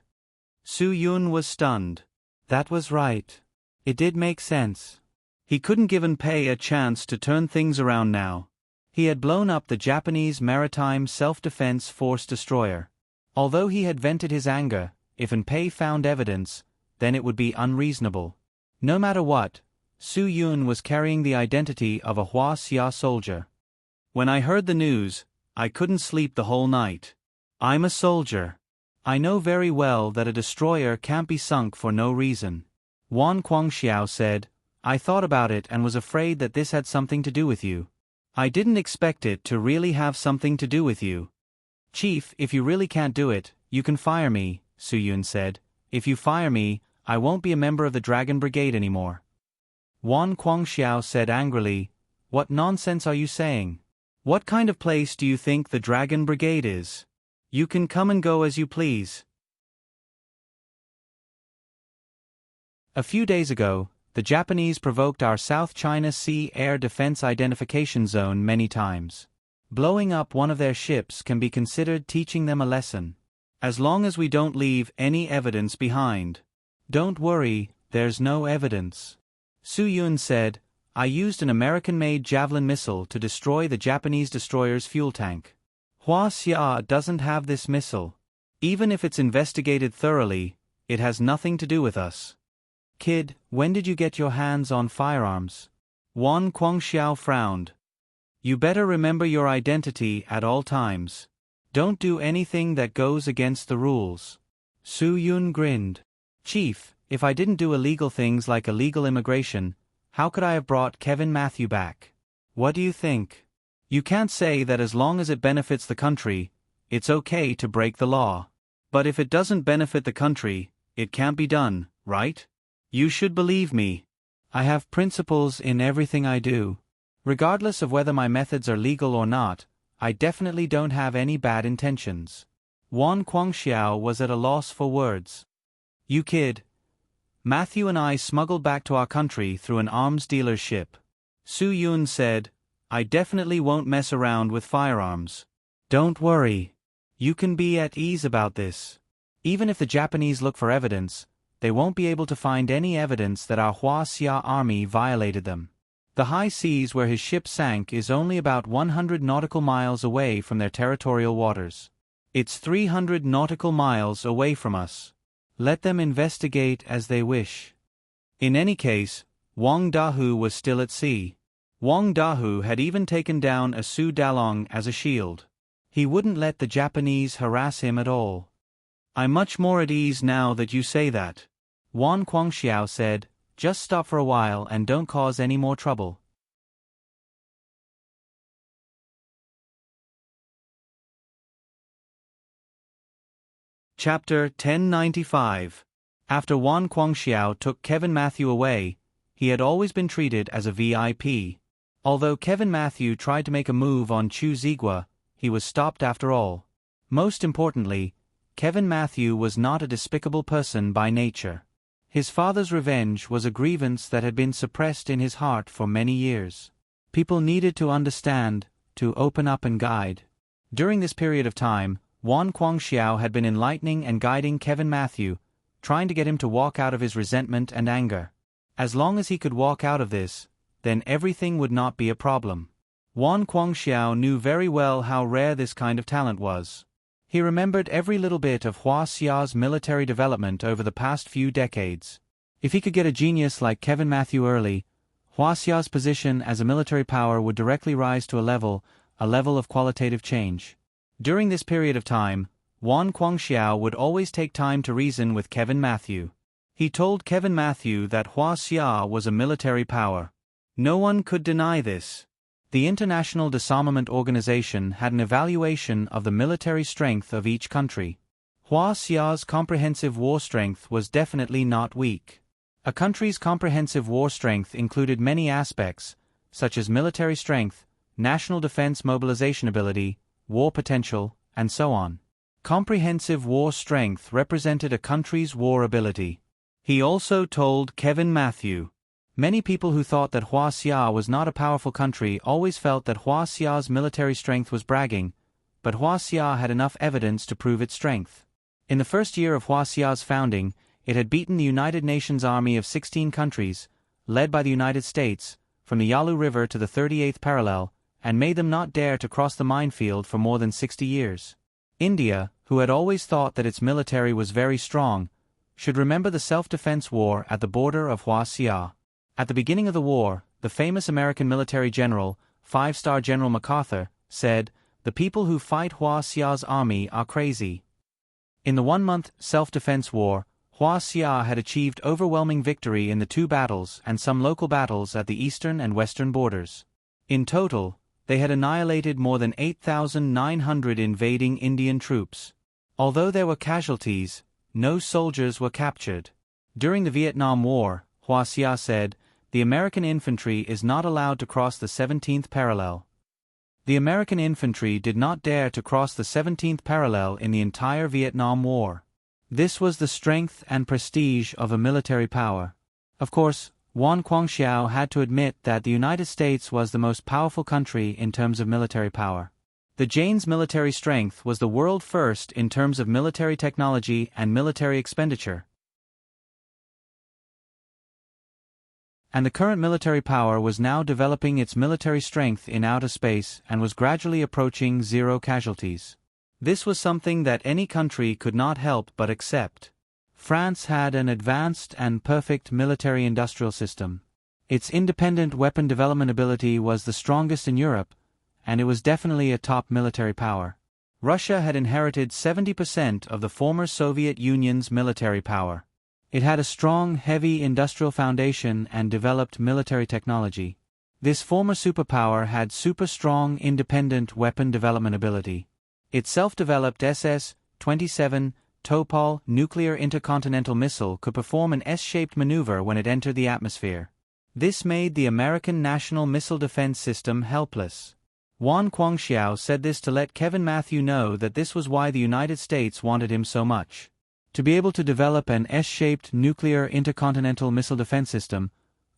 Su-yun was stunned. That was right. It did make sense. He couldn't give Enpei a chance to turn things around now. He had blown up the Japanese Maritime Self-Defense Force destroyer. Although he had vented his anger, if Enpei found evidence, then it would be unreasonable. No matter what, Su Yun was carrying the identity of a Hua Xia soldier. When I heard the news, I couldn't sleep the whole night. I'm a soldier. I know very well that a destroyer can't be sunk for no reason. Wan Guangxiao said, I thought about it and was afraid that this had something to do with you. I didn't expect it to really have something to do with you. Chief, if you really can't do it, you can fire me, Su Yun said. If you fire me, I won't be a member of the Dragon Brigade anymore. Wan Guangxiao said angrily, What nonsense are you saying? What kind of place do you think the Dragon Brigade is? You can come and go as you please. A few days ago, the Japanese provoked our South China Sea Air Defense Identification Zone many times. Blowing up one of their ships can be considered teaching them a lesson. As long as we don't leave any evidence behind. Don't worry, there's no evidence. Su Yun said, I used an American-made Javelin missile to destroy the Japanese destroyer's fuel tank. Hua Xia doesn't have this missile. Even if it's investigated thoroughly, it has nothing to do with us. Kid, when did you get your hands on firearms? Wan Guangxiao frowned. You better remember your identity at all times. Don't do anything that goes against the rules. Su Yun grinned. Chief, if I didn't do illegal things like illegal immigration, how could I have brought Kevin Matthew back? What do you think? You can't say that as long as it benefits the country, it's okay to break the law. But if it doesn't benefit the country, it can't be done, right? You should believe me. I have principles in everything I do. Regardless of whether my methods are legal or not, I definitely don't have any bad intentions. Wan Guangxiao was at a loss for words. You kid. Matthew and I smuggled back to our country through an arms dealer's ship. Su Yun said, I definitely won't mess around with firearms. Don't worry. You can be at ease about this. Even if the Japanese look for evidence, they won't be able to find any evidence that our Hua Xia army violated them. The high seas where his ship sank is only about 100 nautical miles away from their territorial waters. It's 300 nautical miles away from us. Let them investigate as they wish. In any case, Wang Dahu was still at sea. Wang Dahu had even taken down a Su Dalong as a shield. He wouldn't let the Japanese harass him at all. I'm much more at ease now that you say that. Wan Guangxiao said, just stop for a while and don't cause any more trouble. Chapter 1095. After Wan Guangxiao took Kevin Matthew away, he had always been treated as a VIP. Although Kevin Matthew tried to make a move on Chu Zigua, he was stopped after all. Most importantly, Kevin Matthew was not a despicable person by nature. His father's revenge was a grievance that had been suppressed in his heart for many years. People needed to understand, to open up and guide. During this period of time, Wan Guangxiao had been enlightening and guiding Kevin Matthew, trying to get him to walk out of his resentment and anger. As long as he could walk out of this, then everything would not be a problem. Wan Guangxiao knew very well how rare this kind of talent was. He remembered every little bit of Hua Xia's military development over the past few decades. If he could get a genius like Kevin Matthew early, Hua Xia's position as a military power would directly rise to a level of qualitative change. During this period of time, Wan Guangxiao would always take time to reason with Kevin Matthew. He told Kevin Matthew that Hua Xia was a military power. No one could deny this. The International Disarmament Organization had an evaluation of the military strength of each country. Hua Xia's comprehensive war strength was definitely not weak. A country's comprehensive war strength included many aspects, such as military strength, national defense mobilization ability, war potential, and so on. Comprehensive war strength represented a country's war ability. He also told Kevin Matthew, many people who thought that Hua Xia was not a powerful country always felt that Hua Xia's military strength was bragging, but Hua Xia had enough evidence to prove its strength. In the first year of Hua Xia's founding, it had beaten the United Nations army of 16 countries, led by the United States, from the Yalu River to the 38th parallel, and made them not dare to cross the minefield for more than 60 years. India, who had always thought that its military was very strong, should remember the self-defense war at the border of Hua Xia. At the beginning of the war, the famous American military general, five-star General MacArthur, said, "The people who fight Hua Xia's army are crazy." In the one-month self-defense war, Hua Xia had achieved overwhelming victory in the two battles and some local battles at the eastern and western borders. In total, they had annihilated more than 8,900 invading Indian troops. Although there were casualties, no soldiers were captured. During the Vietnam War, Hua Xia said, "The American infantry is not allowed to cross the 17th parallel." The American infantry did not dare to cross the 17th parallel in the entire Vietnam War. This was the strength and prestige of a military power. Of course, Yuan Guangxiao had to admit that the United States was the most powerful country in terms of military power. The Jane's military strength was the world first in terms of military technology and military expenditure. And the current military power was now developing its military strength in outer space and was gradually approaching zero casualties. This was something that any country could not help but accept. France had an advanced and perfect military-industrial system. Its independent weapon development ability was the strongest in Europe, and it was definitely a top military power. Russia had inherited 70% of the former Soviet Union's military power. It had a strong, heavy industrial foundation and developed military technology. This former superpower had super-strong independent weapon development ability. Its self-developed SS-27 Topol nuclear intercontinental missile could perform an S-shaped maneuver when it entered the atmosphere. This made the American National Missile Defense System helpless. Yuan Guangxiao said this to let Kevin Matthew know that this was why the United States wanted him so much. To be able to develop an S-shaped nuclear intercontinental missile defense system,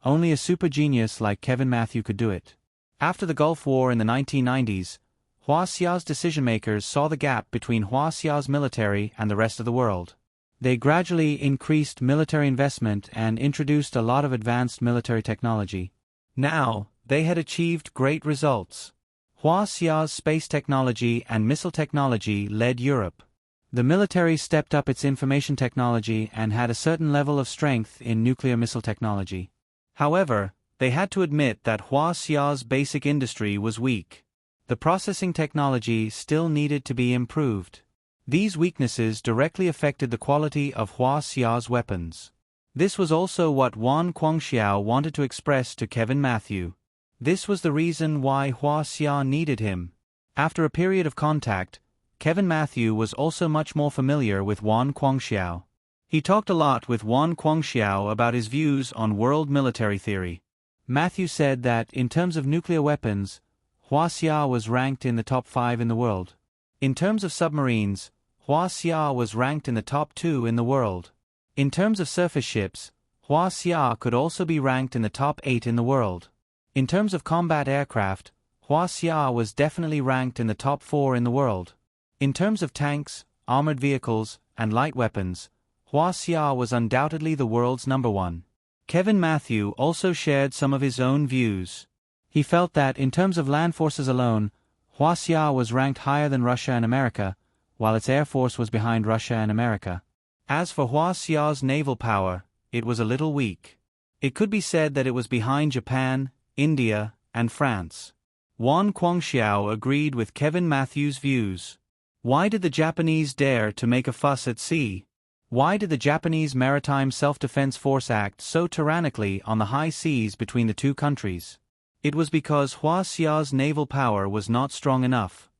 only a super genius like Kevin Matthew could do it. After the Gulf War in the 1990s, Hua Xia's decision-makers saw the gap between Hua Xia's military and the rest of the world. They gradually increased military investment and introduced a lot of advanced military technology. Now, they had achieved great results. Hua Xia's space technology and missile technology led Europe. The military stepped up its information technology and had a certain level of strength in nuclear missile technology. However, they had to admit that Hua Xia's basic industry was weak. The processing technology still needed to be improved. These weaknesses directly affected the quality of Hua Xia's weapons. This was also what Yuan Guangxiao wanted to express to Kevin Matthew. This was the reason why Hua Xia needed him. After a period of contact, Kevin Matthew was also much more familiar with Yuan Guangxiao. He talked a lot with Yuan Guangxiao about his views on world military theory. Matthew said that, in terms of nuclear weapons, Hua Xia was ranked in the top 5 in the world. In terms of submarines, Hua Xia was ranked in the top 2 in the world. In terms of surface ships, Hua Xia could also be ranked in the top 8 in the world. In terms of combat aircraft, Hua Xia was definitely ranked in the top 4 in the world. In terms of tanks, armored vehicles, and light weapons, Hua Xia was undoubtedly the world's number 1. Kevin Matthew also shared some of his own views. He felt that, in terms of land forces alone, Hua Xia was ranked higher than Russia and America, while its air force was behind Russia and America. As for Hua Xia's naval power, it was a little weak. It could be said that it was behind Japan, India, and France. Yuan Guangxiao agreed with Kevin Matthew's views. Why did the Japanese dare to make a fuss at sea? Why did the Japanese Maritime Self-Defense Force act so tyrannically on the high seas between the two countries? It was because Hua Xia's naval power was not strong enough.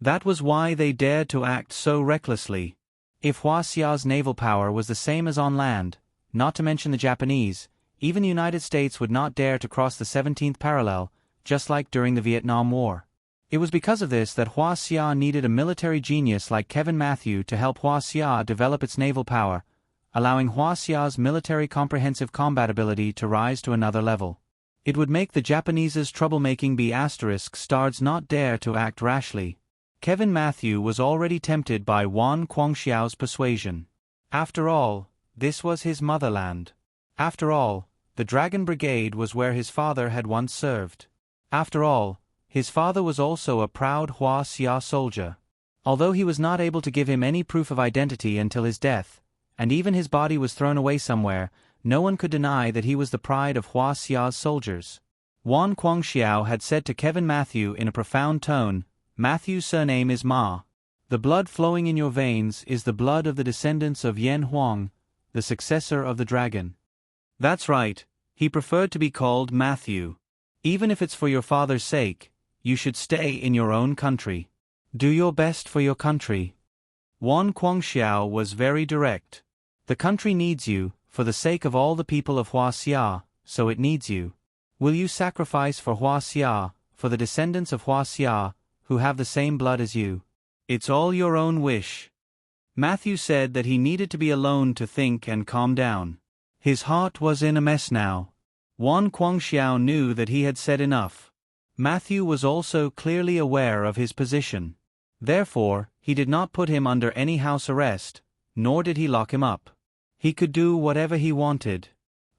That was why they dared to act so recklessly. If Hua Xia's naval power was the same as on land, not to mention the Japanese, even the United States would not dare to cross the 17th parallel, just like during the Vietnam War. It was because of this that Hua Xia needed a military genius like Kevin Matthew to help Hua Xia develop its naval power, allowing Hua Xia's military comprehensive combat ability to rise to another level. It would make the Japanese's troublemaking be ****************************************************************** Stars not dare to act rashly. Was already tempted by Yuan Guangxiao's persuasion. After all, this was his motherland. After all, the Dragon Brigade was where his father had once served. After all, his father was also a proud Hua Xia soldier. Although he was not able to give him any proof of identity until his death, and even his body was thrown away somewhere, no one could deny that he was the pride of Hua Xia's soldiers. Wan Guangxiao had said to Kevin Matthew in a profound tone, "Matthew's surname is Ma. The blood flowing in your veins is the blood of the descendants of Yan Huang, the successor of the dragon." That's right, he preferred to be called Matthew. Even if it's for your father's sake, you should stay in your own country. Do your best for your country. Wan Guangxiao was very direct. The country needs you, for the sake of all the people of Hua Xia, so it needs you. Will you sacrifice for Hua Xia, for the descendants of Hua Xia, who have the same blood as you? It's all your own wish. Matthew said that he needed to be alone to think and calm down. His heart was in a mess now. Wan Guangxiao knew that he had said enough. Matthew was also clearly aware of his position. Therefore, he did not put him under any house arrest, nor did he lock him up. He could do whatever he wanted.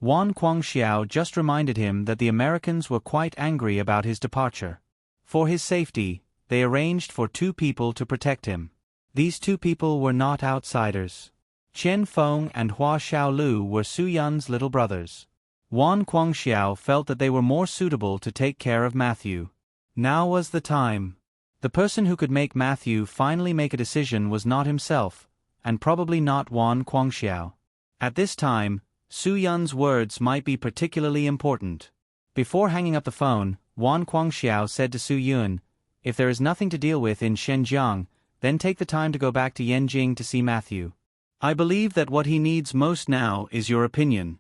Wan Guangxiao just reminded him that the Americans were quite angry about his departure. For his safety, they arranged for 2 people to protect him. These 2 people were not outsiders. Chen Feng and Hua Xiaolu were Su Yun's little brothers. Wan Guangxiao felt that they were more suitable to take care of Matthew. Now was the time. The person who could make Matthew finally make a decision was not himself, and probably not Wan Guangxiao. At this time, Su Yun's words might be particularly important. Before hanging up the phone, Wan Guangxiao said to Su Yun, "If there is nothing to deal with in Shenzhen, then take the time to go back to Yanjing to see Matthew. I believe that what he needs most now is your opinion."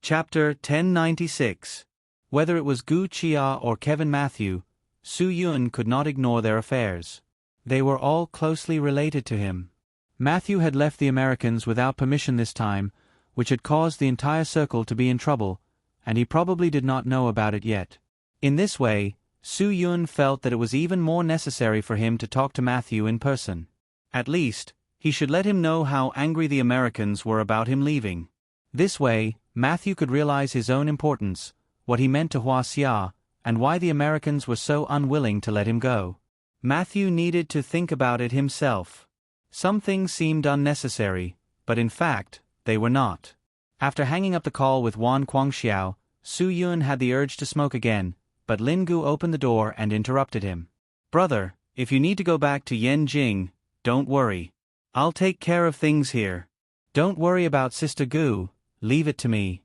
Chapter 1096. Whether it was Gu Chia or Kevin Matthew, Su Yun could not ignore their affairs. They were all closely related to him. Matthew had left the Americans without permission this time, which had caused the entire circle to be in trouble, and he probably did not know about it yet. In this way, Su Yun felt that it was even more necessary for him to talk to Matthew in person. At least, he should let him know how angry the Americans were about him leaving. This way, Matthew could realize his own importance, what he meant to Hua Xia, and why the Americans were so unwilling to let him go. Matthew needed to think about it himself. Some things seemed unnecessary, but in fact, they were not. After hanging up the call with Wan Guangxiao, Su Yun had the urge to smoke again, but Lin Gu opened the door and interrupted him. "Brother, if you need to go back to Yanjing, don't worry. I'll take care of things here. Don't worry about Sister Gu, leave it to me.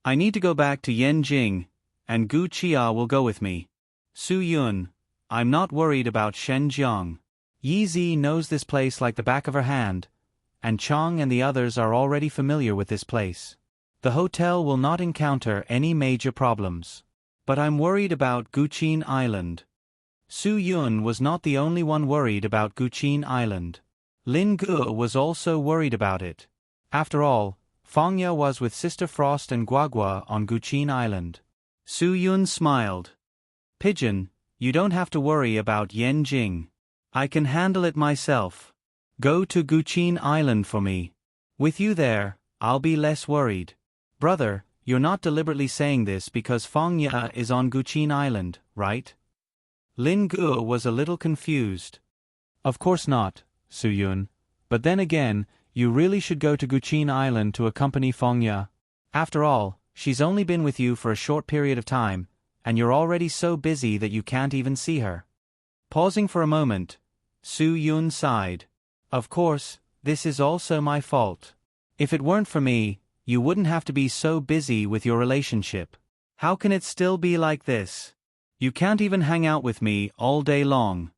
I need to go back to Yanjing, and Gu Chia will go with me. Su Yun, I'm not worried about Shenzhen. Yi Zi knows this place like the back of her hand, and Chang and the others are already familiar with this place. The hotel will not encounter any major problems. But I'm worried about Guqin Island." Su Yun was not the only one worried about Guqin Island. Lin Gu was also worried about it. After all, Fangya was with Sister Frost and Guagua on Guqin Island. Su Yun smiled. "Pigeon, you don't have to worry about Yanjing. I can handle it myself. Go to Guqin Island for me. With you there, I'll be less worried. Brother, you're not deliberately saying this because Fangya is on Guqin Island, right?" Lin Gu was a little confused. "Of course not, Su Yun. But then again, you really should go to Guqin Island to accompany Fangya. After all, she's only been with you for a short period of time, and you're already so busy that you can't even see her." Pausing for a moment, Su Yun sighed. "Of course, this is also my fault. If it weren't for me, you wouldn't have to be so busy with your relationship. How can it still be like this? You can't even hang out with me all day long."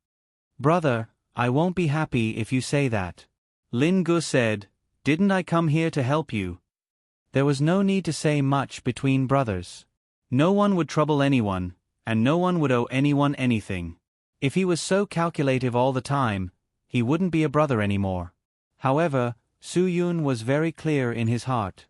"Brother, I won't be happy if you say that." Lin Gu said, "Didn't I come here to help you?" There was no need to say much between brothers. No one would trouble anyone, and no one would owe anyone anything. If he was so calculative all the time, he wouldn't be a brother anymore. However, Su Yun was very clear in his heart.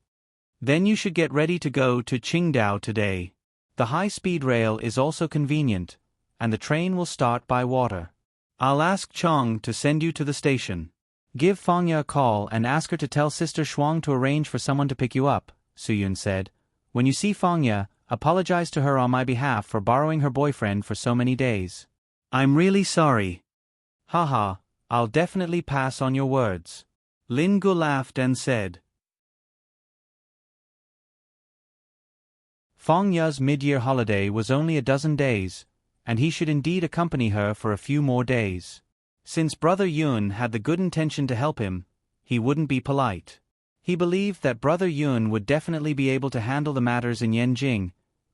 "Then you should get ready to go to Qingdao today. The high-speed rail is also convenient, and the train will start by water. I'll ask Chang to send you to the station. Give Fangya a call and ask her to tell Sister Shuang to arrange for someone to pick you up," Su Yun said. "When you see Fangya, apologize to her on my behalf for borrowing her boyfriend for so many days. I'm really sorry. Haha, I'll definitely pass on your words. Lin Gu laughed and said. Feng Ya's mid-year holiday was only a dozen days, and he should indeed accompany her for a few more days. Since Brother Yun had the good intention to help him, he wouldn't be polite. He believed that Brother Yun would definitely be able to handle the matters in Yanjing,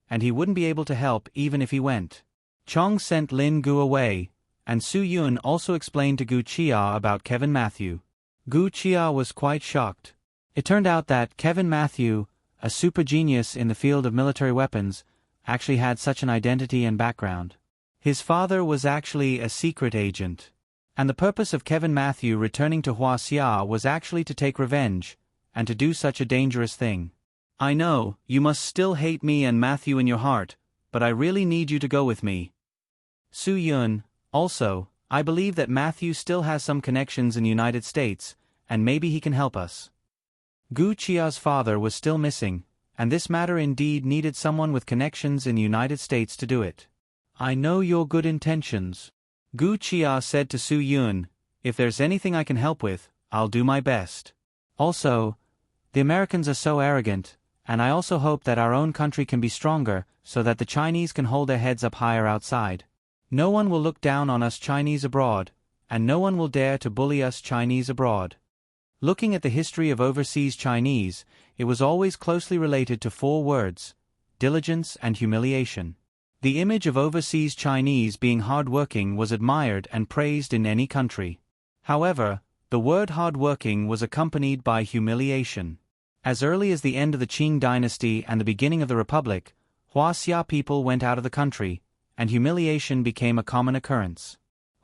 and he wouldn't be able to help even if he went. Chong sent Lin Gu away, and Su Yun also explained to Gu Chia about Kevin Matthew. Gu Chia was quite shocked. It turned out that Kevin Matthew, a super genius in the field of military weapons, actually had such an identity and background. His father was actually a secret agent. And the purpose of Kevin Matthew returning to Huaxia was actually to take revenge, and to do such a dangerous thing. I know, you must still hate me and Matthew in your heart, but I really need you to go with me. Su Yun, also, I believe that Matthew still has some connections in the United States, and maybe he can help us. Gu Chia's father was still missing, and this matter indeed needed someone with connections in the United States to do it. I know your good intentions. Gu Chia said to Su Yun, if there's anything I can help with, I'll do my best. Also, the Americans are so arrogant, and I also hope that our own country can be stronger so that the Chinese can hold their heads up higher outside. No one will look down on us Chinese abroad, and no one will dare to bully us Chinese abroad. Looking at the history of overseas Chinese, it was always closely related to 4 words: diligence and humiliation. The image of overseas Chinese being hardworking was admired and praised in any country. However, the word hardworking was accompanied by humiliation. As early as the end of the Qing dynasty and the beginning of the Republic, Huaxia people went out of the country, and humiliation became a common occurrence.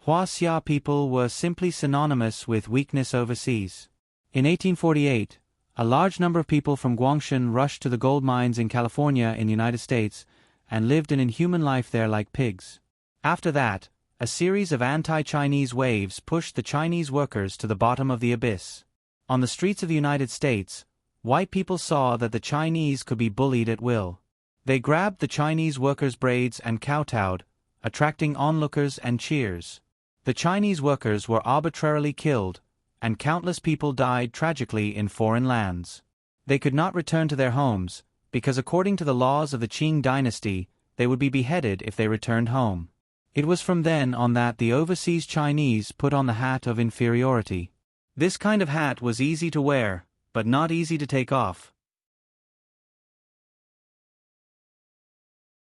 Huaxia people were simply synonymous with weakness overseas. In 1848, a large number of people from Guangshan rushed to the gold mines in California in the United States, and lived an inhuman life there like pigs. After that, a series of anti-Chinese waves pushed the Chinese workers to the bottom of the abyss. On the streets of the United States, white people saw that the Chinese could be bullied at will. They grabbed the Chinese workers' braids and kowtowed, attracting onlookers and cheers. The Chinese workers were arbitrarily killed, and countless people died tragically in foreign lands. They could not return to their homes, because according to the laws of the Qing dynasty, they would be beheaded if they returned home. It was from then on that the overseas Chinese put on the hat of inferiority. This kind of hat was easy to wear, but not easy to take off.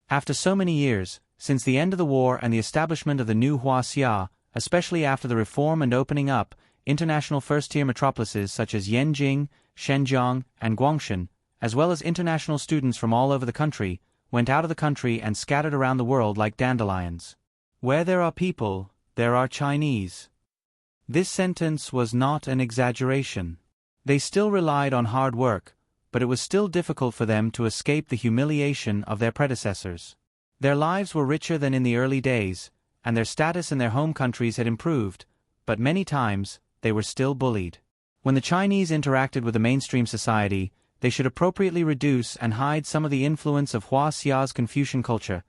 After so many years, since the end of the war and the establishment of the new Huaxia, especially after the reform and opening up, international first-tier metropolises such as Yanjing, Shenzhen, and Guangshan, as well as international students from all over the country, went out of the country and scattered around the world like dandelions. Where there are people, there are Chinese. This sentence was not an exaggeration. They still relied on hard work, but it was still difficult for them to escape the humiliation of their predecessors. Their lives were richer than in the early days, and their status in their home countries had improved, but many times, they were still bullied. When the Chinese interacted with the mainstream society, they should appropriately reduce and hide some of the influence of Huaxia's Confucian culture,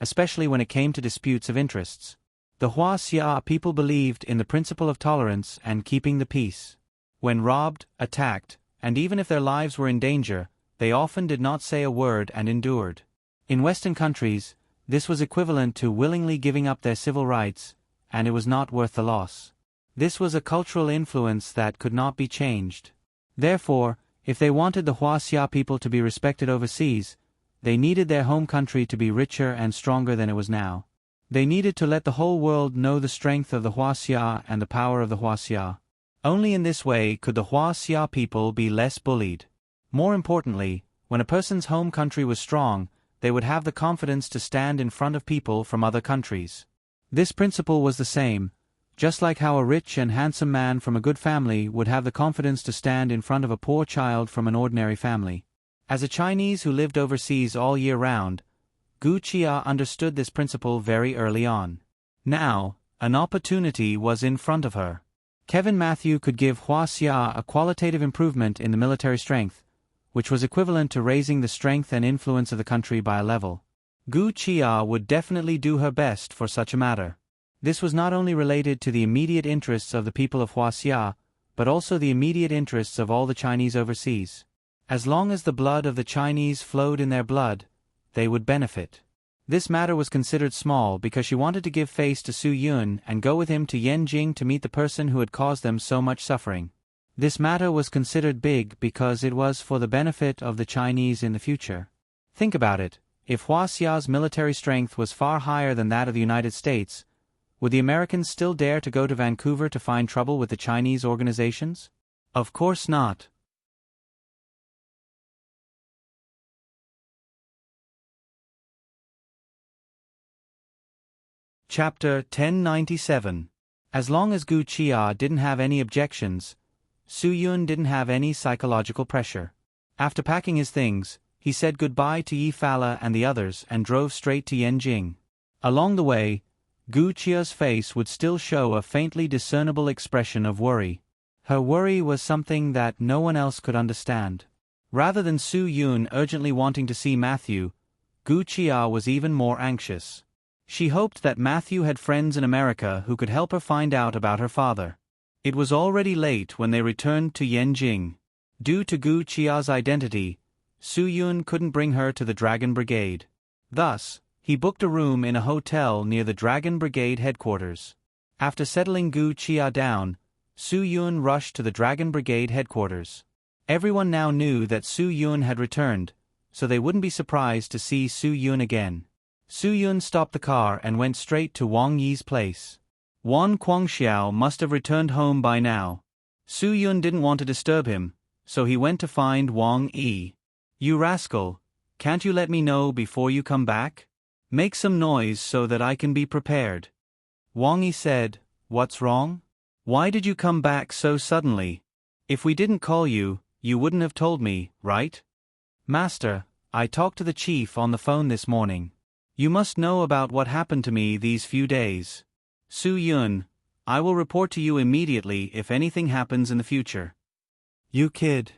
especially when it came to disputes of interests. The Huaxia people believed in the principle of tolerance and keeping the peace. When robbed, attacked, and even if their lives were in danger, they often did not say a word and endured. In Western countries, this was equivalent to willingly giving up their civil rights, and it was not worth the loss. This was a cultural influence that could not be changed. Therefore, if they wanted the Huaxia people to be respected overseas, they needed their home country to be richer and stronger than it was now. They needed to let the whole world know the strength of the Huaxia and the power of the Huaxia. Only in this way could the Huaxia people be less bullied. More importantly, when a person's home country was strong, they would have the confidence to stand in front of people from other countries. This principle was the same, just like how a rich and handsome man from a good family would have the confidence to stand in front of a poor child from an ordinary family. As a Chinese who lived overseas all year round, Gu Chia understood this principle very early on. Now, an opportunity was in front of her. Kevin Matthew could give Huaxia a qualitative improvement in the military strength, which was equivalent to raising the strength and influence of the country by a level. Gu Qia would definitely do her best for such a matter. This was not only related to the immediate interests of the people of Huaxia, but also the immediate interests of all the Chinese overseas. As long as the blood of the Chinese flowed in their blood, they would benefit. This matter was considered small because she wanted to give face to Su Yun and go with him to Yanjing to meet the person who had caused them so much suffering. This matter was considered big because it was for the benefit of the Chinese in the future. Think about it, if Huaxia's military strength was far higher than that of the United States, would the Americans still dare to go to Vancouver to find trouble with the Chinese organizations? Of course not. Chapter 1097. As long as Gu Qia didn't have any objections, Su Yun didn't have any psychological pressure. After packing his things, he said goodbye to Yi Fala and the others and drove straight to Yanjing. Along the way, Gu Qia's face would still show a faintly discernible expression of worry. Her worry was something that no one else could understand. Rather than Su Yun urgently wanting to see Matthew, Gu Qia was even more anxious. She hoped that Matthew had friends in America who could help her find out about her father. It was already late when they returned to Yanjing. Due to Gu Qia's identity, Su Yun couldn't bring her to the Dragon Brigade. Thus, he booked a room in a hotel near the Dragon Brigade headquarters. After settling Gu Qia down, Su Yun rushed to the Dragon Brigade headquarters. Everyone now knew that Su Yun had returned, so they wouldn't be surprised to see Su Yun again. Su Yun stopped the car and went straight to Wang Yi's place. Wan Guangxiao must have returned home by now. Su Yun didn't want to disturb him, so he went to find Wang Yi. "You rascal, can't you let me know before you come back? Make some noise so that I can be prepared." Wang Yi said, "What's wrong? Why did you come back so suddenly? If we didn't call you, you wouldn't have told me, right?" "Master, I talked to the chief on the phone this morning. You must know about what happened to me these few days. Su Yun, I will report to you immediately if anything happens in the future." "You kid.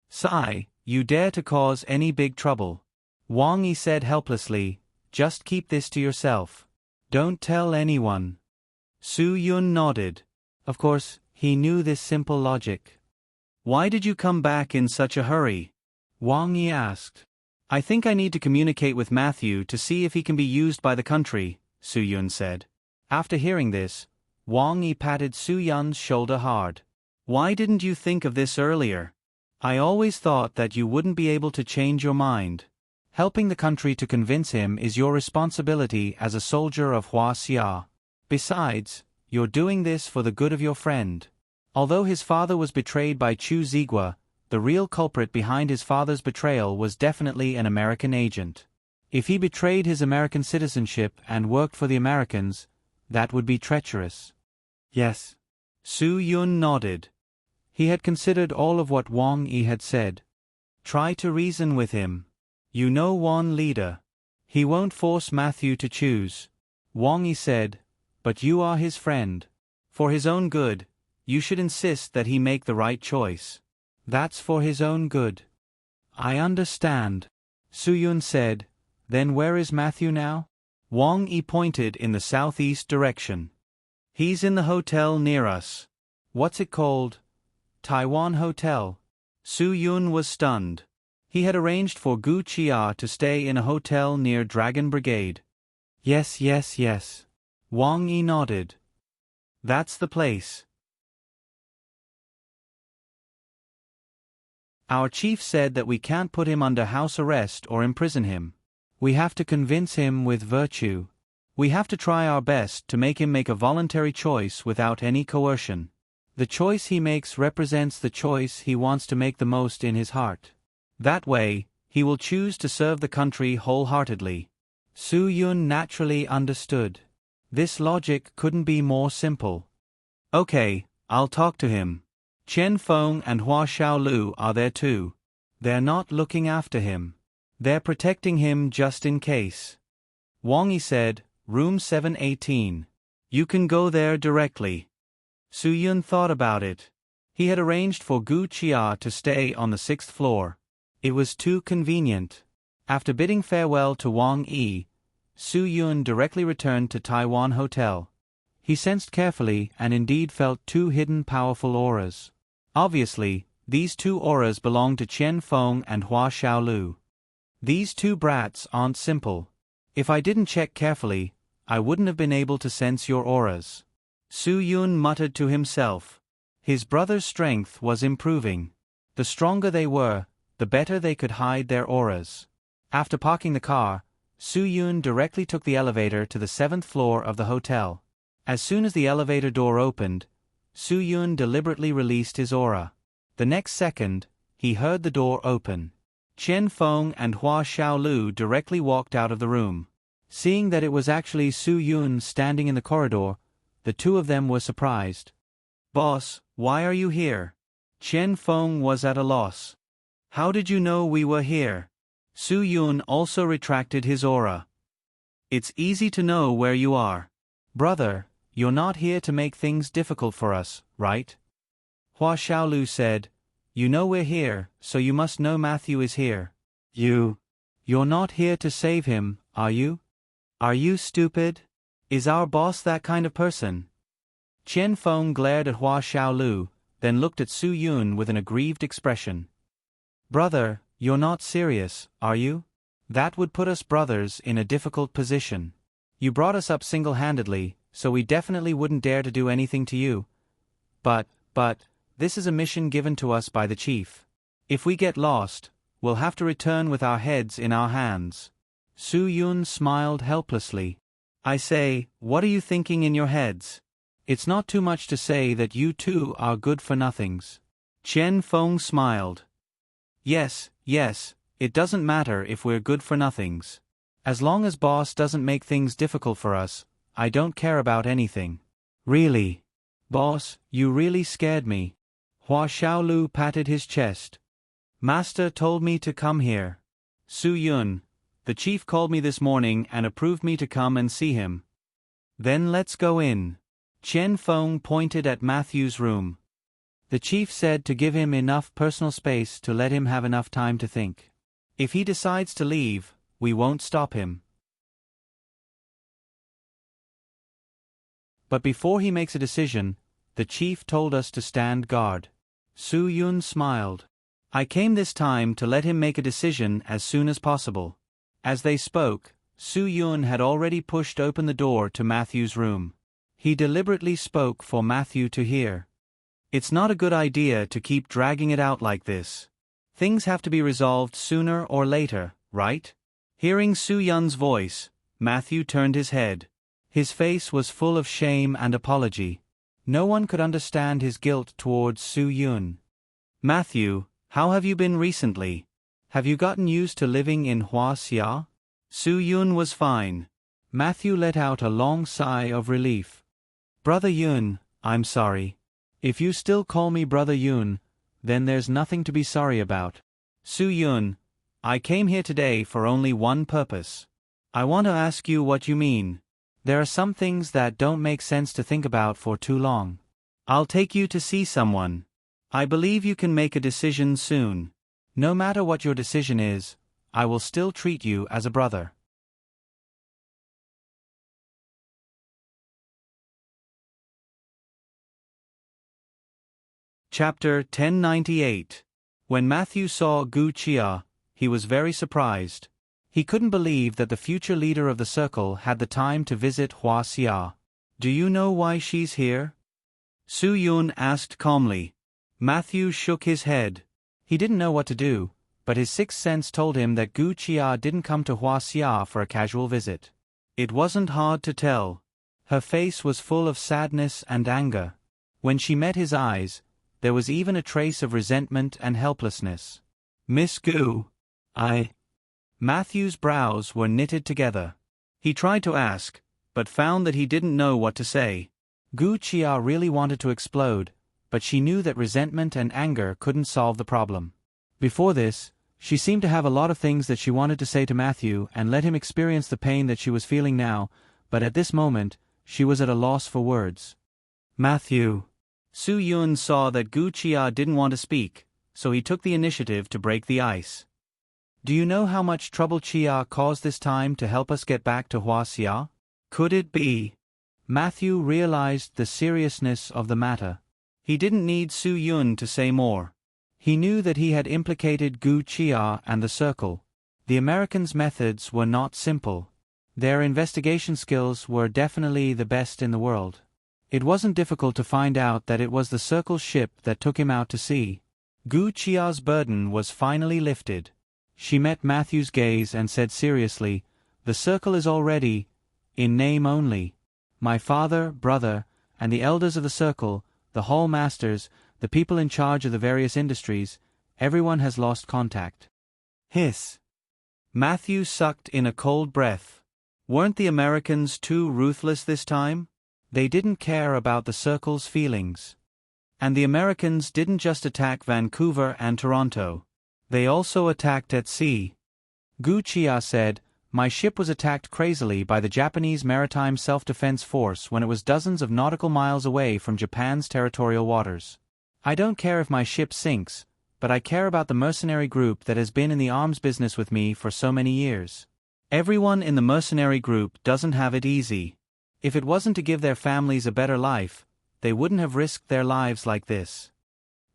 Sai, you dare to cause any big trouble?" Wang Yi said helplessly, "Just keep this to yourself. Don't tell anyone." Su Yun nodded. Of course, he knew this simple logic. "Why did you come back in such a hurry?" Wang Yi asked. "I think I need to communicate with Matthew to see if he can be used by the country," Su Yun said. After hearing this, Wang Yi patted Su Yun's shoulder hard. "Why didn't you think of this earlier? I always thought that you wouldn't be able to change your mind. Helping the country to convince him is your responsibility as a soldier of Huaxia. Besides, you're doing this for the good of your friend." Although his father was betrayed by Chu Zigua, the real culprit behind his father's betrayal was definitely an American agent. If he betrayed his American citizenship and worked for the Americans, that would be treacherous. "Yes." Su Yun nodded. He had considered all of what Wang Yi had said. "Try to reason with him. You know Wan leader. He won't force Matthew to choose." Wang Yi said, "But you are his friend. For his own good, you should insist that he make the right choice." "That's for his own good." "I understand." Su Yun said, "Then where is Matthew now?" Wang Yi pointed in the southeast direction. "He's in the hotel near us." "What's it called?" "Taiwan Hotel." Su Yun was stunned. He had arranged for Gu Qia to stay in a hotel near Dragon Brigade. Yes. Wang Yi nodded. "That's the place." "Our chief said that we can't put him under house arrest or imprison him. We have to convince him with virtue. We have to try our best to make him make a voluntary choice without any coercion. The choice he makes represents the choice he wants to make the most in his heart. That way, he will choose to serve the country wholeheartedly." Su Yun naturally understood. This logic couldn't be more simple. "Okay, I'll talk to him. Chen Feng and Hua Xiaolu are there too. They're not looking after him. They're protecting him just in case." Wang Yi said, "Room 718. You can go there directly." Su Yun thought about it. He had arranged for Gu Qia to stay on the 6th floor. It was too convenient. After bidding farewell to Wang Yi, Su Yun directly returned to Taiwan Hotel. He sensed carefully and indeed felt two hidden powerful auras. Obviously, these two auras belonged to Qian Feng and Hua Xiaolu. These two brats aren't simple. If I didn't check carefully, I wouldn't have been able to sense your auras. Su Yun muttered to himself. His brother's strength was improving. The stronger they were, the better they could hide their auras. After parking the car, Su Yun directly took the elevator to the 7th floor of the hotel. As soon as the elevator door opened, Su Yun deliberately released his aura. The next second, he heard the door open. Qian Feng and Hua Xiaolu directly walked out of the room. Seeing that it was actually Su Yun standing in the corridor, the two of them were surprised. "Boss, why are you here?" Qian Feng was at a loss. "How did you know we were here?" Su Yun also retracted his aura. "It's easy to know where you are. Brother, you're not here to make things difficult for us, right?" Hua Xiaolu said, "You know we're here, so you must know Matthew is here. You're not here to save him, are you? Are you stupid? Is our boss that kind of person?" Qian Feng glared at Hua Xiaolu, then looked at Su Yun with an aggrieved expression. "Brother, you're not serious, are you? That would put us brothers in a difficult position. You brought us up single-handedly, so we definitely wouldn't dare to do anything to you. But, this is a mission given to us by the chief. If we get lost, we'll have to return with our heads in our hands." Su Yun smiled helplessly. "I say, what are you thinking in your heads? It's not too much to say that you two are good-for-nothings." Qian Feng smiled. Yes, it doesn't matter if we're good-for-nothings. As long as boss doesn't make things difficult for us, I don't care about anything." "Really? Boss, you really scared me." Hua Xiaolu patted his chest. "Master told me to come here. Su Yun, the chief called me this morning and approved me to come and see him." "Then let's go in." Qian Feng pointed at Matthew's room. "The chief said to give him enough personal space to let him have enough time to think. If he decides to leave, we won't stop him. But before he makes a decision, the chief told us to stand guard." Su Yun smiled. "I came this time to let him make a decision as soon as possible." As they spoke, Su Yun had already pushed open the door to Matthew's room. He deliberately spoke for Matthew to hear. "It's not a good idea to keep dragging it out like this. Things have to be resolved sooner or later, right?" Hearing Su Yun's voice, Matthew turned his head. His face was full of shame and apology. No one could understand his guilt towards Su Yun. "Matthew, how have you been recently? Have you gotten used to living in Huaxia?" Su Yun was fine. Matthew let out a long sigh of relief. "Brother Yun, I'm sorry. If you still call me Brother Yun, then there's nothing to be sorry about." "Su Yun, I came here today for only one purpose. I want to ask you what you mean. There are some things that don't make sense to think about for too long. I'll take you to see someone. I believe you can make a decision soon. No matter what your decision is, I will still treat you as a brother." Chapter 1098. When Matthew saw Gu Chia, he was very surprised. He couldn't believe that the future leader of the circle had the time to visit Huaxia. "Do you know why she's here?" Su Yun asked calmly. Matthew shook his head. He didn't know what to do, but his sixth sense told him that Gu Chia didn't come to Huaxia for a casual visit. It wasn't hard to tell. Her face was full of sadness and anger. When she met his eyes, there was even a trace of resentment and helplessness. "Miss Gu, Matthew's brows were knitted together. He tried to ask, but found that he didn't know what to say. Gu Chia really wanted to explode, but she knew that resentment and anger couldn't solve the problem. Before this, she seemed to have a lot of things that she wanted to say to Matthew and let him experience the pain that she was feeling now, but at this moment, she was at a loss for words. "Matthew." Su Yun saw that Gu Chia didn't want to speak, so he took the initiative to break the ice. Do you know how much trouble Chia caused this time to help us get back to Huaxia? Could it be? Matthew realized the seriousness of the matter. He didn't need Su Yun to say more. He knew that he had implicated Gu Chia and the Circle. The Americans' methods were not simple. Their investigation skills were definitely the best in the world. It wasn't difficult to find out that it was the Circle's ship that took him out to sea. Gu Chia's burden was finally lifted. She met Matthew's gaze and said seriously, "The Circle is all ready, in name only. My father, brother, and the elders of the Circle, the hall masters, the people in charge of the various industries, everyone has lost contact." Hiss. Matthew sucked in a cold breath. Weren't the Americans too ruthless this time? They didn't care about the Circle's feelings. And the Americans didn't just attack Vancouver and Toronto. They also attacked at sea. Gu Chia said, "My ship was attacked crazily by the Japanese Maritime Self-Defense Force when it was dozens of nautical miles away from Japan's territorial waters. I don't care if my ship sinks, but I care about the mercenary group that has been in the arms business with me for so many years. Everyone in the mercenary group doesn't have it easy. If it wasn't to give their families a better life, they wouldn't have risked their lives like this."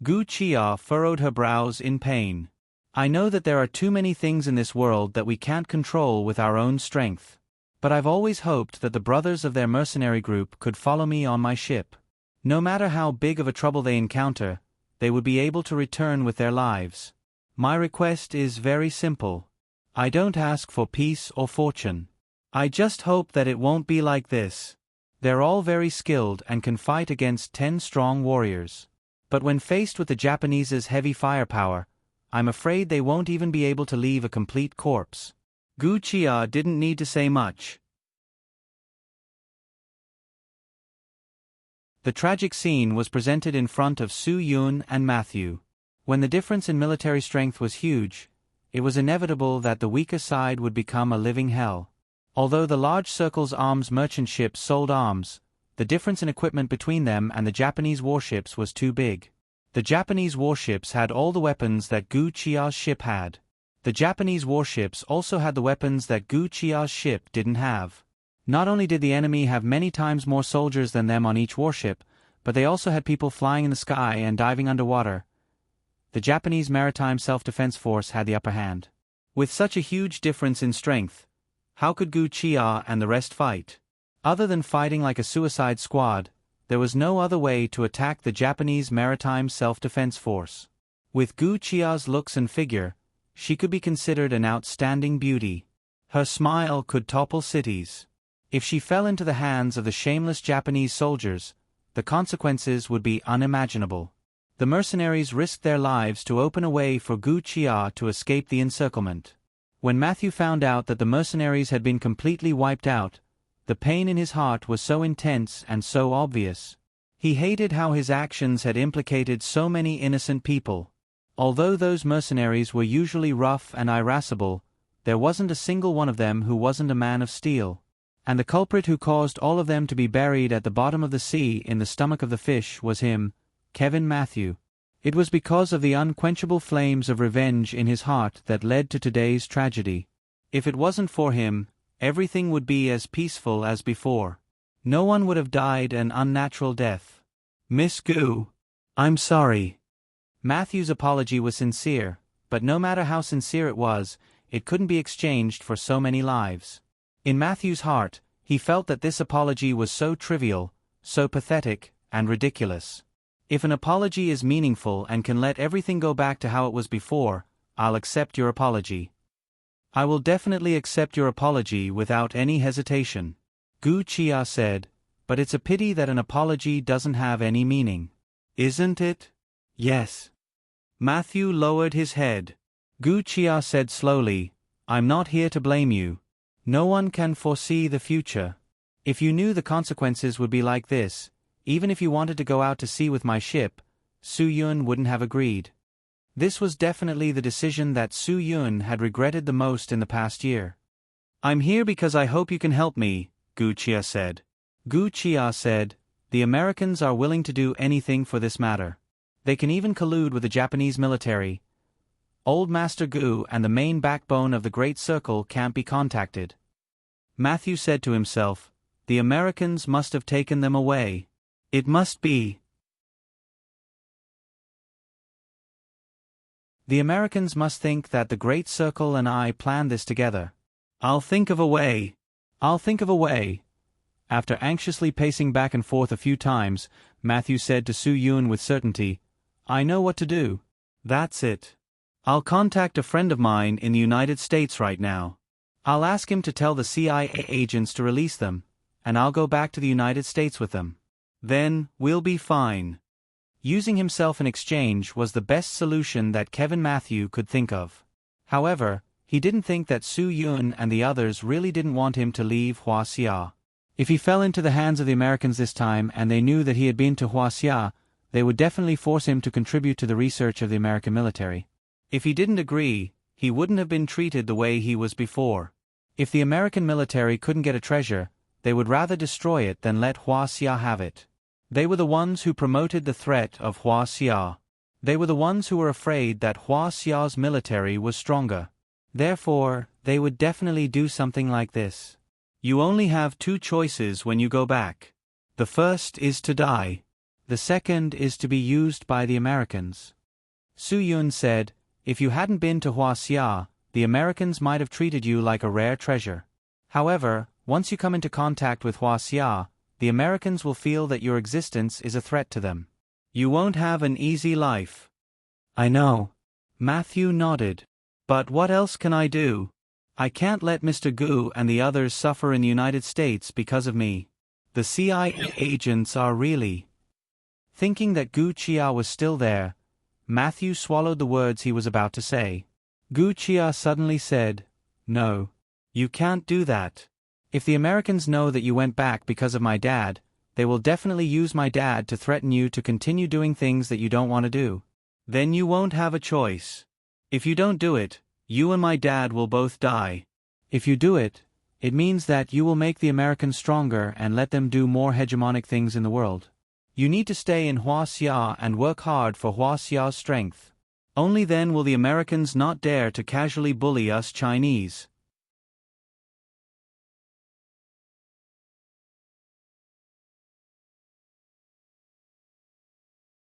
Gu Chia furrowed her brows in pain. "I know that there are too many things in this world that we can't control with our own strength. But I've always hoped that the brothers of their mercenary group could follow me on my ship. No matter how big of a trouble they encounter, they would be able to return with their lives. My request is very simple. I don't ask for peace or fortune. I just hope that it won't be like this. They're all very skilled and can fight against 10 strong warriors. But when faced with the Japanese's heavy firepower, I'm afraid they won't even be able to leave a complete corpse." Gu Chia didn't need to say much. The tragic scene was presented in front of Su Yun and Matthew. When the difference in military strength was huge, it was inevitable that the weaker side would become a living hell. Although the large Circle's arms merchant ships sold arms, the difference in equipment between them and the Japanese warships was too big. The Japanese warships had all the weapons that Gu Chia's ship had. The Japanese warships also had the weapons that Gu Chia's ship didn't have. Not only did the enemy have many times more soldiers than them on each warship, but they also had people flying in the sky and diving underwater. The Japanese Maritime Self-Defense Force had the upper hand. With such a huge difference in strength, how could Gu Chia and the rest fight? Other than fighting like a suicide squad, there was no other way to attack the Japanese Maritime Self-Defense Force. With Gu Chia's looks and figure, she could be considered an outstanding beauty. Her smile could topple cities. If she fell into the hands of the shameless Japanese soldiers, the consequences would be unimaginable. The mercenaries risked their lives to open a way for Gu Chia to escape the encirclement. When Matthew found out that the mercenaries had been completely wiped out, the pain in his heart was so intense and so obvious. He hated how his actions had implicated so many innocent people. Although those mercenaries were usually rough and irascible, there wasn't a single one of them who wasn't a man of steel. And the culprit who caused all of them to be buried at the bottom of the sea in the stomach of the fish was him, Kevin Matthew. It was because of the unquenchable flames of revenge in his heart that led to today's tragedy. If it wasn't for him, everything would be as peaceful as before. No one would have died an unnatural death. "Miss Gu, I'm sorry." Matthew's apology was sincere, but no matter how sincere it was, it couldn't be exchanged for so many lives. In Matthew's heart, he felt that this apology was so trivial, so pathetic, and ridiculous. If an apology is meaningful and can let everything go back to how it was before, I'll accept your apology. I will definitely accept your apology without any hesitation. Gu Chia said, "But it's a pity that an apology doesn't have any meaning. Isn't it?" "Yes." Matthew lowered his head. Gu Chia said slowly, "I'm not here to blame you. No one can foresee the future. If you knew the consequences would be like this, even if you wanted to go out to sea with my ship, Su Yun wouldn't have agreed." This was definitely the decision that Su Yun had regretted the most in the past year. "I'm here because I hope you can help me," Gu Chia said. Gu Chia said, "The Americans are willing to do anything for this matter. They can even collude with the Japanese military. Old Master Gu and the main backbone of the Great Circle can't be contacted. Matthew said to himself, the Americans must have taken them away. It must be. The Americans must think that the Great Circle and I planned this together. I'll think of a way. I'll think of a way. After anxiously pacing back and forth a few times, Matthew said to Su Yun with certainty, I know what to do. That's it. I'll contact a friend of mine in the United States right now. I'll ask him to tell the CIA agents to release them, and I'll go back to the United States with them. Then, we'll be fine. Using himself in exchange was the best solution that Kevin Matthew could think of. However, he didn't think that Su Yun and the others really didn't want him to leave Huaxia. If he fell into the hands of the Americans this time and they knew that he had been to Huaxia, they would definitely force him to contribute to the research of the American military. If he didn't agree, he wouldn't have been treated the way he was before. If the American military couldn't get a treasure, they would rather destroy it than let Huaxia have it. They were the ones who promoted the threat of Huaxia. They were the ones who were afraid that Huaxia's military was stronger. Therefore, they would definitely do something like this. You only have two choices when you go back. The first is to die. The second is to be used by the Americans. Su Yun said, if you hadn't been to Huaxia, the Americans might have treated you like a rare treasure. However, once you come into contact with Huaxia, the Americans will feel that your existence is a threat to them. You won't have an easy life. I know. Matthew nodded. But what else can I do? I can't let Mr. Gu and the others suffer in the United States because of me. The CIA agents are really... Thinking that Gu Chia was still there, Matthew swallowed the words he was about to say. Gu Chia suddenly said, no. You can't do that. If the Americans know that you went back because of my dad, they will definitely use my dad to threaten you to continue doing things that you don't want to do. Then you won't have a choice. If you don't do it, you and my dad will both die. If you do it, it means that you will make the Americans stronger and let them do more hegemonic things in the world. You need to stay in Huaxia and work hard for Huaxia's strength. Only then will the Americans not dare to casually bully us Chinese.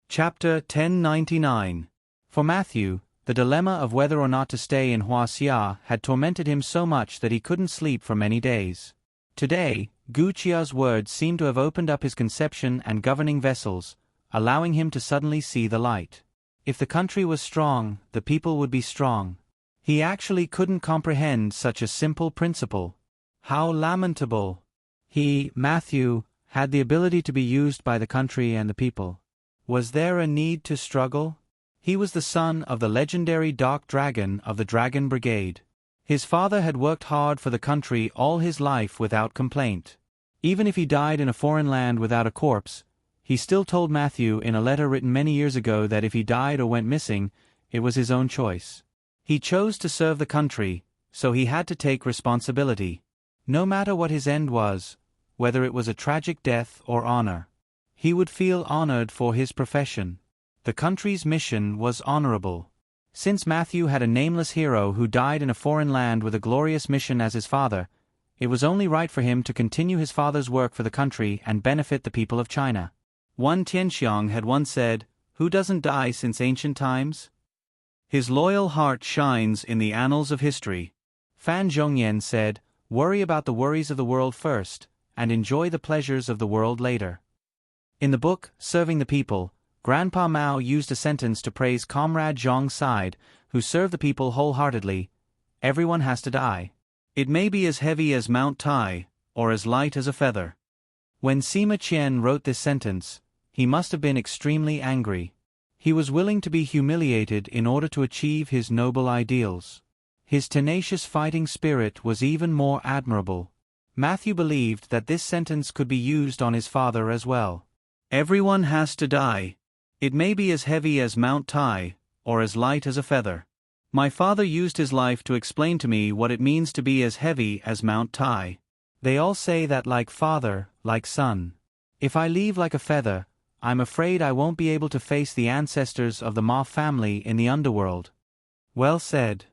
Chapter 1099. For Matthew, the dilemma of whether or not to stay in Huaxia had tormented him so much that he couldn't sleep for many days. Today, Gu Chia's words seemed to have opened up his conception and governing vessels, allowing him to suddenly see the light. If the country was strong, the people would be strong. He actually couldn't comprehend such a simple principle. How lamentable! He, Matthew, had the ability to be used by the country and the people. Was there a need to struggle? He was the son of the legendary Dark Dragon of the Dragon Brigade. His father had worked hard for the country all his life without complaint. Even if he died in a foreign land without a corpse, he still told Matthew in a letter written many years ago that if he died or went missing, it was his own choice. He chose to serve the country, so he had to take responsibility. No matter what his end was, whether it was a tragic death or honor, he would feel honored for his profession. The country's mission was honorable. Since Matthew had a nameless hero who died in a foreign land with a glorious mission as his father, it was only right for him to continue his father's work for the country and benefit the people of China. One Tianxiang had once said, "Who doesn't die since ancient times?" His loyal heart shines in the annals of history. Fan Zhongyan said, "Worry about the worries of the world first, and enjoy the pleasures of the world later." In the book, Serving the People, Grandpa Mao used a sentence to praise Comrade Zhang Side, who served the people wholeheartedly. Everyone has to die. It may be as heavy as Mount Tai, or as light as a feather. When Sima Qian wrote this sentence, he must have been extremely angry. He was willing to be humiliated in order to achieve his noble ideals. His tenacious fighting spirit was even more admirable. Matthew believed that this sentence could be used on his father as well. Everyone has to die. It may be as heavy as Mount Tai, or as light as a feather. My father used his life to explain to me what it means to be as heavy as Mount Tai. They all say that like father, like son. If I leave like a feather, I'm afraid I won't be able to face the ancestors of the Ma family in the underworld. Well said.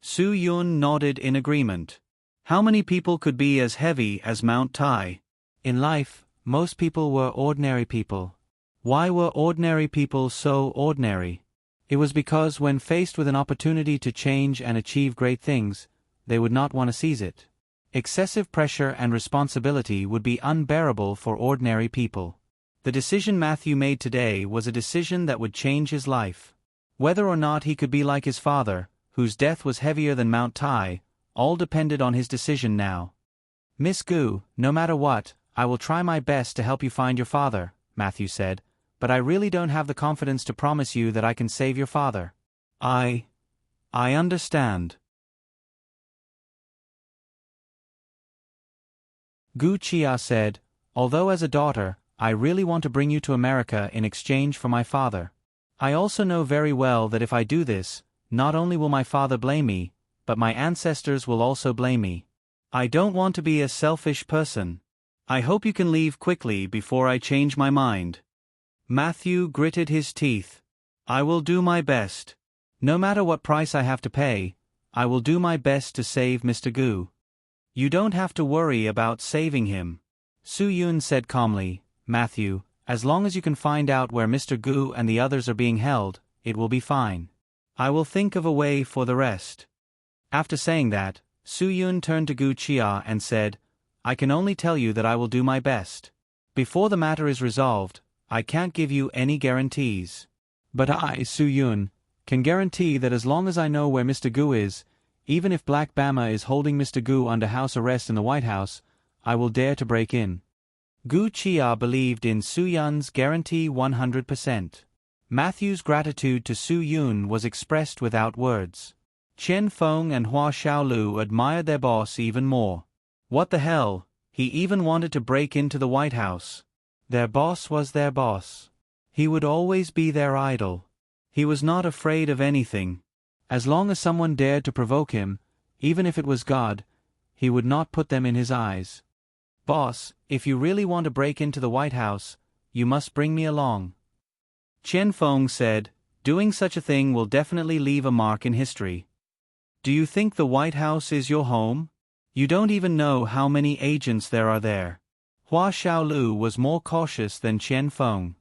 Su Yun nodded in agreement. How many people could be as heavy as Mount Tai? In life, most people were ordinary people. Why were ordinary people so ordinary? It was because when faced with an opportunity to change and achieve great things, they would not want to seize it. Excessive pressure and responsibility would be unbearable for ordinary people. The decision Matthew made today was a decision that would change his life. Whether or not he could be like his father, whose death was heavier than Mount Tai, all depended on his decision now. Miss Gu, no matter what, I will try my best to help you find your father, Matthew said, but I really don't have the confidence to promise you that I can save your father. I understand. Gu Chia said, although as a daughter, I really want to bring you to America in exchange for my father. I also know very well that if I do this, not only will my father blame me, but my ancestors will also blame me. I don't want to be a selfish person. I hope you can leave quickly before I change my mind. Matthew gritted his teeth. I will do my best. No matter what price I have to pay, I will do my best to save Mr. Gu. You don't have to worry about saving him. Su Yun said calmly, Matthew, as long as you can find out where Mr. Gu and the others are being held, it will be fine. I will think of a way for the rest. After saying that, Su Yun turned to Gu Chia and said, I can only tell you that I will do my best. Before the matter is resolved, I can't give you any guarantees. But I, Su Yun, can guarantee that as long as I know where Mr. Gu is, even if Black Bama is holding Mr. Gu under house arrest in the White House, I will dare to break in. Gu Chia believed in Su Yun's guarantee 100%. Matthew's gratitude to Su Yun was expressed without words. Chen Feng and Hua Xiaolu admired their boss even more. What the hell, he even wanted to break into the White House. Their boss was their boss. He would always be their idol. He was not afraid of anything. As long as someone dared to provoke him, even if it was God, he would not put them in his eyes. Boss, if you really want to break into the White House, you must bring me along. Chen Feng said, doing such a thing will definitely leave a mark in history. Do you think the White House is your home? You don't even know how many agents there are there. Hua Xiaolu was more cautious than Chen Feng.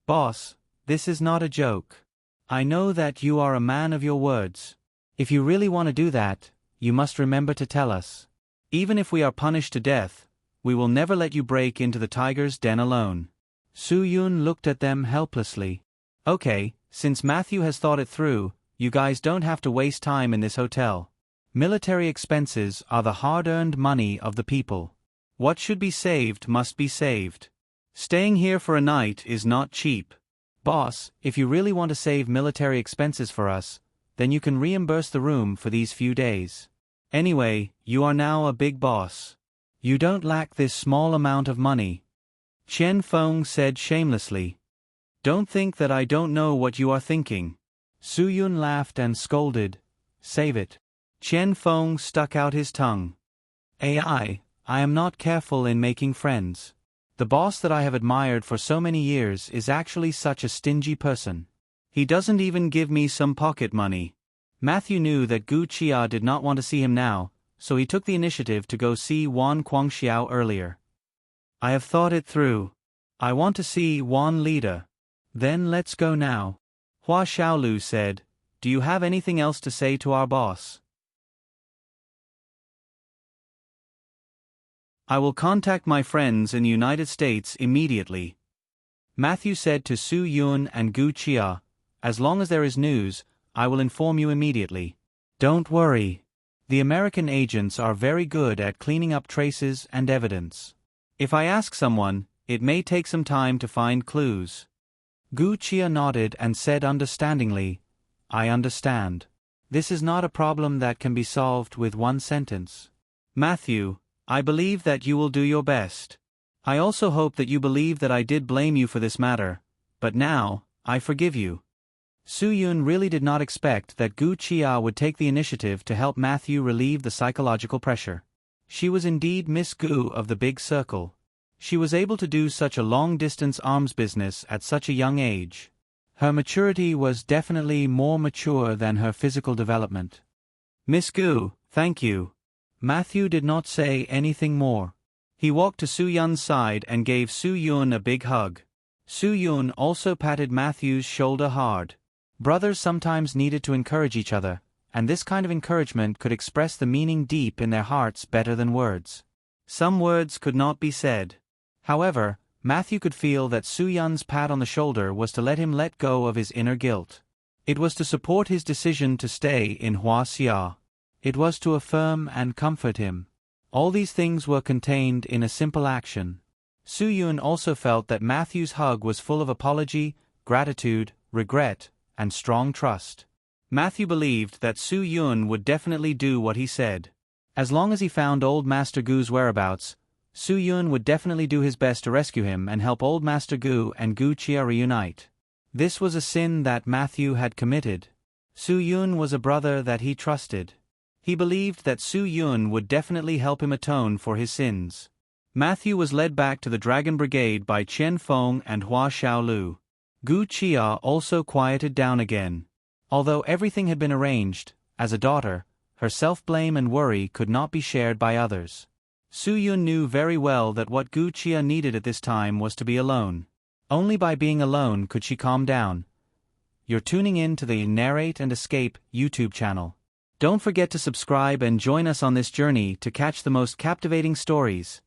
Boss, this is not a joke. I know that you are a man of your words. If you really want to do that, you must remember to tell us. Even if we are punished to death, we will never let you break into the tiger's den alone. Su Yun looked at them helplessly. Okay, since Matthew has thought it through, you guys don't have to waste time in this hotel. Military expenses are the hard-earned money of the people. What should be saved must be saved. Staying here for a night is not cheap. Boss, if you really want to save military expenses for us, then you can reimburse the room for these few days. Anyway, you are now a big boss. You don't lack this small amount of money. Chen Feng said shamelessly. Don't think that I don't know what you are thinking. Su Yun laughed and scolded. Save it. Chen Feng stuck out his tongue. I am not careful in making friends. The boss that I have admired for so many years is actually such a stingy person. He doesn't even give me some pocket money. Matthew knew that Gu Chia did not want to see him now, so he took the initiative to go see Wan Guangxiao earlier. I have thought it through. I want to see Wan leader. Then let's go now. Hua Xiaolu said, do you have anything else to say to our boss? I will contact my friends in the United States immediately. Matthew said to Su Yun and Gu Chia, as long as there is news, I will inform you immediately. Don't worry. The American agents are very good at cleaning up traces and evidence. If I ask someone, it may take some time to find clues. Gu Chia nodded and said understandingly, I understand. This is not a problem that can be solved with one sentence. Matthew, I believe that you will do your best. I also hope that you believe that I did blame you for this matter, but now, I forgive you. Su Yun really did not expect that Gu Chia would take the initiative to help Matthew relieve the psychological pressure. She was indeed Miss Gu of the big circle. She was able to do such a long-distance arms business at such a young age. Her maturity was definitely more mature than her physical development. Miss Gu, thank you. Matthew did not say anything more. He walked to Su-yun's side and gave Su-yun a big hug. Su-yun also patted Matthew's shoulder hard. Brothers sometimes needed to encourage each other, and this kind of encouragement could express the meaning deep in their hearts better than words. Some words could not be said. However, Matthew could feel that Su-yun's pat on the shoulder was to let him let go of his inner guilt. It was to support his decision to stay in Huaxia. It was to affirm and comfort him. All these things were contained in a simple action. Su-yun also felt that Matthew's hug was full of apology, gratitude, regret, and strong trust. Matthew believed that Su-yun would definitely do what he said. As long as he found old Master Gu's whereabouts, Su-yun would definitely do his best to rescue him and help old Master Gu and Gu Chia reunite. This was a sin that Matthew had committed. Su-yun was a brother that he trusted. He believed that Su-yun would definitely help him atone for his sins. Matthew was led back to the Dragon Brigade by Qian Feng and Hua Xiaolu. Gu Chia also quieted down again. Although everything had been arranged, as a daughter, her self-blame and worry could not be shared by others. Su-yun knew very well that what Gu Chia needed at this time was to be alone. Only by being alone could she calm down. You're tuning in to the Narrate and Escape YouTube channel. Don't forget to subscribe and join us on this journey to catch the most captivating stories.